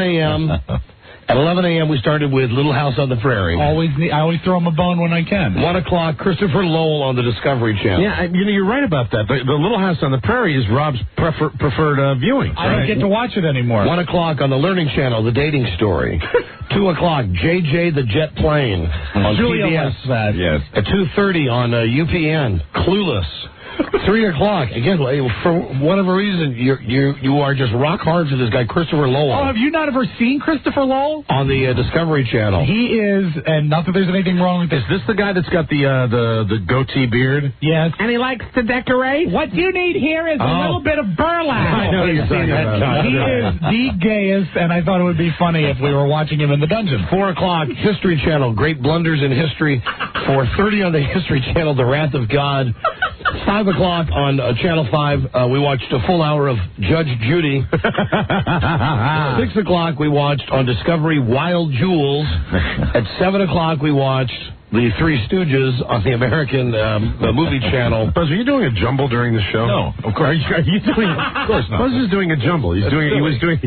Speaker 9: a.m., At 11 a.m., we started with Little House on the Prairie.
Speaker 11: I always throw him a bone when I can.
Speaker 9: 1 o'clock, Christopher Lowell on the Discovery Channel.
Speaker 8: Yeah, you're right about that. The Little House on the Prairie is Rob's preferred viewing.
Speaker 11: I don't get to watch it anymore.
Speaker 9: 1 o'clock on the Learning Channel, The Dating Story. 2 o'clock, JJ the Jet Plane on
Speaker 11: Julia
Speaker 9: PBS.
Speaker 11: loves that.
Speaker 12: Yes.
Speaker 9: At 2:30 on UPN, Clueless. 3 o'clock, again, for whatever reason, you are just rock hard for this guy, Christopher Lowell.
Speaker 11: Oh, have you not ever seen Christopher Lowell?
Speaker 9: On the Discovery Channel.
Speaker 11: He is, and not that there's anything wrong with this.
Speaker 8: Is this the guy that's got the goatee beard?
Speaker 11: Yes.
Speaker 6: And he likes to decorate?
Speaker 11: What you need here is a little bit of burlap.
Speaker 8: I know you're saying that.
Speaker 11: He is the gayest, and I thought it would be funny if we were watching him in the dungeon.
Speaker 9: 4 o'clock, History Channel, Great Blunders in History. 4:30 on the History Channel, The Wrath of God. 5 o'clock on Channel 5, we watched a full hour of Judge Judy. 6 o'clock, we watched on Discovery Wild Jewels. At 7 o'clock, we watched The Three Stooges on the American Movie Channel.
Speaker 8: Buzz, are you doing a jumble during the show?
Speaker 12: No,
Speaker 8: of course. Are you doing? Of course not. Buzz is doing a jumble. He was doing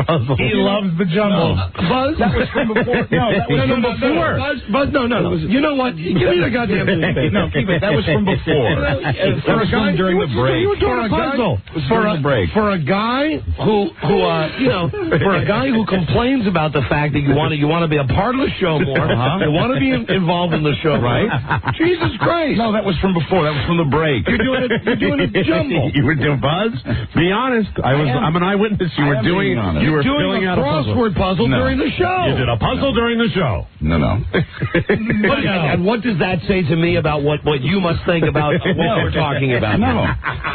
Speaker 8: puzzles.
Speaker 11: He loves the jumble.
Speaker 9: Buzz, that was from before. No, that was from before. Buzz, no. You know what? Give me the goddamn newspaper.
Speaker 12: No, keep it. That was from before.
Speaker 9: For a guy
Speaker 12: during the break.
Speaker 9: You were doing a puzzle. For a guy who for a guy who complains about the fact that you want to be a part of the show more, you want to be involved in the show, right? Jesus Christ!
Speaker 12: No, that was from before. That was from the break.
Speaker 9: You're doing a jumble.
Speaker 8: You were doing Buzz. Be honest. I'm an eyewitness. You were filling out a
Speaker 9: crossword puzzle during the show.
Speaker 8: You did a puzzle during the show.
Speaker 12: No.
Speaker 9: And what does that say to me about what you must think about what we're talking about?
Speaker 12: No,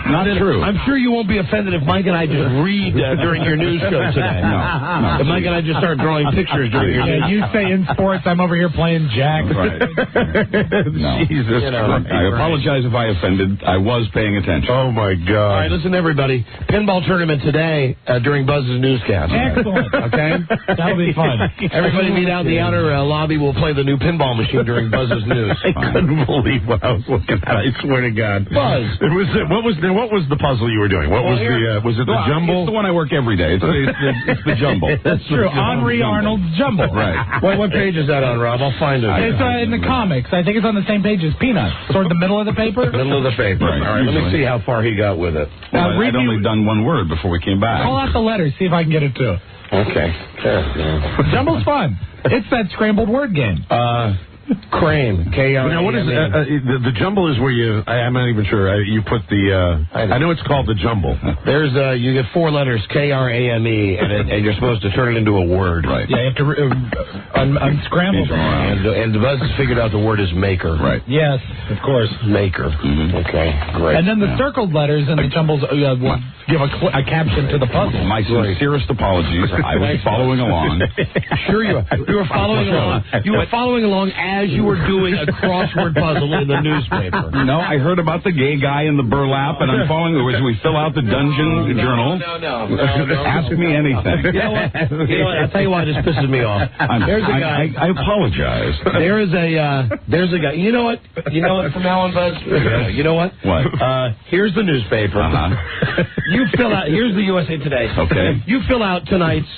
Speaker 12: not true.
Speaker 9: I'm sure you won't be offended if Mike and I just read during your news show today.
Speaker 12: No.
Speaker 9: If Mike and I just start drawing pictures during your news.
Speaker 11: You say in sports, I'm over here playing Jack.
Speaker 12: Right. No.
Speaker 8: Jesus Christ.
Speaker 12: I apologize if I offended. I was paying attention.
Speaker 8: Oh, my God.
Speaker 9: All right, listen, everybody. Pinball tournament today during Buzz's newscast.
Speaker 11: Excellent.
Speaker 9: Okay?
Speaker 11: That'll be fun.
Speaker 9: Everybody meet out in the outer lobby. We'll play the new pinball machine during Buzz's news.
Speaker 8: I couldn't believe what I was looking at. I swear to God.
Speaker 9: Buzz.
Speaker 8: What was the puzzle you were doing? Was it the jumble?
Speaker 12: It's the one I work every day. It's the jumble.
Speaker 11: That's true. Henri Arnold's jumble.
Speaker 12: Right.
Speaker 9: What page is that on, Rob? I'll find it.
Speaker 11: It's in the comics. I think it's on the same page as Peanuts. Toward the middle of the paper.
Speaker 9: Middle of the paper.
Speaker 12: Right,
Speaker 9: all right, let me see how far he got with it.
Speaker 12: I'd only done one word before we came back.
Speaker 11: Call out the letters. See if I can get it too.
Speaker 9: Okay.
Speaker 11: Jumble's fun. It's that scrambled word game.
Speaker 9: Crane. K-R-A-M-E.
Speaker 8: Now, what is the jumble? Is where I'm not even sure. You put the. I know it's called the jumble.
Speaker 9: There's you get 4 letters K-R-A-M-E, and you're supposed to turn it into a word.
Speaker 12: Right.
Speaker 11: Yeah, you have to unscramble them.
Speaker 9: And Buzz has figured out the word is maker.
Speaker 12: Right.
Speaker 11: Yes, of course.
Speaker 9: Maker.
Speaker 12: Mm-hmm.
Speaker 9: Okay, great.
Speaker 11: And then the circled letters and the jumbles will give a caption to the puzzle.
Speaker 12: My sincerest apologies. I was following along.
Speaker 9: Sure you were following along. You were following along as you were doing a crossword puzzle in the newspaper.
Speaker 12: No, I heard about the gay guy in the burlap, and I'm following as we fill out the dungeon journal.
Speaker 9: No.
Speaker 12: Ask me anything.
Speaker 9: You know what? I'll tell you why this pisses me off. There's a guy.
Speaker 12: I apologize.
Speaker 9: There's a guy. You know what? From now on, Buzz. You know what?
Speaker 12: What?
Speaker 9: Here's the newspaper. You fill out. Here's the USA Today.
Speaker 12: Okay.
Speaker 9: You fill out tonight's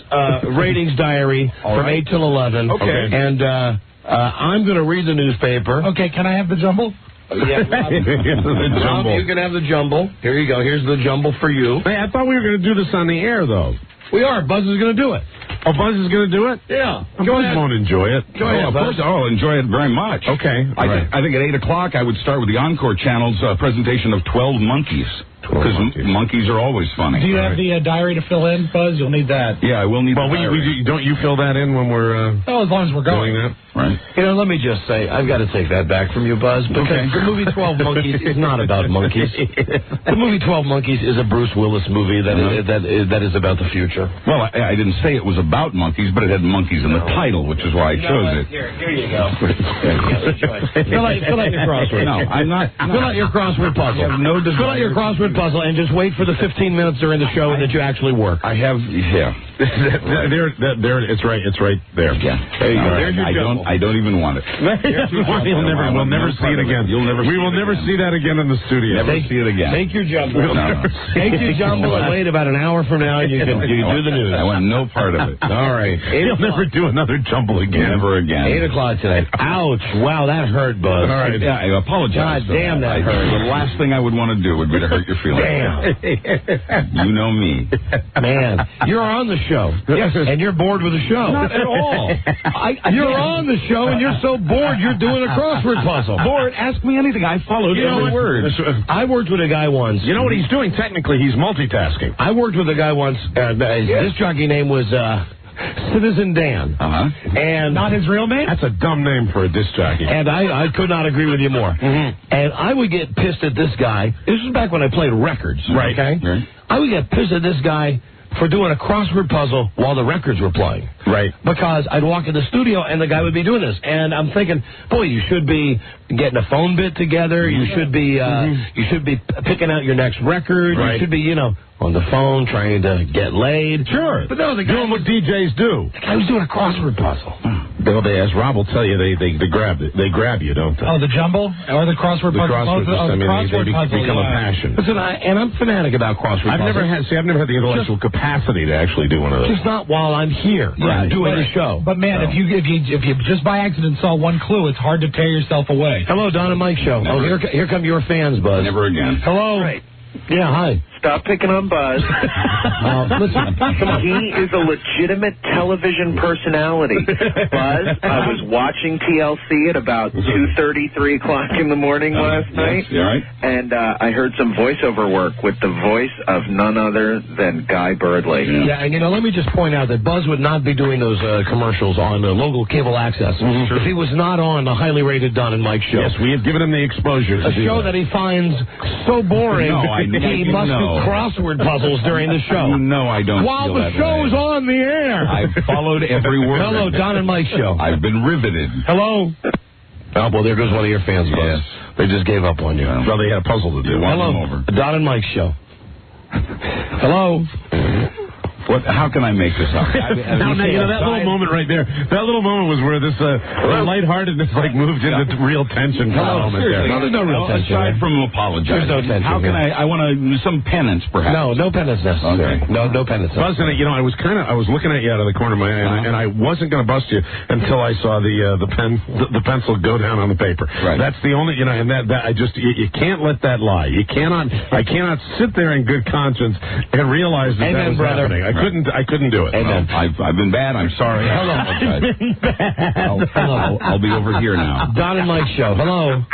Speaker 9: ratings diary from 8 till 11.
Speaker 12: Okay.
Speaker 9: And I'm going to read the newspaper.
Speaker 11: Okay. Can I have the jumble?
Speaker 9: Yeah, Rob, you can have the jumble. Here you go. Here's the jumble for you.
Speaker 8: Hey, I thought we were going to do this on the air, though.
Speaker 9: We are. Buzz is going to do it.
Speaker 8: Oh, Buzz is going to do it?
Speaker 9: Yeah.
Speaker 8: Buzz won't enjoy it.
Speaker 9: Go ahead,
Speaker 12: of course. I'll enjoy it very much.
Speaker 8: Okay.
Speaker 12: I think at 8 o'clock I would start with the Encore Channel's presentation of 12 Monkeys. Because monkeys are always funny.
Speaker 11: Do you have the diary to fill in, Buzz? You'll need that.
Speaker 12: Yeah, I will need
Speaker 8: the diary. Don't you fill that in when we're
Speaker 11: as long as we're going.
Speaker 8: doing that?
Speaker 12: Right.
Speaker 9: Let me just say, I've got to take that back from you, Buzz, because the movie 12 Monkeys is not about monkeys. The movie 12 Monkeys is a Bruce Willis movie that is about the future.
Speaker 12: Well, I didn't say it was about monkeys, but it had monkeys in the title, which is why I chose it.
Speaker 9: Here you go. Fill out your crossword.
Speaker 12: No, I'm not.
Speaker 9: Fill out your crossword puzzle.
Speaker 12: I have no desire.
Speaker 9: Fill out your crossword puzzle and just wait for the 15 minutes during the show that you actually work.
Speaker 12: I have, yeah.
Speaker 8: It's right there.
Speaker 12: Yeah.
Speaker 8: There you go. There's your jumble.
Speaker 12: I don't even want it.
Speaker 8: We'll never see it again. We will never see that again in the studio.
Speaker 12: Never see it again.
Speaker 9: Take your jumble. Take your jumble and wait about an hour from now, and you can do the news.
Speaker 12: I want no part of it.
Speaker 9: All right.
Speaker 8: You'll never do another jumble again.
Speaker 12: Never again.
Speaker 9: 8 o'clock tonight. Ouch. Wow, that hurt, Buzz.
Speaker 8: All right.
Speaker 12: Yeah, I apologize.
Speaker 9: God damn, that hurt.
Speaker 12: The last thing I would want to do would be to hurt your feelings.
Speaker 9: Damn.
Speaker 12: You know me.
Speaker 9: Man, you're on the show.
Speaker 12: Yes.
Speaker 9: And you're bored with the show.
Speaker 12: Not at all.
Speaker 9: You're on the show, and you're so bored you're doing a crossword puzzle.
Speaker 12: Bored? Ask me anything. I followed every word.
Speaker 9: I worked with a guy once.
Speaker 8: You know what he's doing? Technically, he's multitasking.
Speaker 9: I worked with a guy once. His jockey name was Citizen Dan. And
Speaker 11: not his real name?
Speaker 8: That's a dumb name for a disc jockey.
Speaker 9: And I could not agree with you more. And I would get pissed at this guy. This was back when I played records.
Speaker 8: Right.
Speaker 9: Okay?
Speaker 12: Right.
Speaker 9: I would get pissed at this guy for doing a crossword puzzle while the records were playing.
Speaker 8: Right.
Speaker 9: Because I'd walk in the studio and the guy would be doing this. And I'm thinking, boy, you should be getting a phone bit together. You should be picking out your next record.
Speaker 8: Right.
Speaker 9: You should be, on the phone trying to get laid.
Speaker 8: Sure.
Speaker 9: But no, the guy
Speaker 8: doing what DJs do.
Speaker 9: The guy was doing a crossword puzzle.
Speaker 8: As Rob will tell you, they grab it. They grab you, don't they?
Speaker 11: Oh, the jumble or the crossword puzzle?
Speaker 8: They become a passion.
Speaker 9: Listen, I'm fanatic about crossword puzzles.
Speaker 8: I've never had the intellectual capacity to actually do one of those.
Speaker 9: Just not while I'm here doing the show.
Speaker 11: But man, if you just by accident saw one clue, it's hard to tear yourself away.
Speaker 9: Hello, Don and Mike show.
Speaker 12: Never.
Speaker 9: Oh, here come your fans, Buzz.
Speaker 12: Never again.
Speaker 9: Hello.
Speaker 22: Right.
Speaker 9: Yeah, hi.
Speaker 22: Stop picking on Buzz.
Speaker 9: Listen,
Speaker 22: he is a legitimate television personality. Buzz, I was watching TLC at about 2:30, 3 o'clock in the morning last night.
Speaker 12: Yeah, right.
Speaker 22: And I heard some voiceover work with the voice of none other than Guy Birdley.
Speaker 9: Yeah, and let me just point out that Buzz would not be doing those commercials on local cable access if he was not on the highly rated Don and Mike show.
Speaker 8: Yes, we have given him the exposure.
Speaker 9: A show that he finds so boring, he must do crossword puzzles during the show.
Speaker 12: I don't.
Speaker 9: While the show's on the air.
Speaker 12: I've followed every word.
Speaker 9: Hello, Don and Mike show.
Speaker 12: I've been riveted.
Speaker 9: Hello. Oh, well, there goes one of your fans, Buzz.
Speaker 12: Yes.
Speaker 9: They just gave up on you.
Speaker 8: Well, they had a puzzle to do.
Speaker 9: Hello, Don and Mike show. Hello.
Speaker 12: What? How can I make this up?
Speaker 8: That little moment right there. That little moment was where this lightheartedness moved into real tension for a moment there.
Speaker 9: No, there's no real tension.
Speaker 12: Aside from apologizing,
Speaker 9: there's no tension.
Speaker 12: How can I want some penance, perhaps?
Speaker 9: No penance necessary.
Speaker 12: Okay.
Speaker 9: No penance.
Speaker 8: Buzz, I was looking at you out of the corner of my eye, and I wasn't going to bust you until I saw the pencil go down on the paper.
Speaker 12: Right.
Speaker 8: That's the only, and that I just you can't let that lie. I cannot sit there in good conscience and realize that was happening. I couldn't do it.
Speaker 12: Amen. I've been bad. I'm sorry.
Speaker 9: Hello.
Speaker 12: I'll be over here now.
Speaker 9: Don and Mike show. Hello.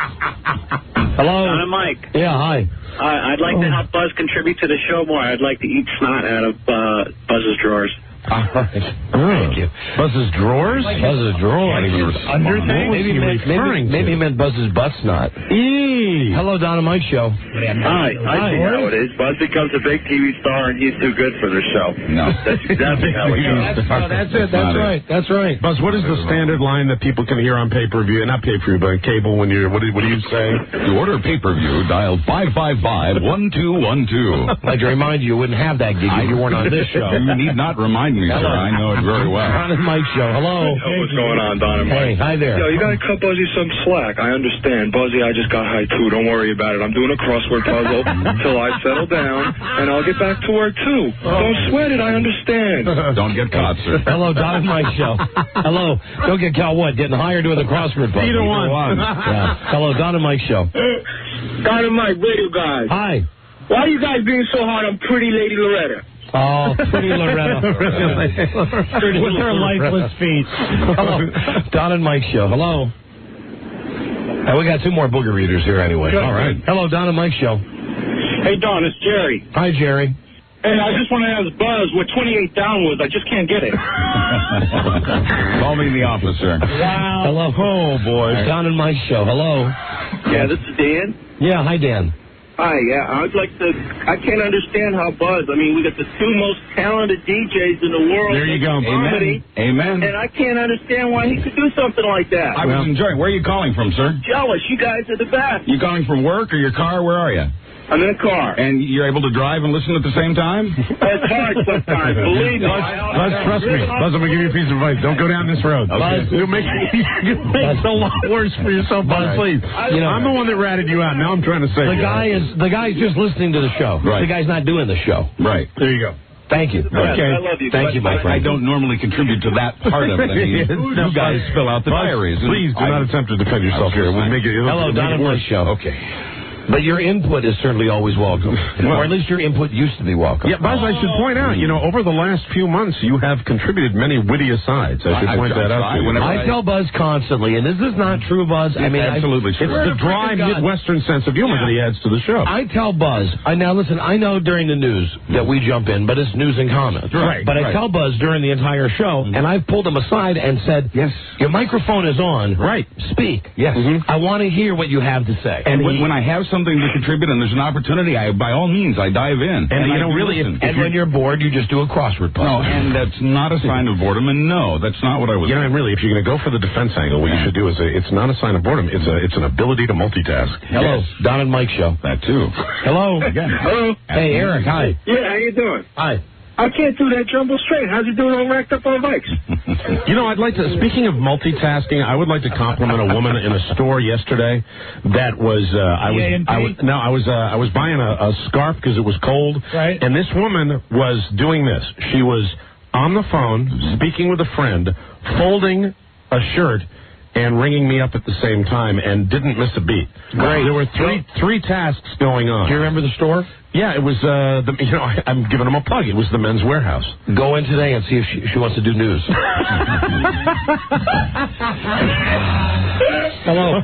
Speaker 9: Hello.
Speaker 4: Don and Mike.
Speaker 9: Yeah, hi.
Speaker 4: I'd like to help Buzz contribute to the show more. I'd like to eat snot out of Buzz's drawers.
Speaker 9: All right. Thank you. Buzz's drawers? Buzz's drawers. Maybe he meant Buzz's butt snot. Hello, Don and Mike show.
Speaker 3: Hi, I see how it is. Buzz becomes a big TV star and he's too good for the show.
Speaker 12: No.
Speaker 3: That's exactly how it goes.
Speaker 9: That's it. That's right.
Speaker 8: Buzz, what is the standard line that people can hear on pay-per-view? Not pay-per-view, but on cable when what do you say?
Speaker 12: To order pay-per-view, dial 555-1212.
Speaker 9: I'd like to remind you wouldn't have that gig if you weren't on this show.
Speaker 12: You need not remind me, sir. I know it very well.
Speaker 9: Don and Mike show. Hello.
Speaker 3: What's going on, Don and Mike?
Speaker 9: Hey, hi there.
Speaker 3: Yo, you gotta cut Buzzy some slack. I understand. Buzzy, I just got high too. Don't worry about it. I'm doing a crossword puzzle until I settle down, and I'll get back to work too. Don't sweat it. I understand.
Speaker 12: Don't get caught, sir.
Speaker 9: Hello, Don and Mike show. Hello. Don't get caught what? Getting high or doing the crossword puzzle?
Speaker 8: Either one.
Speaker 9: Yeah. Hello, Don and Mike show.
Speaker 22: Don and Mike, radio guys.
Speaker 9: Hi.
Speaker 22: Why are you guys being so hard on Pretty Lady Loretta?
Speaker 9: Oh, pretty Loretta.
Speaker 11: With her lifeless feet.
Speaker 9: Hello. Don and Mike show. Hello. We got two more booger readers here anyway.
Speaker 22: Good.
Speaker 9: All right. Hello, Don and Mike show.
Speaker 22: Hey, Don, it's Jerry.
Speaker 9: Hi, Jerry.
Speaker 22: Hey, I just want to ask Buzz what 28 down was. I just can't get it.
Speaker 12: Call me in the office, sir.
Speaker 22: Wow.
Speaker 9: Hello. Oh, boy. Don and Mike show. Hello.
Speaker 22: Yeah, this is Dan.
Speaker 9: Yeah, hi, Dan.
Speaker 22: Hi, yeah, I can't understand how Buzz, we got the two most talented DJs in the world.
Speaker 8: There you go.
Speaker 22: Comedy,
Speaker 12: Amen.
Speaker 22: and I can't understand why he could do something like that.
Speaker 12: I was enjoying. Where are you calling from, sir?
Speaker 22: Jealous. You guys are the best.
Speaker 12: You calling from work or your car? Where are you?
Speaker 14: I'm in a car.
Speaker 12: And you're able to drive and listen at the same time?
Speaker 14: It's hard sometimes, believe me.
Speaker 8: Buzz, trust me. Buzz, I'm going to give you a piece of advice. Don't go down this road.
Speaker 9: Okay.
Speaker 8: You'll make it a lot worse for yourself, Buzz, please.
Speaker 9: You know,
Speaker 8: I'm the one that ratted you out. Now I'm trying to say
Speaker 9: the guy's just listening to the show.
Speaker 12: Right.
Speaker 9: The guy's not doing the show.
Speaker 12: Right.
Speaker 8: There you go.
Speaker 9: Thank you.
Speaker 12: Okay.
Speaker 14: I love you.
Speaker 9: Thank you, my friend.
Speaker 12: I don't normally contribute to that part of it. I mean, you guys fill out the diaries.
Speaker 8: Please do not attempt to defend yourself here. We'll make it.
Speaker 9: Hello, Don and Mike Show.
Speaker 12: Okay.
Speaker 9: But your input is certainly always welcome. Or at least your input used to be welcome.
Speaker 8: Yeah, Buzz, I should point out, over the last few months, you have contributed many witty asides. I should point that out to you.
Speaker 9: I tell Buzz constantly, and this is not true, Buzz. I mean,
Speaker 8: absolutely true. It's the dry Midwestern sense of humor that he adds to the show.
Speaker 9: I tell Buzz, now listen, I know during the news that we jump in, but it's news and comments.
Speaker 8: Right.
Speaker 9: But I tell Buzz during the entire show, and I've pulled him aside and said,
Speaker 12: yes,
Speaker 9: your microphone is on.
Speaker 8: Right.
Speaker 9: Speak.
Speaker 12: Yes.
Speaker 9: I want to hear what you have to say.
Speaker 12: And when I have something to contribute and there's an opportunity, by all means, I dive in.
Speaker 8: And
Speaker 9: when you're bored, you just do a crossword puzzle.
Speaker 12: No, and that's not a sign of boredom, and no, that's not what I was.
Speaker 8: And really, if you're going to go for the defense angle, what you should do is it's not a sign of boredom. It's an ability to multitask.
Speaker 9: Hello,
Speaker 12: yes.
Speaker 9: Don and Mike Show.
Speaker 12: That too.
Speaker 9: Hello.
Speaker 12: Again.
Speaker 14: Hello.
Speaker 9: Hey, Eric. Hi.
Speaker 14: Yeah, how you doing?
Speaker 9: Hi.
Speaker 14: I can't do that jumble straight. How's he doing all racked up on bikes?
Speaker 8: I'd like to, speaking of multitasking, I would like to compliment a woman in a store yesterday that was, I was buying a scarf because it was cold.
Speaker 11: Right.
Speaker 8: And this woman was doing this. She was on the phone, speaking with a friend, folding a shirt, and ringing me up at the same time, and didn't miss a beat.
Speaker 9: Great.
Speaker 8: There were three tasks going on.
Speaker 9: Do you remember the store?
Speaker 8: Yeah, it was, I'm giving them a plug. It was the Men's Warehouse.
Speaker 9: Go in today and see if she wants to do news. Hello.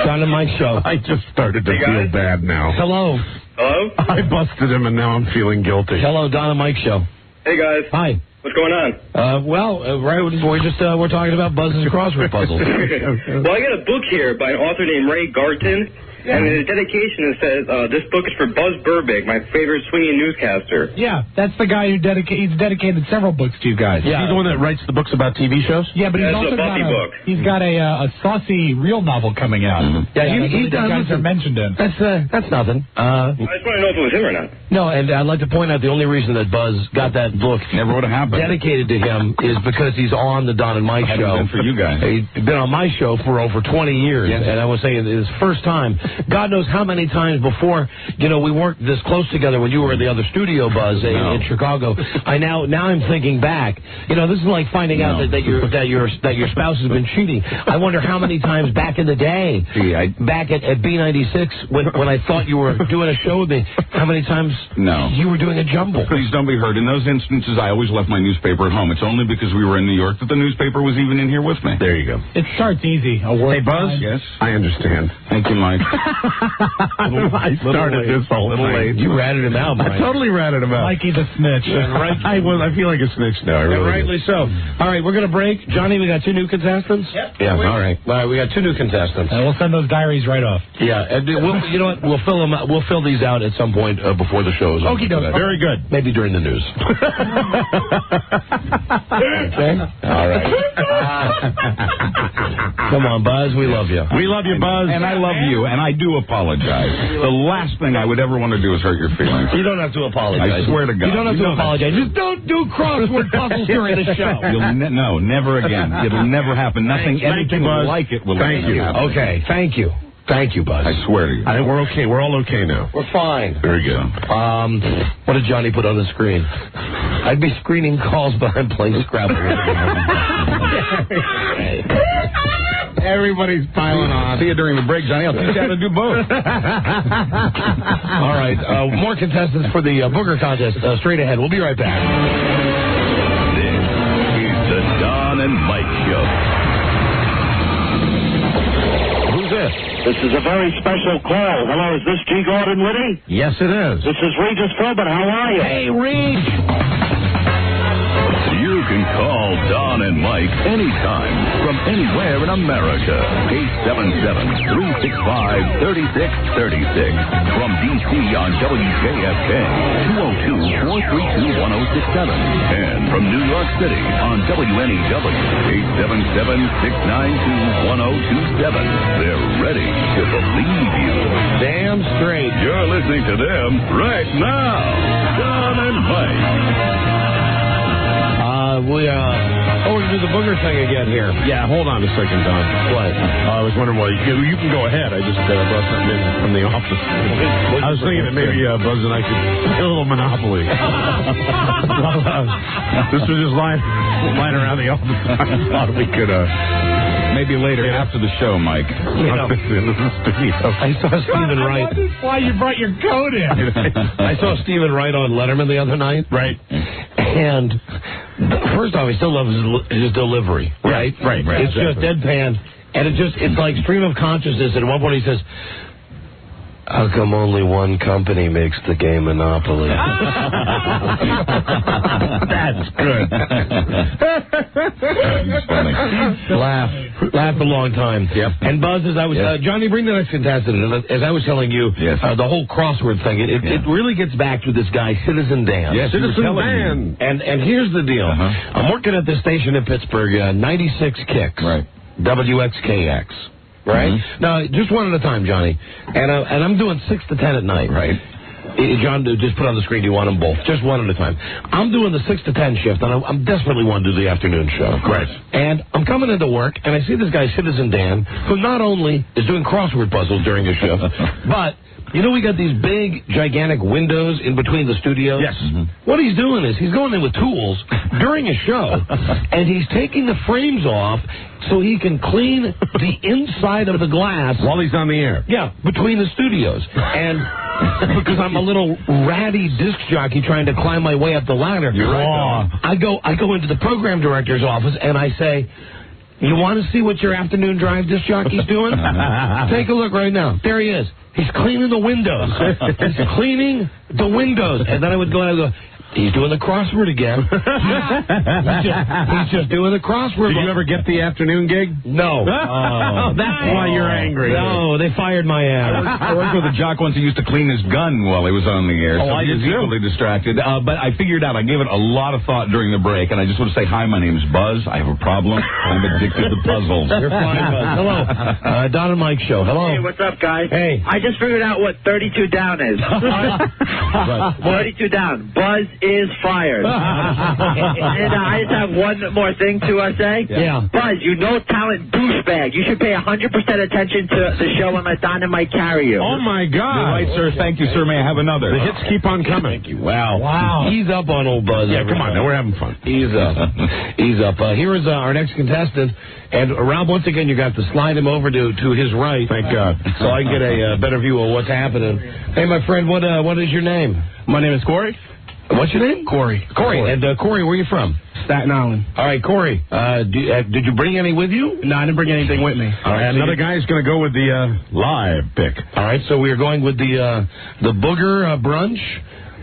Speaker 9: Don and Mike Show.
Speaker 8: I just started to feel bad now.
Speaker 9: Hello.
Speaker 14: Hello?
Speaker 8: I busted him, and now I'm feeling guilty.
Speaker 9: Hello, Don and Mike Show.
Speaker 14: Hey, guys.
Speaker 9: Hi.
Speaker 14: What's going on?
Speaker 9: We're talking about Buzz's crossword puzzles.
Speaker 14: Well, I got a book here by an author named Ray Garton. And in the dedication, it says, this book is for Buzz Burbank, my favorite swinging newscaster.
Speaker 11: Yeah, that's the guy who he's dedicated several books to you guys.
Speaker 8: Yeah. He's the one that writes the books about TV shows?
Speaker 11: Yeah, but he's
Speaker 14: That's
Speaker 11: also
Speaker 14: a Buffy book.
Speaker 11: He's got a saucy real novel coming out.
Speaker 9: Mm-hmm. Yeah,
Speaker 11: he guys are mentioned in.
Speaker 9: That's nothing.
Speaker 14: I just want to know if it was him or not.
Speaker 9: No, and I'd like to point out the only reason that Buzz got that book
Speaker 12: never would have happened
Speaker 9: dedicated to him is because he's on the Don and Mike show.
Speaker 12: Been for you guys.
Speaker 9: He's been on my show for over 20 years,
Speaker 12: yes.
Speaker 9: And I was saying his first time. God knows how many times before, we weren't this close together when you were in the other studio, Buzz, in Chicago. Now I'm thinking back. This is like finding out that your spouse has been cheating. I wonder how many times back in the day, back at B96 when I thought you were doing a show with me, how many times you were doing a jumble.
Speaker 12: Please don't be hurt. In those instances, I always left my newspaper at home. It's only because we were in New York that the newspaper was even in here with me.
Speaker 8: There you go.
Speaker 11: It starts easy.
Speaker 8: Hey, Buzz?
Speaker 12: Yes?
Speaker 8: I understand.
Speaker 12: Thank you, Mike.
Speaker 8: I started this whole thing.
Speaker 9: You ratted him out, Mike.
Speaker 8: I totally ratted him out.
Speaker 11: Mikey the snitch.
Speaker 8: I feel like a snitch now.
Speaker 9: Rightly so. All right, we're going to break. Johnny, we got 2 new contestants?
Speaker 11: Yep.
Speaker 9: Yeah, all right. We got 2 new contestants.
Speaker 11: We'll send those diaries right off.
Speaker 9: Yeah, and you know what? We'll fill them. We'll fill these out at some point before the shows.
Speaker 11: Okie doke.
Speaker 8: Very good.
Speaker 9: Maybe during the news. Okay. All right. Come on, Buzz. We love you.
Speaker 8: We love you, Buzz.
Speaker 12: And I love you, and I do apologize. The last thing I would ever want to do is hurt your feelings.
Speaker 9: You don't have to apologize.
Speaker 12: I swear to God.
Speaker 9: You don't have to apologize. Just don't do crossword puzzles during the show.
Speaker 12: No, never again. It'll never happen. Anything like it will
Speaker 8: Thank you.
Speaker 9: Okay, thank you. Thank you, Buzz.
Speaker 12: I swear to you.
Speaker 8: We're okay. We're all okay now.
Speaker 9: We're fine.
Speaker 8: Very good.
Speaker 9: What did Johnny put on the screen? I'd be screening calls, but I'm playing Scrabble.
Speaker 8: Everybody's piling on.
Speaker 12: See you during the break, Johnny. I'll teach you how to do both.
Speaker 9: All right. More contestants for the Booger contest straight ahead. We'll be right back.
Speaker 5: This is the Don and Mike Show.
Speaker 9: Who's this?
Speaker 10: This is a very special call. Hello, is this G. Gordon Liddy?
Speaker 8: Yes, it is.
Speaker 10: This is Regis Philbin. How are you?
Speaker 9: Hey, Reg.
Speaker 5: You You can call Don and Mike anytime from anywhere in America. 877-365-3636. From D.C. on WJFK, 202-432-1067. And from New York City on WNEW, 877-692-1027. They're ready to believe you.
Speaker 9: Damn straight.
Speaker 5: You're listening to them right now. Don and Mike.
Speaker 9: We're going to do the booger thing again here.
Speaker 8: Yeah, hold on a second, Don.
Speaker 9: What?
Speaker 8: I was wondering why you can go ahead. I just brought something in from the office. I was thinking that maybe Buzz and I could get a little Monopoly. This was just lying around the office. I thought we could...
Speaker 12: Maybe later after the show, Mike.
Speaker 9: I saw Stephen Wright.
Speaker 11: That's why you brought your coat in.
Speaker 9: I saw Stephen Wright on Letterman the other night.
Speaker 8: Right.
Speaker 9: And first off, he still loves his delivery. Right?
Speaker 8: Right.
Speaker 9: It's just deadpan. And it's like stream of consciousness. And at one point he says, how come only one company makes the game Monopoly?
Speaker 8: That's good.
Speaker 12: That's funny.
Speaker 9: Laughed a long time.
Speaker 8: Yep.
Speaker 9: And Buzz, as I was Johnny, bring the next contestant. As I was telling you, the whole crossword thing, it really gets back to this guy, Citizen Dan.
Speaker 8: Yes, Citizen Dan.
Speaker 9: And here's the deal. I'm working at this station in Pittsburgh, 96 Kicks.
Speaker 12: Right.
Speaker 9: WXKX. Right? Now, just one at a time, Johnny. And I'm doing 6 to 10 at night.
Speaker 12: Right.
Speaker 9: John, just put on the screen. You want them both? Just one at a time. I'm doing the 6 to 10 shift, and I'm desperately want to do the afternoon show.
Speaker 8: Right.
Speaker 9: And I'm coming into work, and I see this guy, Citizen Dan, who not only is doing crossword puzzles during his shift, but you know we got these big, gigantic windows in between the studios?
Speaker 8: Yes.
Speaker 9: What he's doing is he's going in with tools during a show, and he's taking the frames off so he can clean the inside of the glass.
Speaker 8: While he's on the air.
Speaker 9: Yeah, between the studios. And because I'm a little ratty disc jockey trying to climb my way up the ladder.
Speaker 8: You're right.
Speaker 9: I go into the program director's office, and I say, you want to see what your afternoon drive disc jockey's doing? Take a look right now. There he is. He's cleaning the windows. He's cleaning the windows. And then I would go and go, he's doing the crossword again. He's just doing the crossword.
Speaker 8: Did you ever get the afternoon gig?
Speaker 9: No.
Speaker 8: Oh, that's why you're angry.
Speaker 9: No, they fired my ass.
Speaker 12: I worked with a jock once who used to clean his gun while he was on the air. So
Speaker 8: I
Speaker 12: he was
Speaker 8: did too.
Speaker 12: equally distracted. But I figured out, I gave it a lot of thought during the break, and I just want to say, hi, my name's Buzz. I have a problem. I'm addicted to puzzles.
Speaker 9: You're fine, Buzz. Hello. Don and Mike show. Hello.
Speaker 13: Hey, what's up, guys?
Speaker 9: Hey.
Speaker 13: I just figured out what 32 down is. 32 down. Buzz is fired. And I just have one more thing to say.
Speaker 9: Yeah.
Speaker 13: Buzz, you no talent douchebag. You should pay 100% attention to the show and let Don and Mike carry you.
Speaker 8: Oh, my God.
Speaker 12: You're right, sir. Thank you, sir. May I have another?
Speaker 8: The hits keep on coming.
Speaker 9: Thank you. Wow. He's up on old Buzz.
Speaker 8: Yeah, come on. Now we're having fun.
Speaker 9: He's up. Here is our next contestant. And Rob, once again, you got to slide him over to his right.
Speaker 8: Thank God.
Speaker 9: So I can get a better view of what's happening. Hey, my friend, what is your name?
Speaker 15: My name is Corey.
Speaker 9: What's your name?
Speaker 15: Corey.
Speaker 9: And Corey, where are you from?
Speaker 15: Staten Island.
Speaker 9: All right, Corey. Did you bring any with you?
Speaker 15: No, I didn't bring anything with me.
Speaker 8: All right, another guy's going to go with the live pick.
Speaker 9: All right, so we are going with the Booger brunch.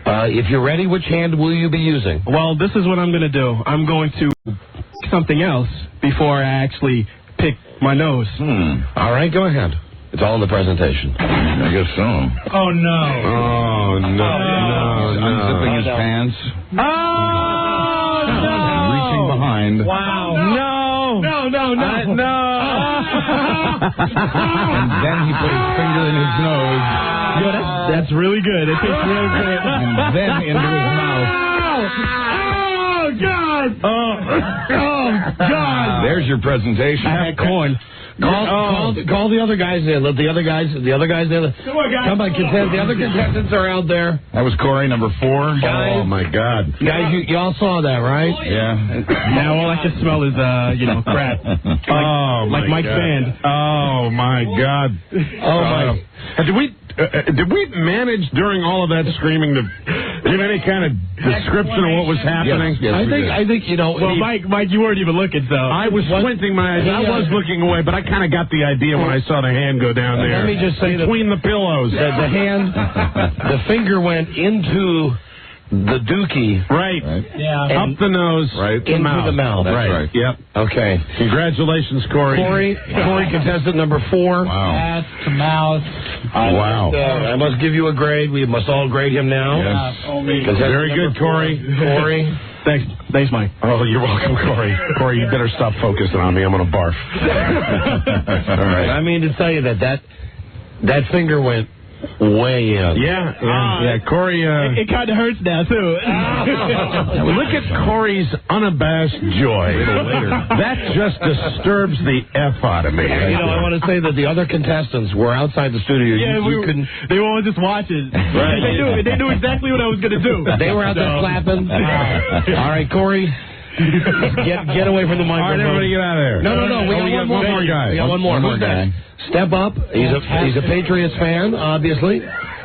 Speaker 9: If you're ready, which hand will you be using?
Speaker 15: Well, this is what I'm going to do. I'm going to something else before I actually pick my nose.
Speaker 9: All right, go ahead. It's all in the presentation.
Speaker 12: I guess so.
Speaker 11: Oh, no.
Speaker 8: Oh, no.
Speaker 12: Unzipping his pants.
Speaker 11: Oh, no.
Speaker 12: Reaching behind.
Speaker 11: Wow.
Speaker 9: No.
Speaker 12: And then he put his finger in his nose.
Speaker 15: Yo, that's really good. It tastes real good.
Speaker 12: And then into his mouth.
Speaker 11: Oh, God. Oh, God.
Speaker 12: There's your presentation.
Speaker 15: I had corn.
Speaker 9: Call the other guys in. Let the other guys in.
Speaker 11: Come on, guys.
Speaker 9: Come on, the other contestants are out there.
Speaker 12: That was Corey, number 4.
Speaker 9: Guys,
Speaker 8: Oh, my God.
Speaker 9: Guys, you all saw that, right?
Speaker 12: Yeah.
Speaker 15: Now all I can smell is, crap. Like Mike's band.
Speaker 8: Oh, my God.
Speaker 9: Oh, my.
Speaker 8: Did we manage during all of that screaming to give any kind of description of what was happening?
Speaker 9: Yes, I think
Speaker 15: Well, Mike, you weren't even looking, so.
Speaker 8: I was squinting my eyes. I was looking away, but I kind of got the idea when I saw the hand go down there.
Speaker 9: Let me just say
Speaker 8: between the pillows.
Speaker 9: the finger went into the dookie.
Speaker 8: Right.
Speaker 11: Yeah.
Speaker 8: Up the nose.
Speaker 12: Right.
Speaker 9: Into the mouth.
Speaker 12: That's right.
Speaker 8: Yep.
Speaker 9: Okay.
Speaker 8: Congratulations, Corey.
Speaker 9: Corey, contestant number 4.
Speaker 12: Wow.
Speaker 11: Ass to mouth.
Speaker 8: Wow.
Speaker 9: I must give you a grade. We must all grade him now.
Speaker 12: Yes.
Speaker 8: Very good, Corey.
Speaker 9: Corey.
Speaker 15: Thanks, Mike.
Speaker 8: Oh, you're welcome, Corey. Corey, you better stop focusing on me. I'm going to barf.
Speaker 9: All right. I mean to tell you that finger went way in.
Speaker 8: Yeah, Corey.
Speaker 11: It kind of hurts now, too.
Speaker 8: Look at Corey's unabashed joy. That just disturbs the F out of me.
Speaker 9: You know, I want to say that the other contestants were outside the studio.
Speaker 11: Yeah, they were all just watching. Right. They knew exactly what I was going to do.
Speaker 9: They were out there clapping. All right, Corey. Get away from the microphone.
Speaker 8: All right, everybody get out of there.
Speaker 9: No. We got one more
Speaker 8: guy.
Speaker 9: We got one more. Who's
Speaker 12: guy.
Speaker 9: next? Step up. He's a Patriots fan, obviously.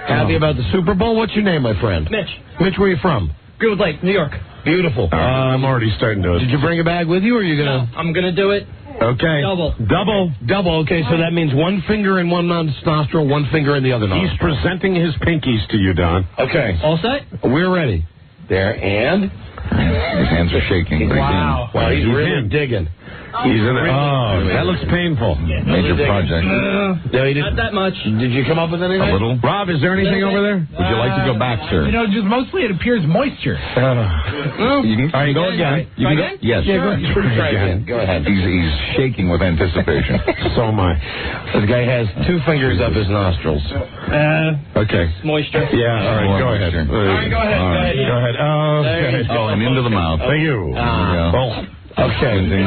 Speaker 9: Happy about the Super Bowl. What's your name, my friend?
Speaker 18: Mitch.
Speaker 9: Mitch, where are you from?
Speaker 18: Greenwood Lake, New York.
Speaker 9: Beautiful.
Speaker 8: I'm already starting to.
Speaker 9: Did you bring a bag with you, or are you gonna?
Speaker 18: No, I'm gonna do it.
Speaker 8: Okay.
Speaker 18: Double.
Speaker 9: Okay, so that means one finger in one nostril, one finger in the other nostril.
Speaker 8: He's presenting his pinkies to you, Don.
Speaker 9: Okay.
Speaker 18: All set?
Speaker 9: We're ready. There, and?
Speaker 12: His hands are shaking.
Speaker 9: Wow, he's really digging.
Speaker 8: He's in. Oh, that looks painful.
Speaker 12: Major project.
Speaker 9: No, he didn't.
Speaker 18: Not that much.
Speaker 9: Did you come up with anything?
Speaker 12: A little.
Speaker 8: Rob, is there anything over there?
Speaker 12: Would you like to go back, sir?
Speaker 11: You know, just mostly it appears moisture.
Speaker 12: You can go again. You can go. Yes.
Speaker 9: Try again. Go ahead.
Speaker 12: He's shaking with anticipation.
Speaker 8: So am I.
Speaker 9: This guy has 2 fingers up his nostrils.
Speaker 8: Okay.
Speaker 18: Moisture.
Speaker 8: Yeah. All right. Go ahead.
Speaker 18: All right, go ahead.
Speaker 8: Go ahead. Okay.
Speaker 12: Oh, and into the mouth.
Speaker 8: Thank you.
Speaker 12: Well,
Speaker 8: okay.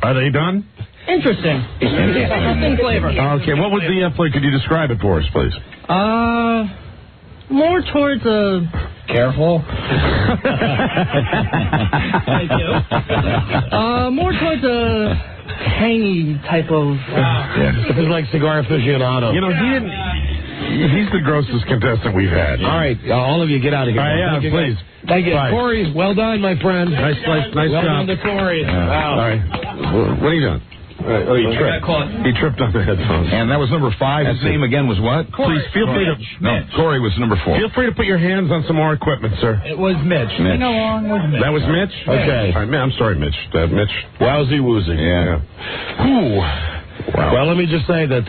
Speaker 8: Are they done?
Speaker 18: Interesting. Interesting flavor.
Speaker 8: Okay. What was the flavor? Could you describe it for us, please?
Speaker 18: More towards a...
Speaker 9: Careful.
Speaker 18: Thank you. More towards a tangy type of...
Speaker 9: This is like cigar aficionado.
Speaker 8: You know, he's the grossest contestant we've had.
Speaker 9: All right, all of you get out of here.
Speaker 8: Thank you,
Speaker 9: please. Thank you.
Speaker 8: Bye.
Speaker 9: Corey, well done, my friend.
Speaker 8: Nice
Speaker 9: well
Speaker 8: job.
Speaker 9: done to Corey. Wow.
Speaker 8: All right. What are you doing? Oh, you tripped. He tripped on the headphones.
Speaker 12: And that was number 5. His name again was what?
Speaker 8: Please feel free to.
Speaker 12: No, Corey was number 4.
Speaker 8: Feel free to put your hands on some more equipment, sir.
Speaker 11: It was Mitch.
Speaker 12: Mitch.
Speaker 11: No, it was Mitch.
Speaker 8: That was Mitch?
Speaker 9: Okay.
Speaker 8: All right, I'm sorry, Mitch. Mitch.
Speaker 9: Wowsy woozy.
Speaker 12: Yeah.
Speaker 8: Ooh. Wow.
Speaker 9: Well, let me just say that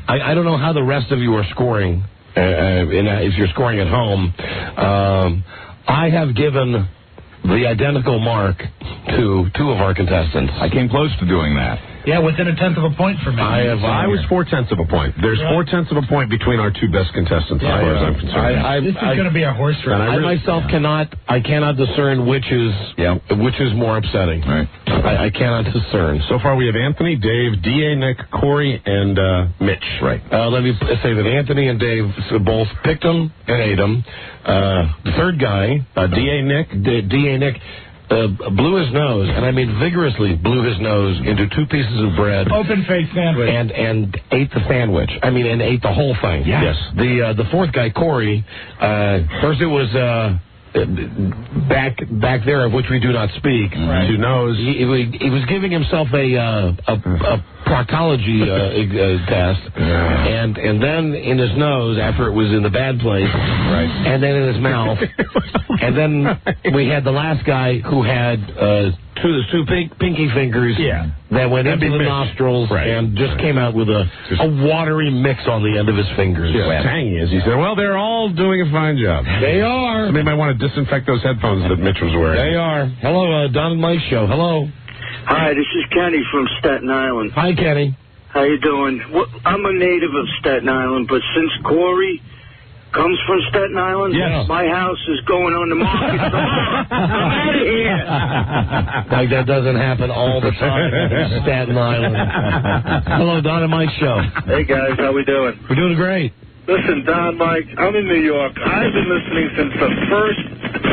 Speaker 9: I don't know how the rest of you are scoring, if you're scoring at home. I have given the identical mark to 2 of our contestants.
Speaker 12: I came close to doing that.
Speaker 11: Yeah, within a tenth of a point for me.
Speaker 8: I was 4/10 of a point. There's 4/10 of a point between our 2 best contestants, as far as I'm concerned.
Speaker 11: This is going to be a horse race.
Speaker 9: I myself cannot discern which is more upsetting.
Speaker 12: Right.
Speaker 9: I cannot discern.
Speaker 8: So far, we have Anthony, Dave, D.A. Nick, Corey, and Mitch.
Speaker 12: Right.
Speaker 9: Let me say that Anthony and Dave both picked him and ate him. The third guy, D.A. Nick, blew his nose, and I mean vigorously blew his nose into 2 pieces of bread.
Speaker 11: Open-faced sandwich.
Speaker 9: And ate the sandwich. I mean, and ate the whole thing.
Speaker 8: Yes.
Speaker 9: The fourth guy, Corey, first it was back there, of which we do not speak.
Speaker 8: Right. To nose.
Speaker 9: He was giving himself a proctology test, and then in his nose after it was in the bad place,
Speaker 12: right,
Speaker 9: and then in his mouth, and then we had the last guy who had 2 pinky fingers that went into the nostrils and just came out with a watery mix on the end of his fingers.
Speaker 8: Tangy, as he said. Well, they're all doing a fine job.
Speaker 9: They are.
Speaker 8: Somebody might want to disinfect those headphones that Mitch was wearing.
Speaker 9: They are. Hello, Don and Mike Show. Hello.
Speaker 19: Hi, this is Kenny from Staten Island.
Speaker 9: Hi, Kenny.
Speaker 19: How you doing? Well, I'm a native of Staten Island, but since Corey comes from Staten Island, my house is going on the market tomorrow. I'm out of here.
Speaker 9: Like that doesn't happen all the time in Staten Island. Hello, Don and Mike Show.
Speaker 10: Hey, guys. How we doing?
Speaker 9: We're doing great.
Speaker 10: Listen, Don, Mike, I'm in New York. I've been listening since the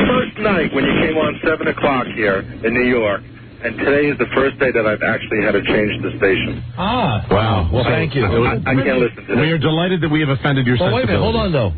Speaker 10: first night when you came on 7 o'clock here in New York. And today is the first day that I've actually had to change the station.
Speaker 8: Wow. Well, thank you.
Speaker 10: I can't listen to this.
Speaker 8: We are delighted that we have offended your
Speaker 9: sensibilities. Wait a minute. Hold on, though.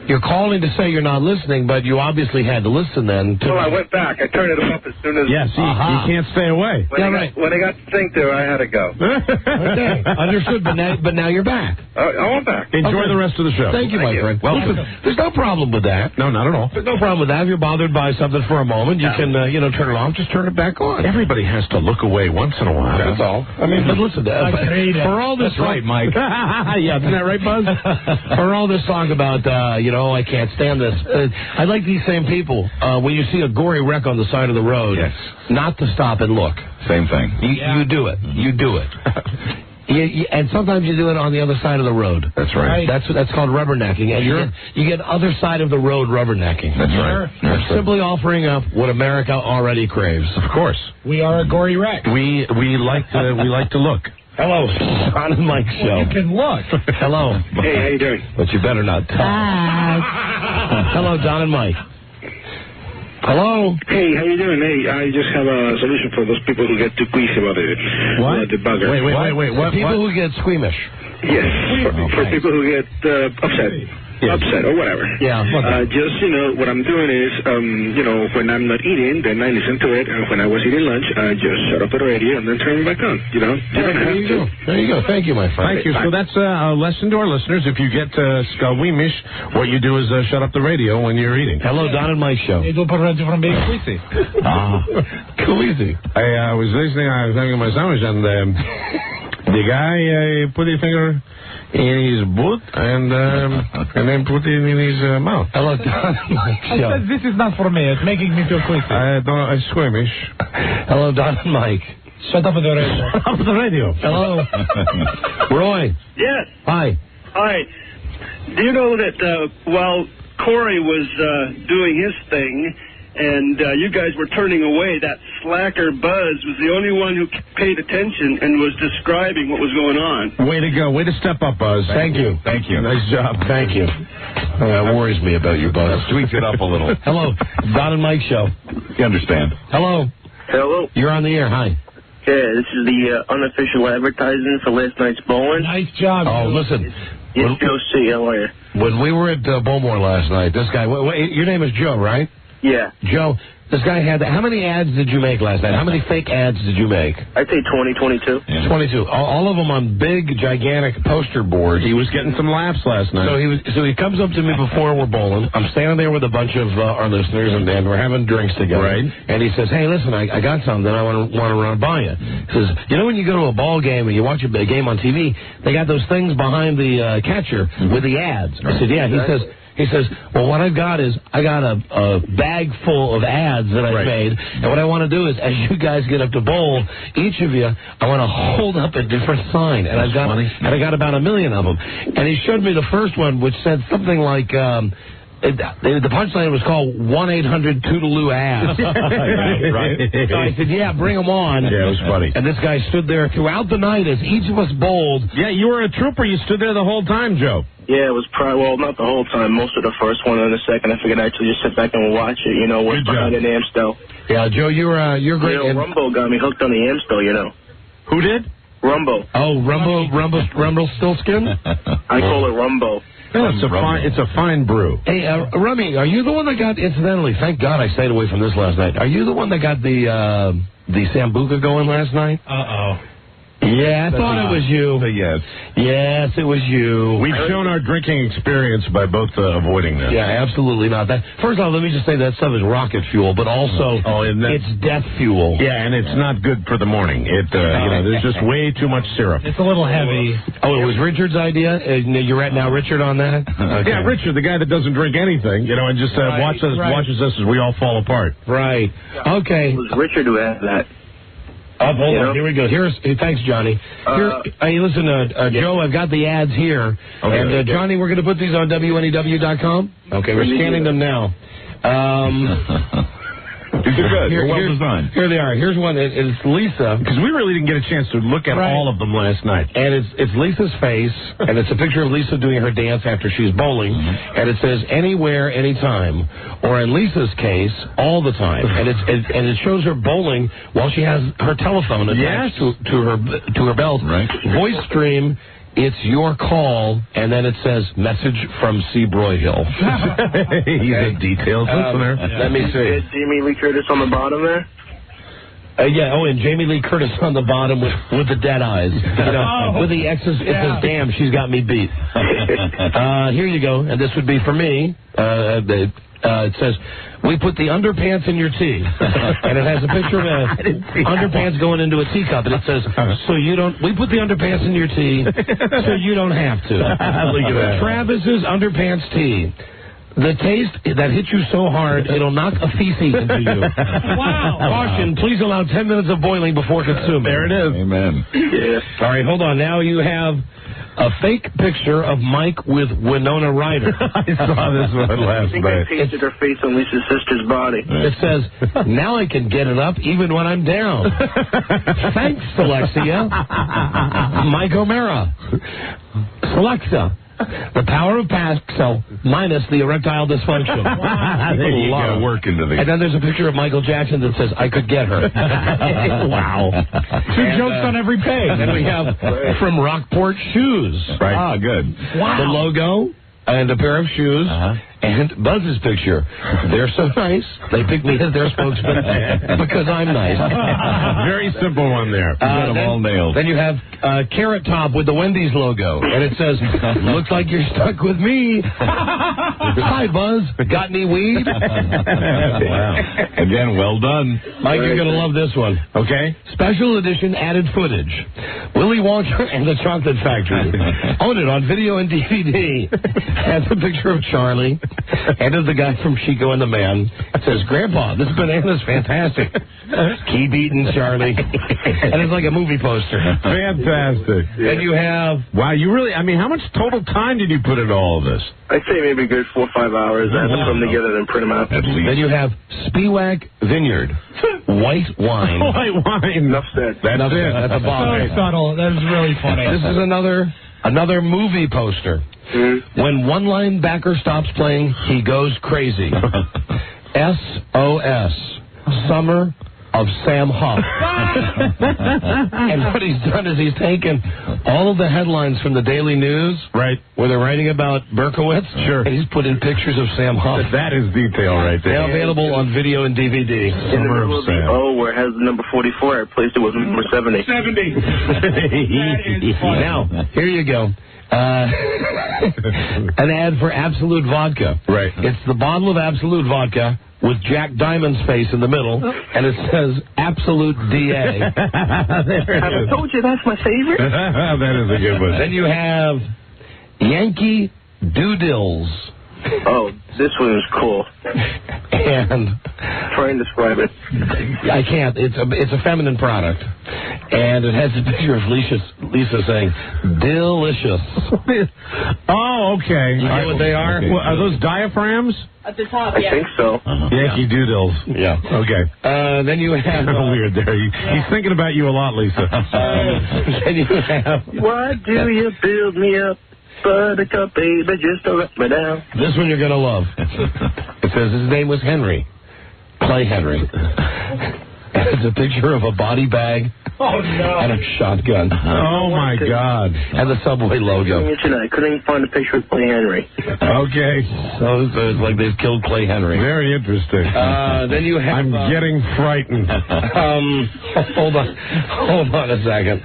Speaker 9: You're calling to say you're not listening, but you obviously had to listen then.
Speaker 10: Well, I went back. I turned it off as soon as...
Speaker 8: Yes, you can't stay away.
Speaker 10: When I got to think there, I had to go.
Speaker 9: Okay, understood, but now you're back.
Speaker 10: I'm back.
Speaker 8: Enjoy the rest of the show.
Speaker 9: Thank you, my friend.
Speaker 8: Well,
Speaker 9: there's no problem with that.
Speaker 8: No, not at all.
Speaker 9: There's no problem with that. If you're bothered by something for a moment, you can, turn it off. Just turn it back on.
Speaker 8: Everybody has to look away once in a while.
Speaker 9: That's all. I mean, but listen, for all this...
Speaker 12: That's right, Mike.
Speaker 8: Yeah, isn't that right, Buzz?
Speaker 9: For all this talk about, I can't stand this. I like these same people, when you see a gory wreck on the side of the road, not to stop and look.
Speaker 12: Same thing.
Speaker 9: You do it. You do it. And sometimes you do it on the other side of the road.
Speaker 8: That's right.
Speaker 9: That's called rubbernecking. And you get other side of the road rubbernecking.
Speaker 12: That's right.
Speaker 9: That's simply offering up what America already craves.
Speaker 8: Of course.
Speaker 11: We are a gory wreck.
Speaker 8: We like to look.
Speaker 9: Hello, Don and Mike show.
Speaker 11: Well, you can look.
Speaker 9: Hello.
Speaker 10: Hey, how you doing?
Speaker 9: But you better not talk. Hello, Don and Mike. Hello.
Speaker 14: Hey, how you doing? Hey, I just have a solution for those people who get too queasy about it.
Speaker 8: What?
Speaker 14: The bugger.
Speaker 8: Wait. What?
Speaker 9: People who get squeamish.
Speaker 14: Yes, for people who get upset. Upset or whatever.
Speaker 9: Yeah.
Speaker 14: Just, what I'm doing is, when I'm not eating, then I listen to it, and when I was eating lunch, I just shut off the radio and then turn it back on. You don't have to.
Speaker 9: There you go. Thank you, my friend.
Speaker 8: Thank you. So that's a lesson to our listeners. If you get squeamish, what you do is shut up the radio when you're eating.
Speaker 9: Hello, Don and Mike show.
Speaker 11: They do prevent you from being queasy.
Speaker 9: Queasy.
Speaker 8: I was listening, I was having my sandwich, and the guy put his finger in his boot and then put it in his mouth.
Speaker 9: Hello, Don and Mike
Speaker 11: I
Speaker 9: show.
Speaker 11: said, this is not for me. It's making me feel queasy.
Speaker 8: I'm squeamish.
Speaker 9: Hello, Don and Mike.
Speaker 11: Shut up with the radio.
Speaker 8: Shut up with the radio.
Speaker 9: Hello. Roy.
Speaker 16: Yes.
Speaker 9: Hi.
Speaker 16: Hi. Do you know that while Corey was doing his thing and you guys were turning away, that slacker Buzz was the only one who paid attention and was describing what was going on?
Speaker 8: Way to go. Way to step up, Buzz.
Speaker 9: Thank you.
Speaker 12: Thank you.
Speaker 8: Nice job.
Speaker 9: Thank you. That worries me about you, Buzz.
Speaker 12: Tweak it up a little.
Speaker 9: Hello. Don and Mike show.
Speaker 12: You understand.
Speaker 9: Hello.
Speaker 19: Hello.
Speaker 9: You're on the air. Hi.
Speaker 19: Yeah, this is the unofficial advertising for last night's bowling.
Speaker 11: Nice job.
Speaker 9: Oh, listen.
Speaker 19: It's Joe C. How are you?
Speaker 9: When we were at Bowmore last night, this guy, your name is Joe, right?
Speaker 19: Yeah.
Speaker 9: Joe, this guy had, how many ads did you make last night? How many fake ads did you make?
Speaker 19: I'd say 20, 22.
Speaker 9: Yeah. 22. All of them on big, gigantic poster boards.
Speaker 8: He was getting some laughs last night.
Speaker 9: So he comes up to me before we're bowling. I'm standing there with a bunch of our listeners, and we're having drinks together.
Speaker 8: Right.
Speaker 9: And he says, "Hey, listen, I got something I want to run by you." He says, when you go to a ball game and you watch a game on TV, they got those things behind the catcher with the ads. I said, "Yeah." He says, well, what I've got is I got a bag full of ads that I've made, and what I want to do is, as you guys get up to bowl, each of you, I want to hold up a different sign, and I got about 1 million of them. And he showed me the first one, which said something like. The punchline was called 1-800-Toodaloo-ass.
Speaker 8: Right.
Speaker 9: So I said, yeah, bring them on.
Speaker 8: Yeah, it was funny.
Speaker 9: And this guy stood there throughout the night as each of us bowled.
Speaker 8: Yeah, you were a trooper. You stood there the whole time, Joe.
Speaker 19: Yeah, it was not the whole time. Most of the first one and the second. I figured I'd actually just sit back and watch it, what's behind an Amstel.
Speaker 9: Yeah, Joe, you're great.
Speaker 19: Rumbo got me hooked on the Amstel,
Speaker 8: Who did?
Speaker 19: Rumbo.
Speaker 9: Oh, Rumble Stillskin?
Speaker 19: I call it Rumbo.
Speaker 8: Yeah, it's a fine brew.
Speaker 9: Hey, Rummy, are you the one that got, incidentally, thank God I stayed away from this last night. Are you the one that got the Sambuca going last night?
Speaker 11: Uh-oh.
Speaker 9: Yeah, I thought it was you.
Speaker 12: Yes.
Speaker 9: Yes, it was you.
Speaker 8: We've shown our drinking experience by both avoiding that.
Speaker 9: Yeah, absolutely not. First off, let me just say that stuff is rocket fuel, but also it's death fuel.
Speaker 8: Yeah, and it's not good for the morning. There's just way too much syrup.
Speaker 11: It's a little heavy.
Speaker 9: Oh, it was Richard's idea? You're at now Richard on that? Okay.
Speaker 8: Yeah, Richard, the guy that doesn't drink anything, and just watches us as we all fall apart.
Speaker 9: Right. Okay.
Speaker 19: It was Richard who had that.
Speaker 9: Oh, hold on. Here we go. Thanks, Johnny. Hey, listen, Joe, I've got the ads here. Okay, and, Johnny, we're going to put these on WNEW.com. Okay, we're scanning them now.
Speaker 12: These are good. They're well designed.
Speaker 9: Here they are. Here's one. It's Lisa.
Speaker 8: Because we really didn't get a chance to look at all of them last night.
Speaker 9: And it's Lisa's face, and it's a picture of Lisa doing her dance after she's bowling. Mm-hmm. And it says, anywhere, anytime. Or in Lisa's case, all the time. And it shows her bowling while she has her telephone attached to her belt. Right. Voice stream it's your call, and then it says, message from C. Broyhill.
Speaker 8: He's a detailed listener.
Speaker 9: Let me see.
Speaker 14: Jamie Lee Curtis on the bottom there?
Speaker 9: And Jamie Lee Curtis on the bottom with the dead eyes. With the X's, it says, damn, she's got me beat. Here you go, and this would be for me. It says, we put the underpants in your tea. And it has a picture of underpants going into a teacup. And it says, we put the underpants in your tea so you don't have to. Look at that. Travis's underpants tea. The taste that hits you so hard, it'll knock a feces into you. Wow. Caution, please allow 10 minutes of boiling before consuming.
Speaker 8: There it is.
Speaker 12: Amen.
Speaker 14: Yes.
Speaker 9: All right, hold on. Now you have a fake picture of Mike with Winona Ryder.
Speaker 8: I saw this one last night.
Speaker 14: I pasted her face on Lisa's sister's body.
Speaker 9: It says, now I can get it up even when I'm down. Thanks, Alexia. Mike O'Mara. Alexa. The power of Pascal minus the erectile dysfunction.
Speaker 12: There's a lot of work into these.
Speaker 9: And then there's a picture of Michael Jackson that says, I could get her. Wow.
Speaker 11: Two jokes on every page.
Speaker 9: And we have from Rockport Shoes.
Speaker 12: Right. Ah, good.
Speaker 11: Wow.
Speaker 9: The logo and a pair of shoes. And Buzz's picture. They're so nice. They picked me as their spokesman because I'm nice.
Speaker 8: Very simple one there.
Speaker 12: You got them all nailed.
Speaker 9: Then you have Carrot Top with the Wendy's logo. And it says, looks like you're stuck with me. Hi, Buzz. Got any weed?
Speaker 12: Wow. Again, well done.
Speaker 9: Mike, you're going to love this one.
Speaker 8: Okay.
Speaker 9: Special edition added footage. Willy Wonka and the Chocolate Factory. Own it on video and DVD. Has a picture of Charlie. And of the guy from Chico and the Man. It says, Grandpa, this banana's fantastic. Keep eating, Charlie. And it's like a movie poster.
Speaker 8: Fantastic.
Speaker 9: And you have...
Speaker 8: Wow, you really... I mean, how much total time did you put into all of this?
Speaker 14: I'd say maybe a good 4 or 5 hours. I had to put them together and print them out.
Speaker 12: At least.
Speaker 9: Then you have Spiewak Vineyard. White wine.
Speaker 8: White wine.
Speaker 14: Enough said.
Speaker 8: That's it.
Speaker 9: That's a bomb.
Speaker 11: So subtle. That is really funny.
Speaker 9: This is another movie poster. When one linebacker stops playing, he goes crazy. SOS. Summer of Sam Huff. And what he's done is he's taken all of the headlines from the Daily News,
Speaker 8: right,
Speaker 9: where they're writing about Berkowitz, and he's put in pictures of Sam Huff.
Speaker 8: That is detail right there.
Speaker 9: Now available on video and DVD.
Speaker 8: Summer of Sam.
Speaker 14: Oh, where it has the number 44, I replaced it with number 70.
Speaker 11: 70. That is funny.
Speaker 9: Now, here you go. An ad for Absolute Vodka.
Speaker 8: Right.
Speaker 9: It's the bottle of Absolute Vodka with Jack Diamond's face in the middle, and it says Absolute DA.
Speaker 14: I told you that's my favorite.
Speaker 8: That is a good one.
Speaker 9: Then you have Yankee Doodles.
Speaker 14: Oh, this one is cool.
Speaker 9: And
Speaker 14: try and describe it.
Speaker 9: I can't. It's a feminine product, and it has a picture of Lisa saying "delicious."
Speaker 8: Oh, okay.
Speaker 9: You know what they are?
Speaker 8: Well, are those diaphragms?
Speaker 6: At the top,
Speaker 14: I think so.
Speaker 8: Yankee Doodles.
Speaker 9: Yeah.
Speaker 8: Okay.
Speaker 9: Then you have
Speaker 8: weird there. He's thinking about you a lot, Lisa.
Speaker 9: Then you have.
Speaker 14: Why do you build me up? Buttercup, baby, just to let me down.
Speaker 9: This one you're going to love. It says his name was Henry. Clay Henry. It's a picture of a body bag and a shotgun.
Speaker 8: Oh, my God.
Speaker 9: And the Subway logo.
Speaker 14: I couldn't even find a picture of Clay Henry.
Speaker 8: Okay.
Speaker 9: So it's like they've killed Clay Henry.
Speaker 8: Very interesting.
Speaker 9: Then you have...
Speaker 8: I'm getting frightened.
Speaker 9: Hold on a second.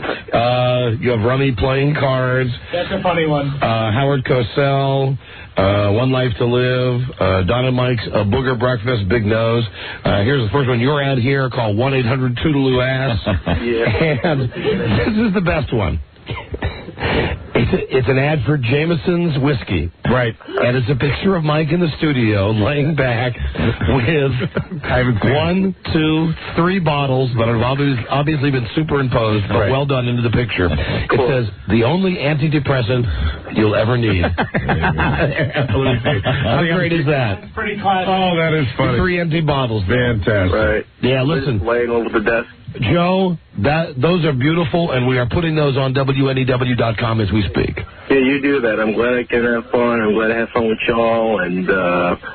Speaker 9: You have Rummy playing cards.
Speaker 11: That's a funny one.
Speaker 9: Howard Cosell. One Life to Live, Don and Mike's Booger Breakfast, Big Nose. Here's the first one. Your ad here. Call 1-800-Toodaloo-Ass. And this is the best one. It's an ad for Jameson's whiskey.
Speaker 8: Right.
Speaker 9: And it's a picture of Mike in the studio laying back with 1, 2, 3 bottles that have obviously been superimposed, but well done into the picture. It says, the only antidepressant you'll ever need. How great is that?
Speaker 11: Pretty classic.
Speaker 8: Oh, that is funny.
Speaker 9: 3 empty bottles.
Speaker 8: Fantastic.
Speaker 14: Right.
Speaker 9: Yeah, listen.
Speaker 14: Just laying over the desk.
Speaker 9: Joe, those are beautiful, and we are putting those on WNEW.com as we speak.
Speaker 10: Yeah, you do that. I'm glad I can have fun. I'm glad I had fun with y'all, and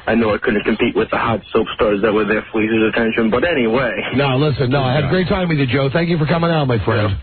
Speaker 10: I know I couldn't compete with the hot soap stars that were there for his attention, but anyway.
Speaker 9: No, listen, I had a great time with you, Joe. Thank you for coming out, my friend.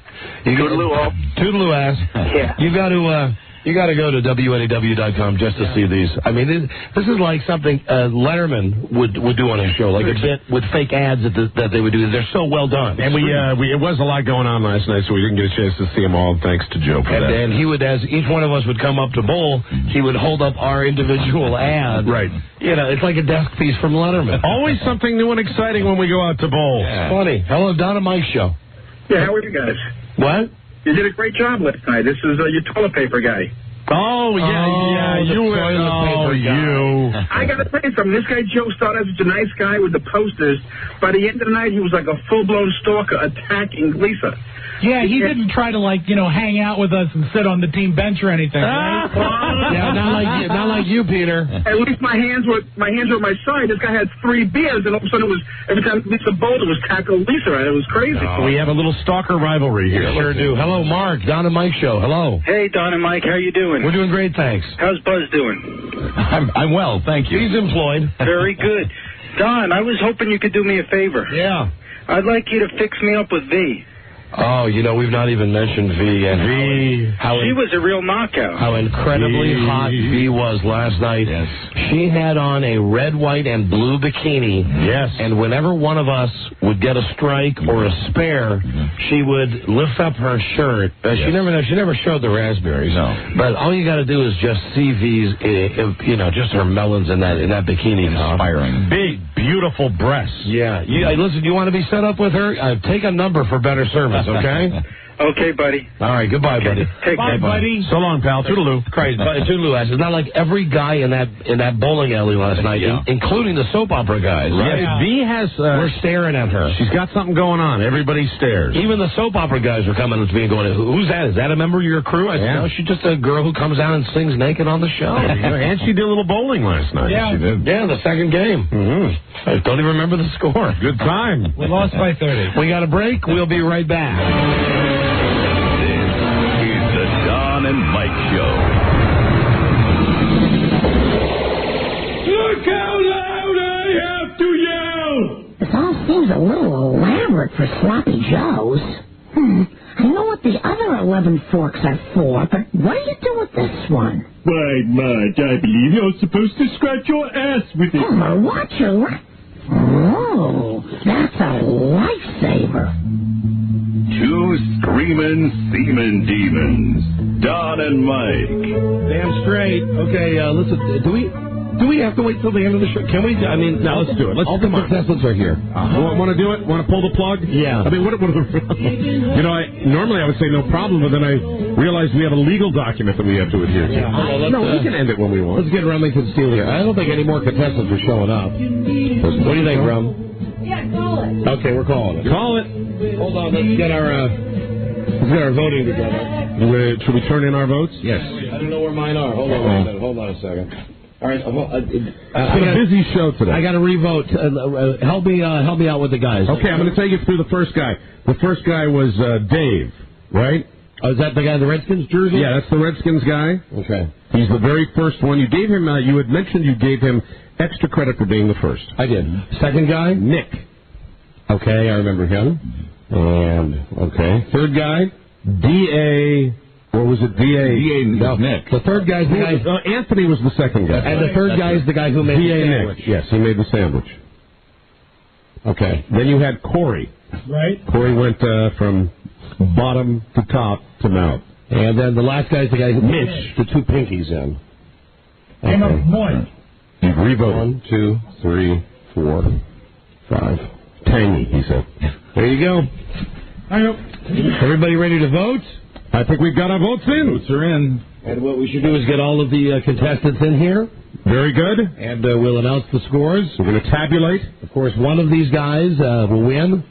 Speaker 10: Toodaloo all.
Speaker 9: Toodaloo ass.
Speaker 10: Yeah.
Speaker 9: You got to go to WNEW.com just to see these. I mean, this is like something Letterman would do on his show, like a bit with fake ads that they would do. They're so well done.
Speaker 8: And it was a lot going on last night, so we didn't get a chance to see them all. Thanks to Joe for that.
Speaker 9: And he would, as each one of us would come up to bowl, he would hold up our individual ad.
Speaker 8: Right.
Speaker 9: You know, it's like a desk piece from Letterman.
Speaker 8: Always something new and exciting when we go out to bowl.
Speaker 9: Yeah. Funny. Hello, Don and Mike show.
Speaker 22: Yeah, how are you guys?
Speaker 9: What?
Speaker 22: You did a great job last night. This is your toilet paper guy.
Speaker 8: Oh, yeah, you. I got to tell you something. This guy, Joe, started as a nice guy with the posters. By the end of the night, he was like a full-blown stalker attacking Lisa.
Speaker 11: Yeah, he didn't try to, hang out with us and sit on the team bench or anything, right?
Speaker 9: Yeah, not like you, Peter.
Speaker 22: At least my hands were at my side. This guy had 3 beers, and all of a sudden every time Lisa bowled, it was tackle Lisa, and it was crazy.
Speaker 8: Oh, we have a little stalker rivalry here.
Speaker 9: We sure do. Hello, Mark. Don and Mike show. Hello.
Speaker 16: Hey, Don and Mike, how you doing?
Speaker 9: We're doing great, thanks.
Speaker 16: How's Buzz doing?
Speaker 12: I'm well, thank you.
Speaker 9: He's employed.
Speaker 16: Very good. Don, I was hoping you could do me a favor.
Speaker 9: Yeah.
Speaker 16: I'd like you to fix me up with V.
Speaker 9: Oh, we've not even mentioned V. And
Speaker 16: she was a real knockout.
Speaker 9: How incredibly hot V was last night.
Speaker 12: Yes.
Speaker 9: She had on a red, white, and blue bikini.
Speaker 8: Yes.
Speaker 9: And whenever one of us would get a strike or a spare, she would lift up her shirt. She never showed the raspberries.
Speaker 12: No.
Speaker 9: But all you got to do is just see V's, just her melons in that bikini.
Speaker 12: Inspiring.
Speaker 8: Big, beautiful breasts.
Speaker 9: Yeah. Listen, you want to be set up with her? Take a number for better service. Okay?
Speaker 16: Okay, buddy.
Speaker 9: All right, goodbye, buddy.
Speaker 16: Take care,
Speaker 11: buddy.
Speaker 8: So long, pal. Toodaloo.
Speaker 9: Crazy. Toodaloo. It's not like every guy in that bowling alley last night, including the soap opera guys.
Speaker 8: Right.
Speaker 9: Yeah.
Speaker 8: V has...
Speaker 9: we're staring at her.
Speaker 8: She's got something going on. Everybody stares.
Speaker 9: Even the soap opera guys were coming up to me and going, who's that? Is that a member of your crew? I said, no, she's just a girl who comes out and sings naked on the show.
Speaker 8: And she did a little bowling last night.
Speaker 11: Yeah.
Speaker 8: She did.
Speaker 9: Yeah, the second game.
Speaker 8: Mm-hmm.
Speaker 9: I don't even remember the score.
Speaker 8: Good time.
Speaker 11: We lost by 30.
Speaker 9: We got a break. We'll be right back.
Speaker 5: Don and Mike Show.
Speaker 2: Look how loud I have to yell!
Speaker 6: This all seems a little elaborate for Sloppy Joe's. I know what the other 11 forks are for, but what do you do with this one?
Speaker 2: Why, Marge, I believe you're supposed to scratch your ass with it.
Speaker 6: Or what Oh, that's a lifesaver.
Speaker 5: 2 screaming semen demons, Don and Mike.
Speaker 9: Damn straight. Okay, listen, do we have to wait till the end of the show? Can we? I mean,
Speaker 8: no, let's do it.
Speaker 9: All the contestants are here.
Speaker 8: Want to do it? Want to pull the plug?
Speaker 9: Yeah.
Speaker 8: I mean, normally I would say no problem, but then I realized we have a legal document that we have to adhere to.
Speaker 9: Yeah.
Speaker 8: We can end it when we want.
Speaker 9: Let's get Remington Steele here. I don't think any more contestants are showing up. What do you think, Rum?
Speaker 21: Yeah, call it.
Speaker 9: Okay, we're calling it.
Speaker 8: Call it.
Speaker 9: Hold on, let's get our voting together.
Speaker 8: Should we turn in our votes?
Speaker 9: Yes. I don't know where mine are. Hold on a second. All right.
Speaker 8: It's been a busy show today.
Speaker 9: I got to revote. Help me out with the guys.
Speaker 8: Okay, I'm going to take you through the first guy. The first guy was Dave, right?
Speaker 9: Oh, is that the guy in the Redskins jersey?
Speaker 8: Yeah, that's the Redskins guy.
Speaker 9: Okay.
Speaker 8: He's the very first one. You gave him. You had mentioned you gave him extra credit for being the first.
Speaker 9: I did. Second guy,
Speaker 8: Nick. Okay, I remember him. And third guy, D.A. What was it? D.A.
Speaker 9: No, Nick. The third guy's the guy.
Speaker 8: Anthony was the second guy.
Speaker 9: And the third guy is the guy who made the sandwich.
Speaker 8: Nick. Yes, he made the sandwich. Okay. Then you had Corey.
Speaker 11: Right.
Speaker 8: Corey went from bottom to top to mouth.
Speaker 9: And then the last guy's the guy who Mitch, the 2 pinkies in.
Speaker 11: Came up more.
Speaker 8: You've revoted. 1, 2, 3, 4, 5. Tangy, he said. There you go.
Speaker 9: Everybody ready to vote?
Speaker 8: I think we've got our votes in.
Speaker 12: Votes are in.
Speaker 9: And what we should do is get all of the contestants in here.
Speaker 8: Very good.
Speaker 9: And we'll announce the scores.
Speaker 8: We're going to tabulate.
Speaker 9: Of course, one of these guys will win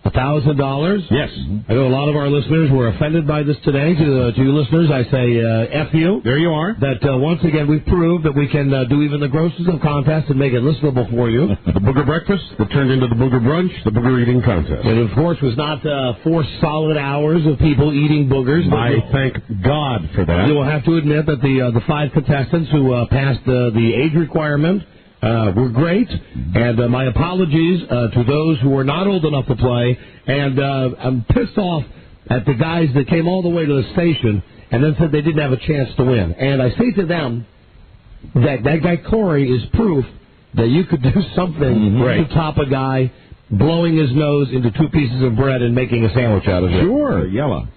Speaker 7: $1,000?
Speaker 8: Yes.
Speaker 7: I know a lot of our listeners were offended by this today. To you listeners, I say F you.
Speaker 8: There you are.
Speaker 7: That once again we've proved that we can do even the grossest of contests and make it listenable for you.
Speaker 8: The Booger Breakfast that turned into the Booger Brunch, the Booger Eating Contest.
Speaker 7: It, of course, was not 4 solid hours of people eating boogers.
Speaker 8: I thank God for that.
Speaker 7: You will have to admit that the 5 contestants who passed the age requirement were great, and my apologies to those who were not old enough to play, and I'm pissed off at the guys that came all the way to the station and then said they didn't have a chance to win. And I say to them that guy Corey is proof that you could do something to top a guy blowing his nose into 2 pieces of bread and making a sandwich out of it.
Speaker 8: Sure, yellow.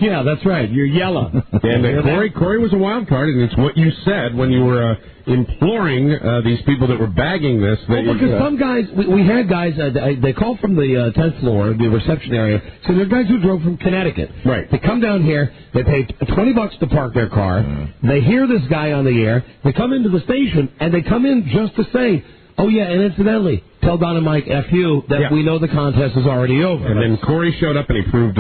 Speaker 7: Yeah, that's right. You're yellow.
Speaker 8: And Corey was a wild card, and it's what you said when you were imploring these people that were bagging this.
Speaker 7: Because some guys, we had guys, they called from the 10th floor, the reception area, so they're guys who drove from Connecticut.
Speaker 8: Right.
Speaker 7: They come down here, they pay $20 to park their car, they hear this guy on the air, they come into the station, and they come in just to say, oh, yeah, and incidentally, tell Don and Mike, F you, that we know the contest is already over.
Speaker 8: And then Corey showed up and he proved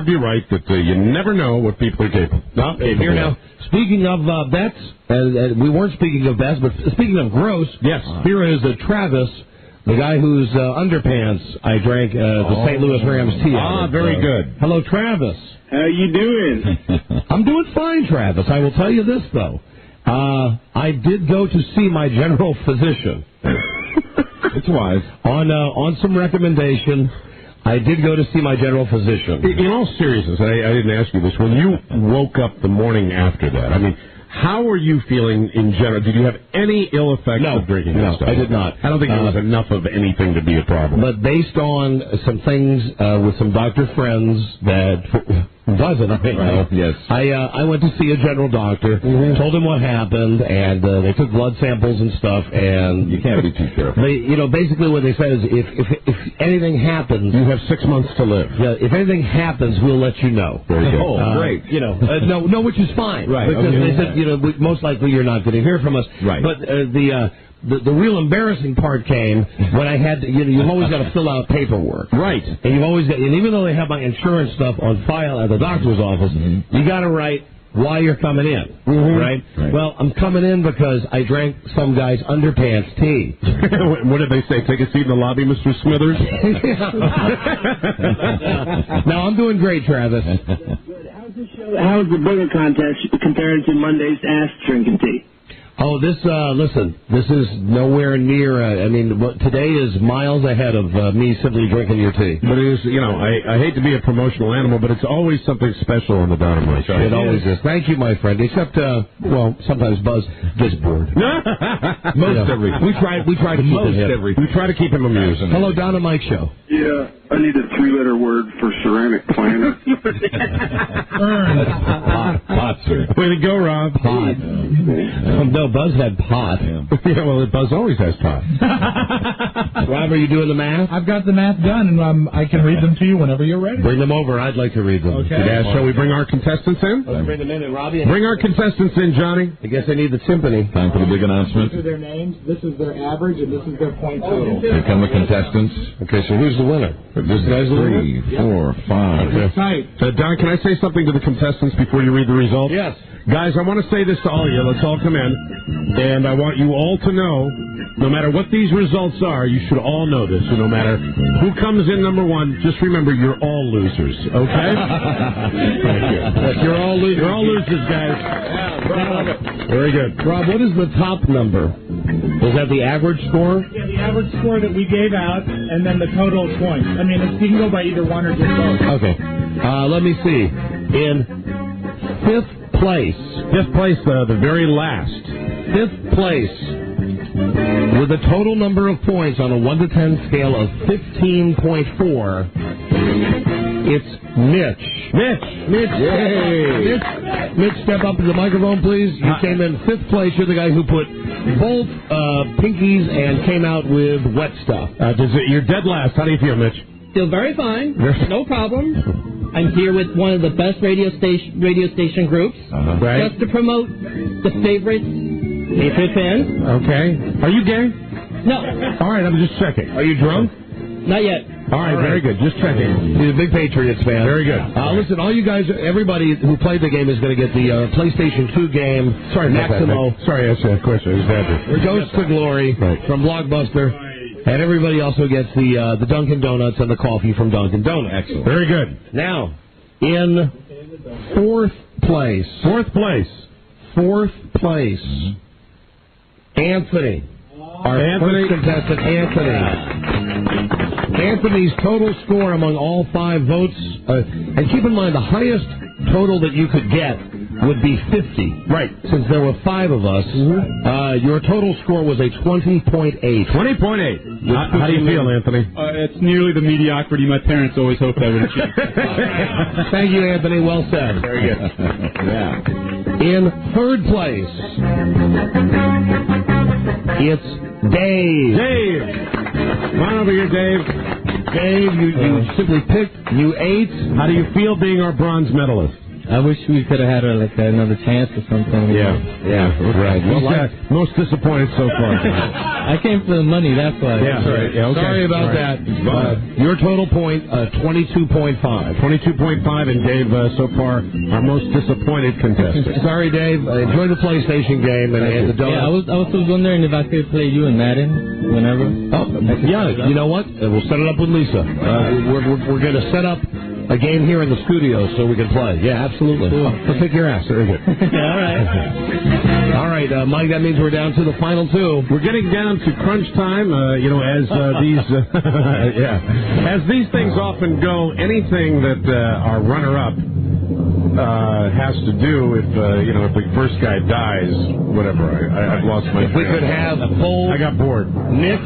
Speaker 8: you right that you never know what people are capable of.
Speaker 7: Here now, speaking of bets, we weren't speaking of bets, but speaking of gross,
Speaker 8: yes.
Speaker 7: Here is Travis, the guy whose underpants I drank the St. Louis Rams tea out of.
Speaker 8: Very good.
Speaker 7: Hello, Travis.
Speaker 17: How you doing?
Speaker 7: I'm doing fine, Travis. I will tell you this, though. I did go to see my general physician.
Speaker 8: It's wise.
Speaker 7: On some recommendation, I did go to see my general physician.
Speaker 8: In all seriousness, I didn't ask you this. When you woke up the morning after that, I mean, how were you feeling in general? Did you have any ill effects of drinking that stuff?
Speaker 7: I did not.
Speaker 8: I don't think there was enough of anything to be a problem.
Speaker 7: But based on some things with some doctor friends that...
Speaker 8: Yes.
Speaker 7: I went to see a general doctor, told him what happened, and they took blood samples and stuff, and...
Speaker 8: You can't be too careful.
Speaker 7: Basically what they said is if anything happens...
Speaker 8: You have 6 months to live.
Speaker 7: Yeah, if anything happens, we'll let you know.
Speaker 8: Very good.
Speaker 7: Great. No, which is fine.
Speaker 8: Right.
Speaker 7: Because they said, most likely you're not going to hear from us.
Speaker 8: Right.
Speaker 7: But the real embarrassing part came when I had to, you've always got to fill out paperwork.
Speaker 8: Right.
Speaker 7: And you've always got, and even though they have my insurance stuff on file at the doctor's office, you got to write why you're coming in, right? Well, I'm coming in because I drank some guy's underpants tea.
Speaker 8: What did they say? Take a seat in the lobby, Mr. Smithers?
Speaker 7: No, I'm doing great, Travis.
Speaker 17: How's the booger contest compared to Monday's ass drinking tea?
Speaker 7: Oh, listen, this is nowhere near, today is miles ahead of me simply drinking your tea.
Speaker 8: But it is, I hate to be a promotional animal, but it's always something special on the Don and Mike show.
Speaker 7: It always is. Thank you, my friend. Except, sometimes Buzz gets bored. We try to keep him.
Speaker 8: We try to keep him amused.
Speaker 7: Hello, Don and Mike show.
Speaker 14: Yeah, I need a 3-letter word for ceramic planet.
Speaker 8: Pot, sir. Way to go, Rob.
Speaker 7: Pot. No, Buzz had pot.
Speaker 8: Yeah, well, Buzz always has pot.
Speaker 7: Rob, are you doing the math?
Speaker 11: I've got the math done, and I can read them to you whenever you're ready.
Speaker 7: Bring them over. I'd like to read them.
Speaker 11: Okay.
Speaker 8: Yeah, shall we bring our contestants in?
Speaker 7: Let's bring them in, and Robbie.
Speaker 8: Bring our contestants in, Johnny.
Speaker 7: I guess I need the timpani.
Speaker 12: Time for the big announcement.
Speaker 11: These are their names, this is their average, and this is their point total.
Speaker 12: Here come the contestants.
Speaker 7: Okay, so who's the winner? This guy's the winner?
Speaker 12: 3, 4, 5.
Speaker 11: It's tight.
Speaker 8: Don, can I say something to the contestants before you read the results?
Speaker 7: Yes.
Speaker 8: Guys, I want to say this to all of you. Let's all come in. And I want you all to know, no matter what these results are, you should all know this. So no matter who comes in number 1, just remember you're all losers, okay? Thank you. Yes, you're all losers, guys. Yeah, very good.
Speaker 7: Rob, what is the top number? Is that the average score?
Speaker 11: Yeah, the average score that we gave out, and then the total points. I mean, you can go by either one or just both.
Speaker 7: Okay. Let me see. In 5th place,
Speaker 8: the very last.
Speaker 7: 5th place, with a total number of points on a 1 to 10 scale of 15.4, it's Mitch.
Speaker 8: Yay!
Speaker 7: Mitch, step up to the microphone, please. You came in 5th place. You're the guy who put both pinkies and came out with wet stuff.
Speaker 8: You're dead last. How do you feel, Mitch?
Speaker 18: Feel very fine. No problem. I'm here with one of the best radio station groups,
Speaker 8: Right.
Speaker 18: just to promote the favorite Patriot fans.
Speaker 8: Okay. Are you gay?
Speaker 18: No.
Speaker 8: All right, I'm just checking.
Speaker 7: Are you drunk?
Speaker 18: Not yet.
Speaker 7: All right, very good. Just checking. He's a big Patriots fan. Very good. Listen, all you guys, everybody who played the game is going to get the PlayStation 2 game.
Speaker 8: Sorry,
Speaker 7: Maximo.
Speaker 8: Sorry, that's a question.
Speaker 7: Ghost to Glory from Blockbuster. And everybody also gets the Dunkin' Donuts and the coffee from Dunkin' Donuts.
Speaker 8: Excellent. Very good.
Speaker 7: Now, in fourth place. Anthony. Our first contestant, Anthony. Anthony's total score among all 5 votes, and keep in mind the highest total that you could get would be 50.
Speaker 8: Right.
Speaker 7: Since there were 5 of us, your total score was a 20.8.
Speaker 8: 20.8. How do you feel, Anthony?
Speaker 2: It's nearly the mediocrity my parents always hoped I would achieve.
Speaker 7: Thank you, Anthony. Well said.
Speaker 8: Very good.
Speaker 7: Yeah. In third place, it's Dave.
Speaker 8: Come on over here, Dave.
Speaker 7: Dave, you simply picked, you ate.
Speaker 8: How do you feel being our bronze medalist?
Speaker 18: I wish we could have had another chance or something.
Speaker 8: Yeah, right. Well, most disappointed so far.
Speaker 18: I came for the money, that's why.
Speaker 8: Yeah, right. Yeah, okay.
Speaker 7: Sorry about that. Your total point, 22.5.
Speaker 8: 22.5, and Dave, so far, our most disappointed contestant.
Speaker 7: Sorry, Dave. Enjoy the PlayStation game and the donuts.
Speaker 18: Yeah, I was still wondering if I could play you in Madden whenever.
Speaker 7: Oh, yeah. You know what? We'll set it up with Lisa. We're going to set up a game here in the studio so we can play. Yeah, absolutely.
Speaker 18: Cool.
Speaker 7: We'll kick your ass. Very good.
Speaker 18: All right.
Speaker 7: All right, Mike, that means we're down to the final 2.
Speaker 8: We're getting down to crunch time, as these things often go, anything that our runner-up has to do if the first guy dies, whatever. I've lost my.
Speaker 7: If we could have both
Speaker 8: I got bored.
Speaker 7: Nick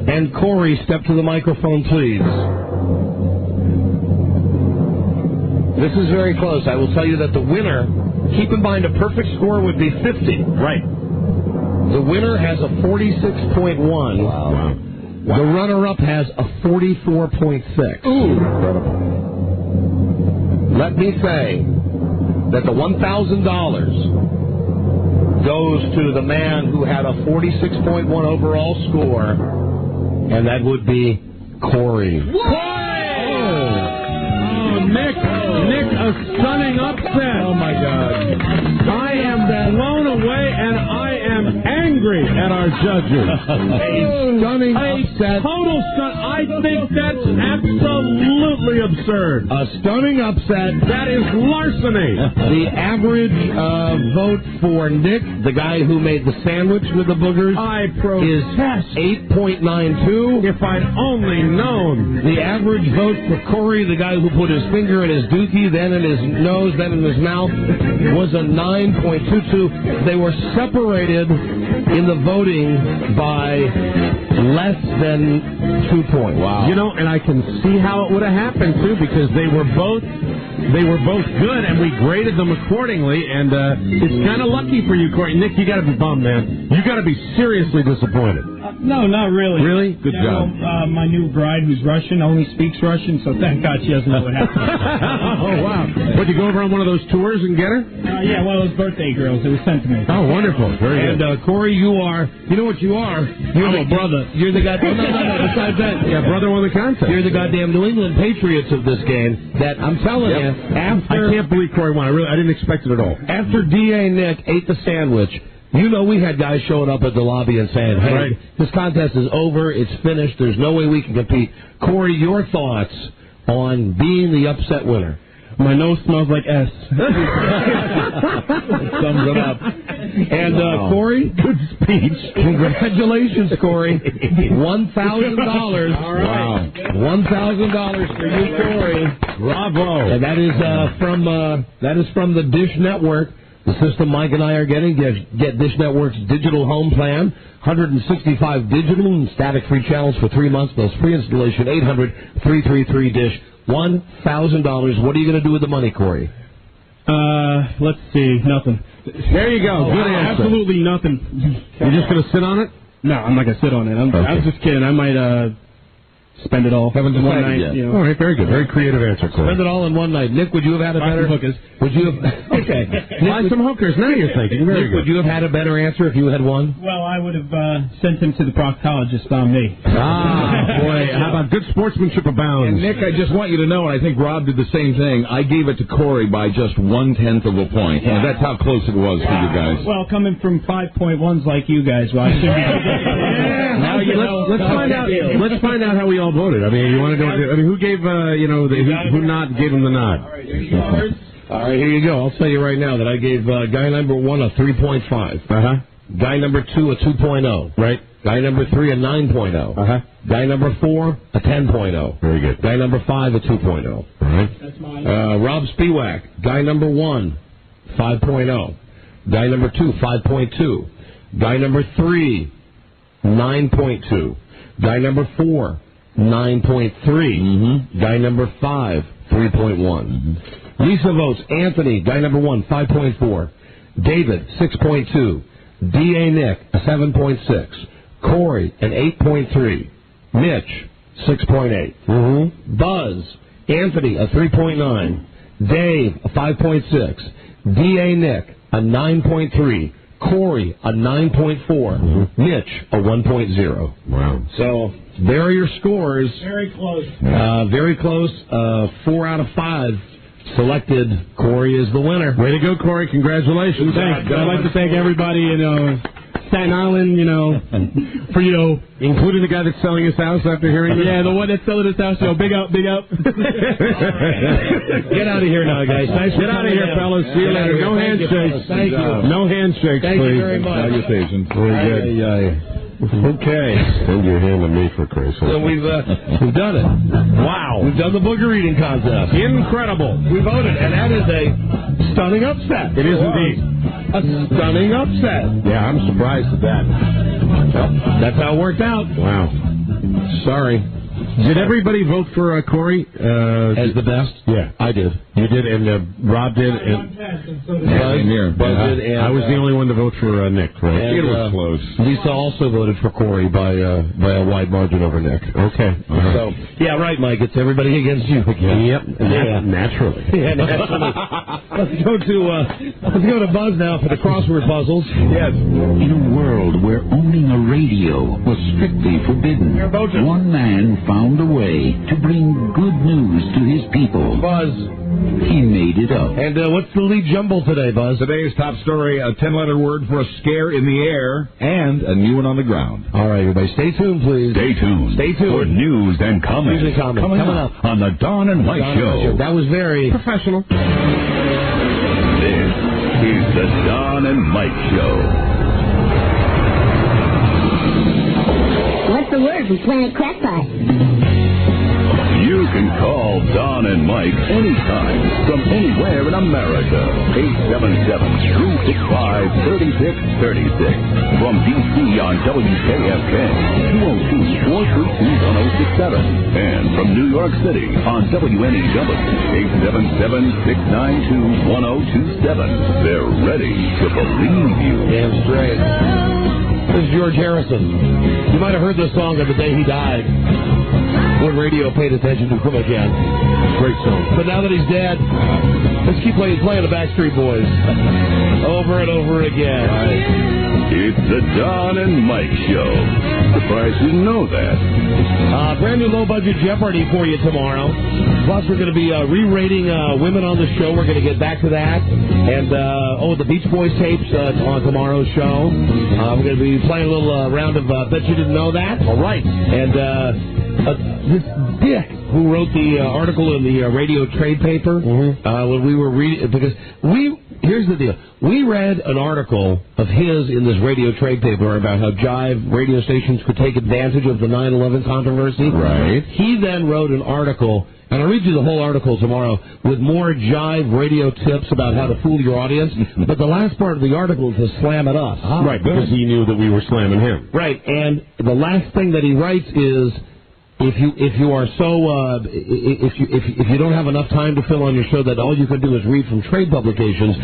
Speaker 7: and Corey step to the microphone, please. This is very close. I will tell you that the winner, keep in mind a perfect score would be 50.
Speaker 8: Right.
Speaker 7: The winner has a 46.1. Wow. The runner-up has a 44.6.
Speaker 8: Ooh. Incredible.
Speaker 7: Let me say that the $1,000 goes to the man who had a 46.1 overall score, and that would be Corey.
Speaker 8: Nick, a stunning upset.
Speaker 7: Oh, my God.
Speaker 8: I am blown away, and I am angry at our judges.
Speaker 7: A stunning upset.
Speaker 8: Total stunt. I think that's absolutely absurd.
Speaker 7: A stunning upset.
Speaker 8: That is larceny.
Speaker 7: The average vote for Nick, the guy who made the sandwich with the boogers, is 8.92.
Speaker 8: If I'd only known.
Speaker 7: The average vote for Corey, the guy who put his finger in his dookie, then in his nose, then in his mouth, was a 9.22. They were separated in the voting by less than 2 points.
Speaker 8: Wow. And I can see how it would have happened, too, because they were both good, and we graded them accordingly, and it's kind of lucky for you, Corey. Nick, you got to be bummed, man. You got to be seriously disappointed.
Speaker 2: No, not really.
Speaker 8: Really? Good job.
Speaker 2: My new bride, who's Russian, only speaks Russian, so thank God she doesn't know what happened.
Speaker 8: Oh, wow. Would you go over on one of those tours and get her?
Speaker 2: Yeah, one of those birthday girls. It was sent to me.
Speaker 8: Oh, wonderful. Very good.
Speaker 7: And, Corey, you know what you are?
Speaker 2: I'm a brother.
Speaker 7: You're the goddamn... No, besides that.
Speaker 8: Yeah, brother won the contest.
Speaker 7: You're the goddamn New England Patriots of this game that, I'm telling you, after...
Speaker 8: I can't believe Corey won. I didn't expect it at all.
Speaker 7: After D.A. Nick ate the sandwich... we had guys showing up at the lobby and saying, hey, this contest is over, it's finished, there's no way we can compete. Corey, your thoughts on being the upset winner?
Speaker 2: My nose smells like S.
Speaker 7: Sums it up. And, Corey, good speech. Congratulations, Corey. $1,000. All right. Wow. $1,000 for you, Corey.
Speaker 8: Bravo.
Speaker 7: And that is from the Dish Network. The system Mike and I are getting, get Dish Network's digital home plan, 165 digital and static-free channels for 3 months, plus free installation, 800-333-DISH, $1,000. What are you going to do with the money, Corey?
Speaker 2: Let's see, nothing.
Speaker 8: There you go. Good answer.
Speaker 2: Absolutely nothing.
Speaker 8: You're just going to sit on it?
Speaker 2: No, I'm not going to sit on it. I'm just kidding. I might
Speaker 15: spend it all
Speaker 7: Haven't
Speaker 15: in one
Speaker 7: decided
Speaker 15: night.
Speaker 7: yet.
Speaker 15: You know.
Speaker 7: All right, very good. Very creative answer, Corey. Spend it all in one night. Nick, would you have had a better... Would you have... Okay. Buy some hookers. Now you're thinking. Very good. Would you have had a better answer if you had won?
Speaker 2: Well, I would have sent him to the proctologist on me.
Speaker 7: Ah, boy. How about good sportsmanship abounds?
Speaker 12: And Nick, I just want you to know, and I think Rob did the same thing, I gave it to Corey by just 1/10 of a point. And that's how close it was for you guys.
Speaker 2: Well, coming from 5.1s like you guys, well, I should be...
Speaker 7: Now let's find out. Let's find out how we all voted. I mean, you want to go? I mean, who gave who not gave him the nod? All right, here you go. I'll tell you right now that I gave guy number 1 a 3.5. Guy number 2 a 2.0. Right. Guy number 3 a 9.0. Guy number 4 a 10.0. Very good. Guy number 5 a 2.0. All right.
Speaker 2: That's mine.
Speaker 7: Rob Spiewak. Guy number 1 5.0. Guy number 2 5.2. Guy number 3 9.2. Guy number 4, 9.3. Guy number 5, 3.1. Lisa votes Anthony, guy number 1, 5.4. David, 6.2. D.A. Nick, a 7.6. Corey, an 8.3. Mitch, 6.8. Buzz, Anthony, a 3.9. Dave, a 5.6. D.A. Nick, a 9.3. Corey, a 9.4. Mitch, a 1.0. Wow. So, there are your scores.
Speaker 2: Very close.
Speaker 7: Very close. 4 out of 5 selected. Corey is the winner. Way to go, Corey. Congratulations.
Speaker 15: Thanks. I'd like to thank everybody in Staten Island, for,
Speaker 7: including the guy that's selling his house after hearing this.
Speaker 15: Yeah, the one that's selling his house, big up, big up.
Speaker 7: Get out of here now, guys. Nice. Get out of here, fellas. See you later. No handshakes. Thank you. No handshakes, please.
Speaker 15: Thank you very much.
Speaker 12: Salutations.
Speaker 7: Very good. Okay.
Speaker 12: Send your hand to me for Christ's sake.
Speaker 7: So we've done it. Wow. We've done the booger eating contest. Incredible. We voted, and that is a stunning upset.
Speaker 12: It is indeed.
Speaker 7: A stunning upset.
Speaker 12: Yeah, I'm surprised at that.
Speaker 7: Well, that's how it worked out.
Speaker 12: Wow.
Speaker 7: Sorry.
Speaker 12: Did everybody vote for Corey?
Speaker 7: As the best?
Speaker 12: Yeah,
Speaker 7: I did.
Speaker 12: You did, and Rob did, and
Speaker 7: Buzz did, and
Speaker 12: I was the only one to vote for Nick, right?
Speaker 7: And,
Speaker 12: it was close.
Speaker 7: Lisa also voted for Corey by a wide margin over Nick.
Speaker 12: Okay.
Speaker 7: So, yeah, right, Mike. It's everybody against you again.
Speaker 12: Yep. Naturally.
Speaker 7: Yeah, naturally. Let's go to Buzz now for the crossword puzzles.
Speaker 12: Yes.
Speaker 1: In a world where owning a radio was strictly forbidden, one man found a way to bring good news to his people.
Speaker 7: Buzz.
Speaker 1: He made it up.
Speaker 7: And what's the lead jumble today, Buzz?
Speaker 12: Today's top story, a 10-letter word for a scare in the air and a new one on the ground.
Speaker 7: All right, everybody, stay tuned, please.
Speaker 5: Stay tuned.
Speaker 7: Stay tuned.
Speaker 5: For news and comments.
Speaker 7: News and comments.
Speaker 5: Coming up on the Don and Mike Show.
Speaker 7: That was very
Speaker 15: professional.
Speaker 5: This is the Don and Mike Show.
Speaker 21: What's the word from Planet Crackpot?
Speaker 5: You can call Don and Mike anytime from anywhere in America. 877-365-3636. From D.C. on WKFK, 202-432-1067. And from New York City on WNEW, 877-692-1027. They're ready to believe you.
Speaker 7: Damn straight. This is George Harrison. You might have heard this song on the day he died, when radio paid attention to him again. Great song. But now that he's dead, let's keep playing the Backstreet Boys over and over again.
Speaker 5: Right. It's the Don and Mike Show. Surprised you didn't know that.
Speaker 7: Brand new low-budget Jeopardy for you tomorrow. Plus, we're going to be re-rating women on the show. We're going to get back to that. And, the Beach Boys tapes on tomorrow's show. We're going to be playing a little round of Bet You Didn't Know That. All right. And this dick who wrote the article in the radio trade paper when we were reading, because here's the deal. We read an article of his in this radio trade paper about how jive radio stations could take advantage of the 9/11 controversy.
Speaker 12: Right.
Speaker 7: He then wrote an article, and I'll read you the whole article tomorrow, with more jive radio tips about how to fool your audience. But the last part of the article is to slam at us.
Speaker 12: Right, because he knew that we were slamming him.
Speaker 7: Right, and the last thing that he writes is, If you are so if you don't have enough time to fill on your show that all you can do is read from trade publications,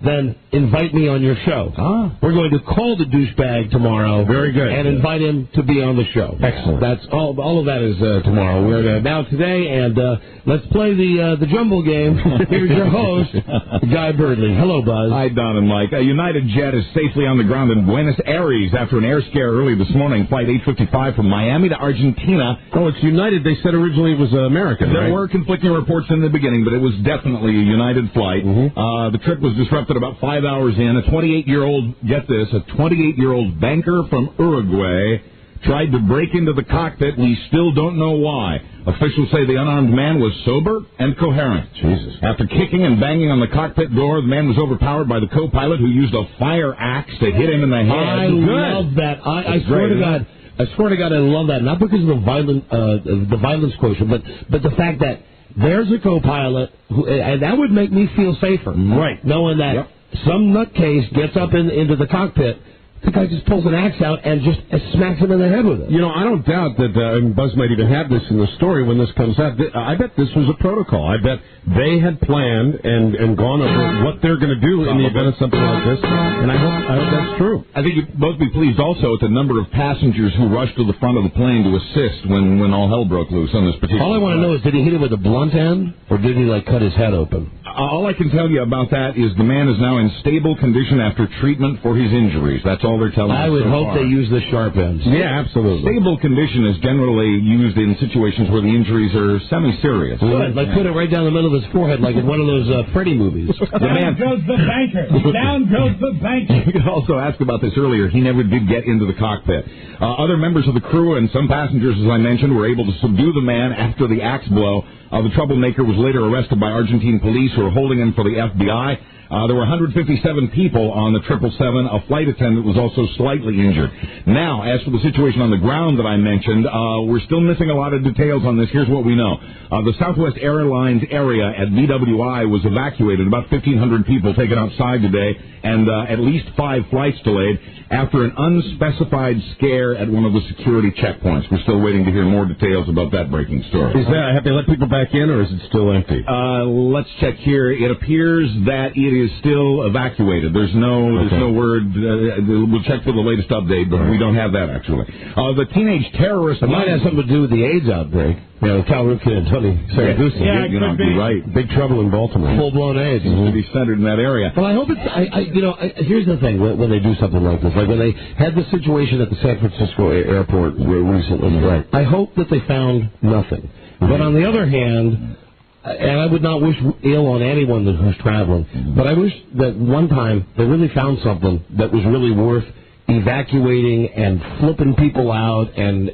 Speaker 7: then invite me on your show. We're going to call the douchebag tomorrow.
Speaker 4: Very good.
Speaker 7: And invite him to be on the show.
Speaker 4: Excellent.
Speaker 7: That's all of that is tomorrow. We're now today, and let's play the jumble game. Here's your host, Guy Birdley. Hello, Buzz.
Speaker 12: Hi, Don and Mike. A United jet is safely on the ground in Buenos Aires after an air scare early this morning. Flight 855 from Miami to Argentina.
Speaker 4: Oh, it's United. They said originally it was American,
Speaker 12: There
Speaker 4: right?
Speaker 12: were conflicting reports in the beginning, but it was definitely a United flight. The trip was disrupted about 5 hours in. A 28-year-old, get this, a 28-year-old banker from Uruguay tried to break into the cockpit. We still don't know why. Officials say the unarmed man was sober and coherent.
Speaker 4: Jesus.
Speaker 12: After kicking and banging on the cockpit door, the man was overpowered by the co-pilot who used a fire axe to hit him in the head.
Speaker 7: I love that. I swear to God. I swear to God, I love that. Not because of the violence quotient, but the fact that there's a co-pilot who, and that would make me feel safer.
Speaker 4: Right.
Speaker 7: Knowing that some nutcase gets up into the cockpit, the guy just pulls an axe out and just smacks him in the head with it.
Speaker 4: You know, I don't doubt that Buzz might even have this in the story when this comes out. I bet this was a protocol. I bet they had planned and gone over what they're going to do in the event of something like this, and I hope that's true.
Speaker 12: I think you'd both be pleased also at the number of passengers who rushed to the front of the plane to assist when all hell broke loose on this particular
Speaker 7: All I want to know is, did he hit it with a blunt end, or did he, cut his head open?
Speaker 12: All I can tell you about that is the man is now in stable condition after treatment for his injuries. That's all they're telling us.
Speaker 7: I would
Speaker 12: so
Speaker 7: hope
Speaker 12: far.
Speaker 7: they use the sharp ends.
Speaker 4: Yeah, absolutely.
Speaker 12: Stable condition is generally used in situations where the injuries are semi-serious.
Speaker 7: Good. Put it right down the middle of his forehead like in one of those Freddy movies.
Speaker 2: Down goes the banker. Down goes the banker.
Speaker 12: You also asked about this earlier. He never did get into the cockpit. Other members of the crew and some passengers, as I mentioned, were able to subdue the man after the axe blow. The troublemaker was later arrested by Argentine police who were holding him for the FBI. There were 157 people on the 777. A flight attendant was also slightly injured. Now, as for the situation on the ground that I mentioned, we're still missing a lot of details on this. Here's what we know. The Southwest Airlines area at BWI was evacuated. About 1,500 people taken outside today, and at least 5 flights delayed after an unspecified scare at one of the security checkpoints. We're still waiting to hear more details about that breaking story.
Speaker 4: Have they let people back in, or is it still empty?
Speaker 12: Let's check here. It appears that it is still evacuated. There's no word. We'll check for the latest update, but we don't have that actually. The teenage terrorist.
Speaker 7: It might have something to do with the AIDS outbreak. Cal Ripken and Tony Saragusa.
Speaker 12: Yeah, you're right.
Speaker 7: Big trouble in Baltimore. Full-blown AIDS.
Speaker 12: Seems to be centered in that area.
Speaker 7: Well, I hope it's. Here's the thing when they do something like this, like when they had the situation at the San Francisco airport recently. Right. I hope that they found nothing. But on the other hand, and I would not wish ill on anyone who's traveling, but I wish that one time they really found something that was really worth evacuating and flipping people out and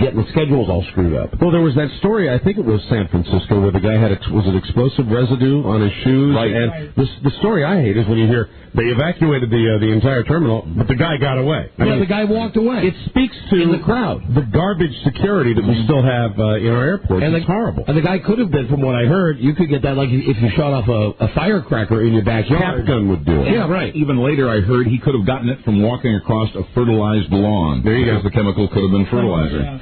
Speaker 7: getting the schedules all screwed up.
Speaker 4: Well, there was that story, I think it was San Francisco, where the guy had, was it explosive residue on his shoes?
Speaker 12: Right.
Speaker 4: And the story I hate is when you hear they evacuated the entire terminal, but the guy got away. I mean,
Speaker 7: the guy walked away.
Speaker 4: It speaks to
Speaker 7: in the crowd.
Speaker 4: The garbage security that we still have in our airports. It's horrible.
Speaker 7: And the guy could have been, from what I heard, you could get that like if you shot off a firecracker in your backyard.
Speaker 4: Cap gun would do it.
Speaker 7: Yeah, right.
Speaker 12: Even later, I heard he could have gotten it from walking across a fertilized lawn.
Speaker 4: There you go.
Speaker 12: The chemical could have been fertilizer.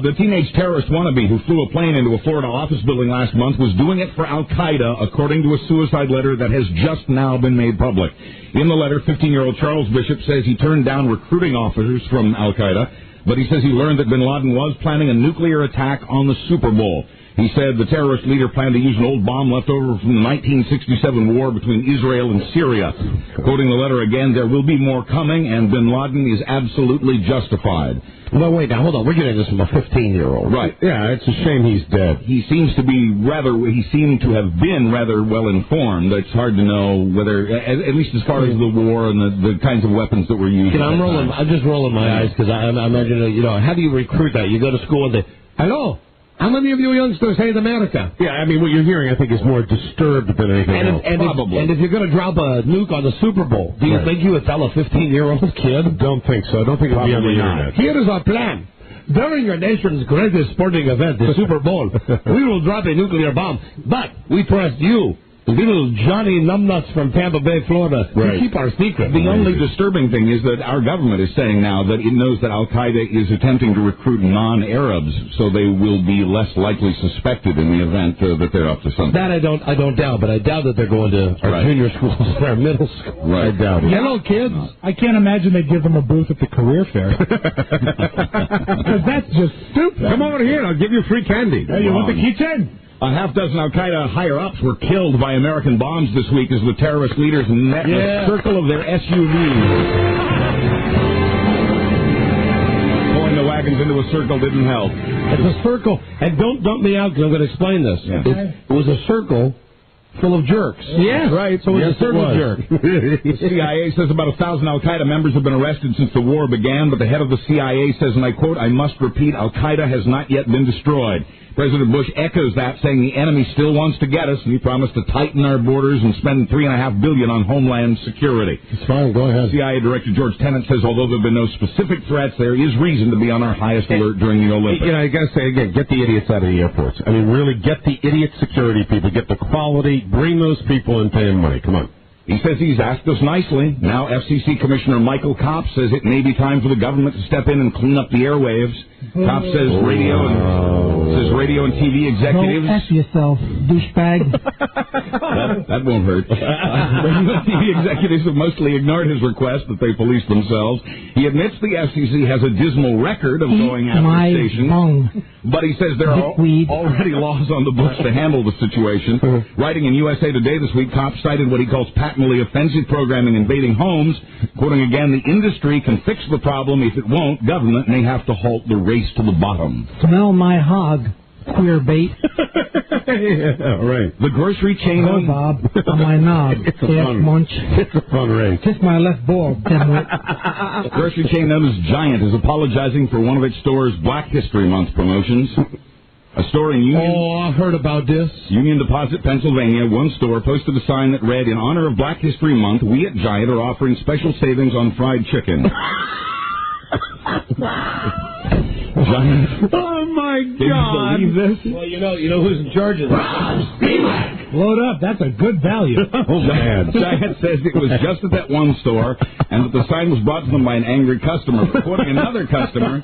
Speaker 12: The teenage terrorist wannabe who flew a plane into a Florida office building last month was doing it for Al-Qaeda, according to a suicide letter that has just now been made public. In the letter, 15-year-old Charles Bishop says he turned down recruiting offers from Al-Qaeda, but he says he learned that bin Laden was planning a nuclear attack on the Super Bowl. He said the terrorist leader planned to use an old bomb left over from the 1967 war between Israel and Syria. Quoting the letter again, there will be more coming, and bin Laden is absolutely justified.
Speaker 7: No, wait, now, hold on. We're getting this from a 15-year-old.
Speaker 12: Right.
Speaker 4: Yeah, it's a shame he's dead.
Speaker 12: He seemed to have been rather well informed. It's hard to know whether, at least as far as the war and the kinds of weapons that were used.
Speaker 7: I'm just rolling my eyes because I imagine, how do you recruit that? You go to school and they, hello, how many of you youngsters hate America?
Speaker 4: Yeah, I mean, what you're hearing, I think, is more disturbed than anything else.
Speaker 12: Probably.
Speaker 7: And if you're going to drop a nuke on the Super Bowl, do you think you would tell a 15-year-old kid?
Speaker 4: Don't think so. I don't think it would be on the internet.
Speaker 7: Here is our plan. During your nation's greatest sporting event, the Super Bowl, we will drop a nuclear bomb, but we trust you, Little Johnny Numbnuts from Tampa Bay, Florida.
Speaker 12: Right.
Speaker 7: We keep our secret.
Speaker 12: The only disturbing thing is that our government is saying now that it knows that Al-Qaeda is attempting to recruit non-Arabs, so they will be less likely suspected in the event that they're up to something.
Speaker 7: That I don't doubt, but I doubt that they're going to our junior schools or our middle school.
Speaker 12: Right.
Speaker 7: I doubt it.
Speaker 2: Hello, kids. I can't imagine they'd give them a booth at the career fair. Because that's just stupid.
Speaker 4: Come over here, I'll give you free candy.
Speaker 2: Hey, you want the keychain?
Speaker 12: A half dozen Al-Qaeda higher-ups were killed by American bombs this week as the terrorist leaders met in a circle of their SUVs. Pulling the wagons into a circle didn't help.
Speaker 7: It's a circle, and don't dump me out because I'm going to explain this.
Speaker 12: Yeah.
Speaker 7: It was a circle full of jerks.
Speaker 12: Yes.
Speaker 7: Right, so it's a circle jerk.
Speaker 12: The CIA says about 1,000 Al-Qaeda members have been arrested since the war began, but the head of the CIA says, and I quote, "I must repeat, Al-Qaeda has not yet been destroyed." President Bush echoes that, saying the enemy still wants to get us, and he promised to tighten our borders and spend $3.5 billion on homeland security.
Speaker 7: It's fine, go ahead.
Speaker 12: CIA Director George Tenet says, although there have been no specific threats, there is reason to be on our highest alert during the Olympics.
Speaker 4: You know, I got to say again, get the idiots out of the airports. I mean, really, get the idiot security people, get the quality, bring those people and pay them money. Come on.
Speaker 12: He says he's asked us nicely. Now FCC Commissioner Michael Kopp says it may be time for the government to step in and clean up the airwaves. Kopp says radio and TV executives...
Speaker 2: Go F yourself, douchebag.
Speaker 12: that won't hurt. Radio and TV executives have mostly ignored his request that they police themselves. He admits the FCC has a dismal record of going after stations. But he says there are already laws on the books to handle the situation. Writing in USA Today this week, Kopp cited what he calls patently offensive programming invading homes. Quoting again, the industry can fix the problem. If it won't, government may have to halt the race to the bottom.
Speaker 2: Smell my hog, queer bait.
Speaker 4: Yeah, right.
Speaker 12: The grocery chain...
Speaker 2: Go, Bob, on my knob.
Speaker 4: It's a fun race.
Speaker 2: Kiss my left ball, dimwit.
Speaker 12: The grocery chain known as Giant is apologizing for one of its store's Black History Month promotions. A store in Union...
Speaker 7: Oh, I've heard about this.
Speaker 12: Union Deposit, Pennsylvania, one store posted a sign that read, in honor of Black History Month, we at Giant are offering special savings on fried chicken. Giant.
Speaker 2: Oh, my
Speaker 12: God. Can you believe this?
Speaker 7: Well, you know who's in charge of this.
Speaker 2: Load up. That's a good value.
Speaker 12: Oh, man. Giant says it was just at that one store and that the sign was brought to them by an angry customer. Quoting another customer,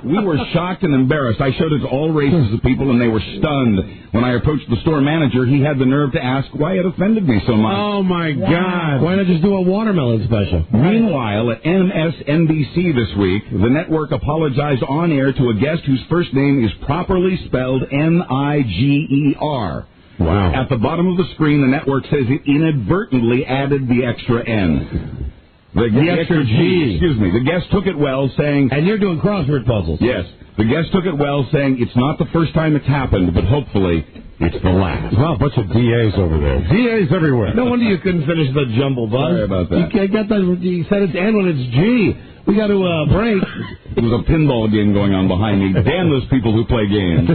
Speaker 12: we were shocked and embarrassed. I showed it to all races of people and they were stunned. When I approached the store manager, he had the nerve to ask why it offended me so much.
Speaker 4: Oh, my God.
Speaker 7: Why not just do a watermelon special?
Speaker 12: Meanwhile, at MSNBC this week, the network apologized on air to a guest whose first name is properly spelled Niger.
Speaker 4: Wow.
Speaker 12: At the bottom of the screen, the network says it inadvertently added the extra N. The extra G. Excuse me. The guest took it well, saying...
Speaker 7: And you're doing crossword puzzles.
Speaker 12: Yes. The guest took it well, saying it's not the first time it's happened, but hopefully it's the last.
Speaker 4: Wow, a bunch of DAs over there. DAs everywhere.
Speaker 7: No wonder you couldn't finish the jumble, Buzz.
Speaker 12: Sorry about that.
Speaker 7: You can't get that. You said it's N when it's G. We got to break.
Speaker 12: There's a pinball game going on behind me. Damn those people who play games.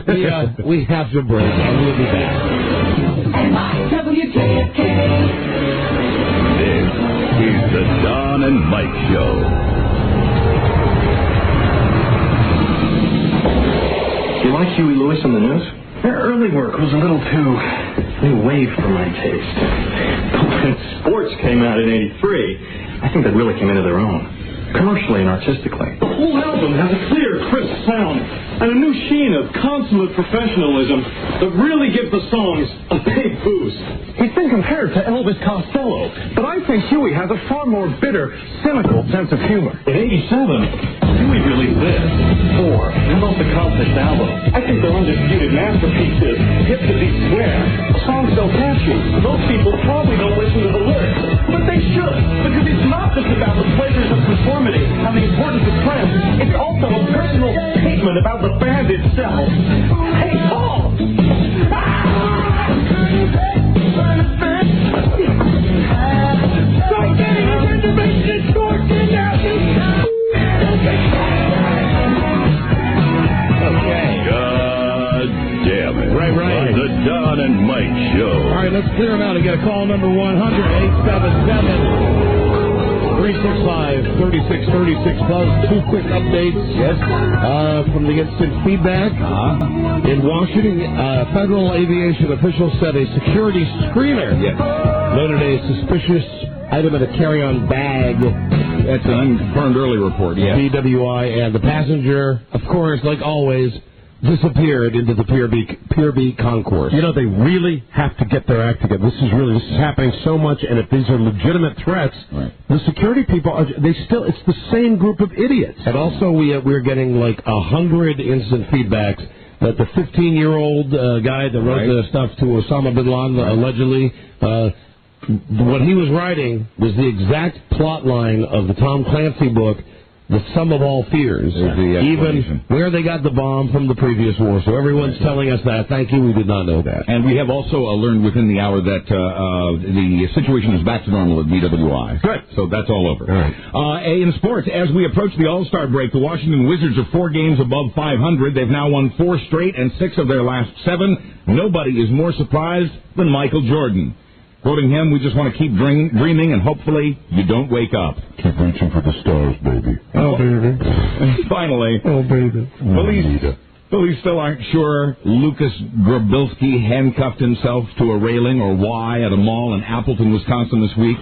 Speaker 7: We have to break, and we'll be back.
Speaker 5: WKFK. This is the Don and Mike Show.
Speaker 3: You like Huey Lewis on the news? Their early work was a little too new wave for my taste. When Sports came out in '83, I think they really came into their own. Commercially and artistically. The whole album has a clear, crisp sound and a new sheen of consummate professionalism that really gives the songs a big boost. He's been compared to Elvis Costello, but I think Huey has a far more bitter, cynical sense of humor. In '87, Huey released this, 4, their most accomplished album. I think their undisputed masterpiece is Hip to Be Square. A song so catchy, most people probably don't listen to the lyrics, but they should, because it's not just about the pleasures of performance and the importance of friends. It's also a personal statement about the band itself. Hey, Paul! Start getting his intervention torture now!
Speaker 5: Okay. God damn it.
Speaker 7: Right.
Speaker 5: The Don and Mike Show.
Speaker 7: All right, let's clear them out and get a call number 100-877-3776. 865-3636 Buzz. Two quick updates. Yes. From the instant feedback. In Washington, federal aviation officials said a security screener noted a suspicious item in a carry-on bag.
Speaker 12: That's an unconfirmed early report,
Speaker 7: DWI, and the passenger, of course, like always, disappeared into the Pier B concourse.
Speaker 4: You know, they really have to get their act together. This is happening so much, and if these are legitimate threats, the security people it's the same group of idiots.
Speaker 7: And also, we're getting like 100 instant feedbacks that the 15-year-old guy that wrote the stuff to Osama bin Laden, allegedly, what he was writing was the exact plot line of the Tom Clancy book, The Sum of All Fears, even where they got the bomb from the previous war. So everyone's telling us that. Thank you. We did not know that.
Speaker 12: And we have also learned within the hour that the situation is back to normal at BWI.
Speaker 4: Good.
Speaker 12: So that's all over.
Speaker 4: All right.
Speaker 12: In sports, as we approach the All-Star break, the Washington Wizards are 4 games above 500. They've now won 4 straight and 6 of their last 7. Nobody is more surprised than Michael Jordan. Quoting him, we just want to keep dreaming, and hopefully you don't wake up.
Speaker 13: Keep reaching for the stars, baby.
Speaker 12: Oh, baby. Finally, police still aren't sure Lucas Grabilski handcuffed himself to a railing or why at a mall in Appleton, Wisconsin this week.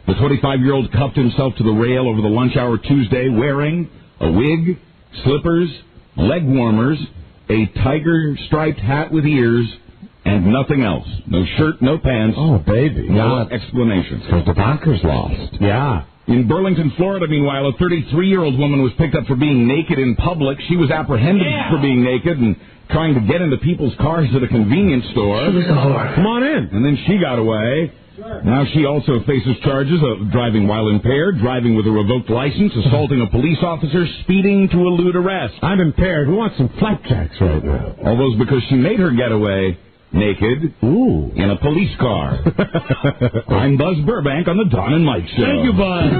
Speaker 12: The 25-year-old cuffed himself to the rail over the lunch hour Tuesday wearing a wig, slippers, leg warmers, a tiger-striped hat with ears, and nothing else. No shirt, no pants.
Speaker 4: Oh, baby.
Speaker 12: No explanation.
Speaker 7: So the bonkers lost.
Speaker 4: Yeah.
Speaker 12: In Burlington, Florida, meanwhile, a 33-year-old woman was picked up for being naked in public. She was apprehended for being naked and trying to get into people's cars at a convenience store.
Speaker 4: Come on in.
Speaker 12: And then she got away. Now she also faces charges of driving while impaired, driving with a revoked license, assaulting a police officer, speeding to elude arrest.
Speaker 4: I'm impaired. We want some flapjacks right now.
Speaker 12: All those because she made her getaway naked in a police car. I'm Buzz Burbank on the Don and Mike Show.
Speaker 7: Thank you, Buzz.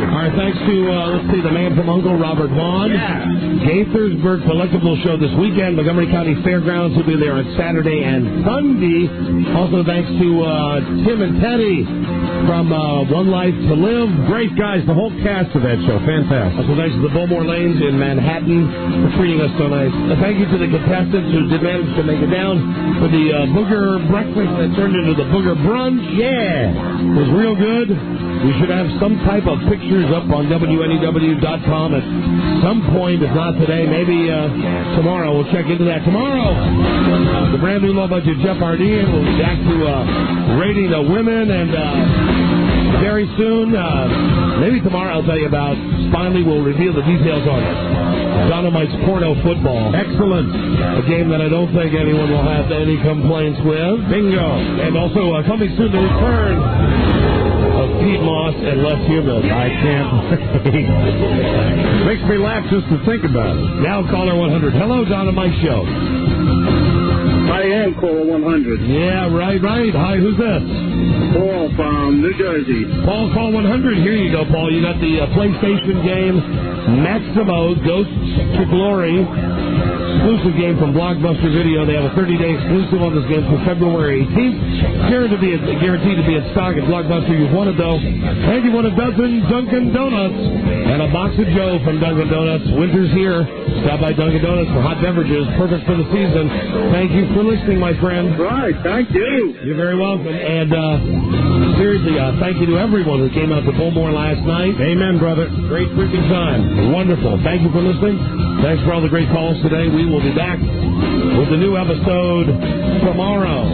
Speaker 7: All right, thanks to, the man from Uncle, Robert Vaughn. Gaithersburg Collectible Show this weekend. Montgomery County Fairgrounds will be there on Saturday and Sunday. Also, thanks to Tim and Teddy from One Life to Live.
Speaker 4: Great guys, the whole cast of that show. Fantastic.
Speaker 7: Also, thanks to the Bowmore Lanes in Manhattan for treating us so nice. Thank you to the contestants who did manage to make it down for the Booger Breakfast that turned into the Booger Brunch. Yeah, it was real good. We should have some type of pictures up on WNEW.com at some point, if not today, maybe tomorrow. We'll check into that tomorrow. The brand new Low Budget Jeff Hardin will be back to rating the women, and very soon, maybe tomorrow, I'll tell you about, finally we'll reveal the details on it. Dynamite's Porno Football.
Speaker 4: Excellent.
Speaker 7: A game that I don't think anyone will have any complaints with.
Speaker 4: Bingo.
Speaker 7: And also coming soon, the return of Pete Moss and Les Human.
Speaker 4: I can't wait. Makes me laugh just to think about it.
Speaker 7: Now caller 100. Hello, Don and Mike Show.
Speaker 22: I am caller 100.
Speaker 7: Yeah, right. Hi, who's this?
Speaker 22: Paul from New Jersey.
Speaker 7: Paul, call 100. Here you go, Paul. You got the PlayStation game Maximo Ghosts to Glory. Exclusive game from Blockbuster Video. They have a 30-day exclusive on this game for February 18th. Guaranteed to be in stock at Blockbuster. You've won it, though. And you won a dozen Dunkin' Donuts and a box of Joe from Dunkin' Donuts. Winter's here. Stop by Dunkin' Donuts for hot beverages. Perfect for the season. Thank you for listening, my friend.
Speaker 22: Right. Thank you.
Speaker 7: You're very welcome. And seriously, thank you to everyone who came out to Bowmore last night.
Speaker 4: Amen, brother.
Speaker 7: Great freaking time. Wonderful. Thank you for listening. Thanks for all the great calls today. We will be back with a new episode tomorrow.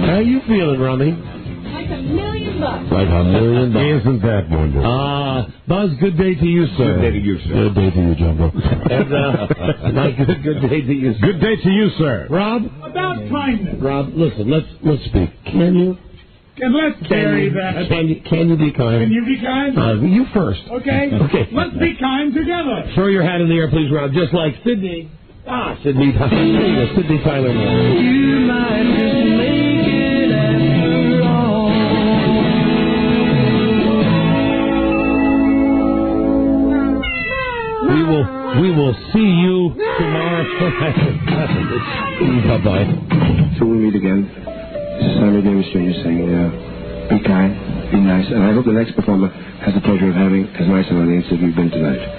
Speaker 7: How you feeling, Rummy?
Speaker 21: Like $1 million.
Speaker 7: Like $1 million.
Speaker 4: Isn't that wonderful?
Speaker 7: Buzz, good day to you, sir.
Speaker 12: Good day to you, sir.
Speaker 7: Good day to you, Jumbo. And Mike, good day to you, sir.
Speaker 4: Good day to you, sir.
Speaker 7: Rob?
Speaker 11: About kindness.
Speaker 7: Rob, listen, let's speak. Can you?
Speaker 11: And let's carry that.
Speaker 7: Can you be kind?
Speaker 11: Can you be kind?
Speaker 7: You first.
Speaker 11: Okay. Let's be kind together.
Speaker 7: Throw your hat in the air, please, Rob, just like Sydney. Sydney Tyler. Sydney Tyler. You might just make it after all. We will see you tomorrow. Bye-bye.
Speaker 22: Till we meet again, this is Simon Davis
Speaker 19: gesture, and you're saying, be kind, be nice, and I hope the next performer has the pleasure of having as nice an audience as we've been tonight.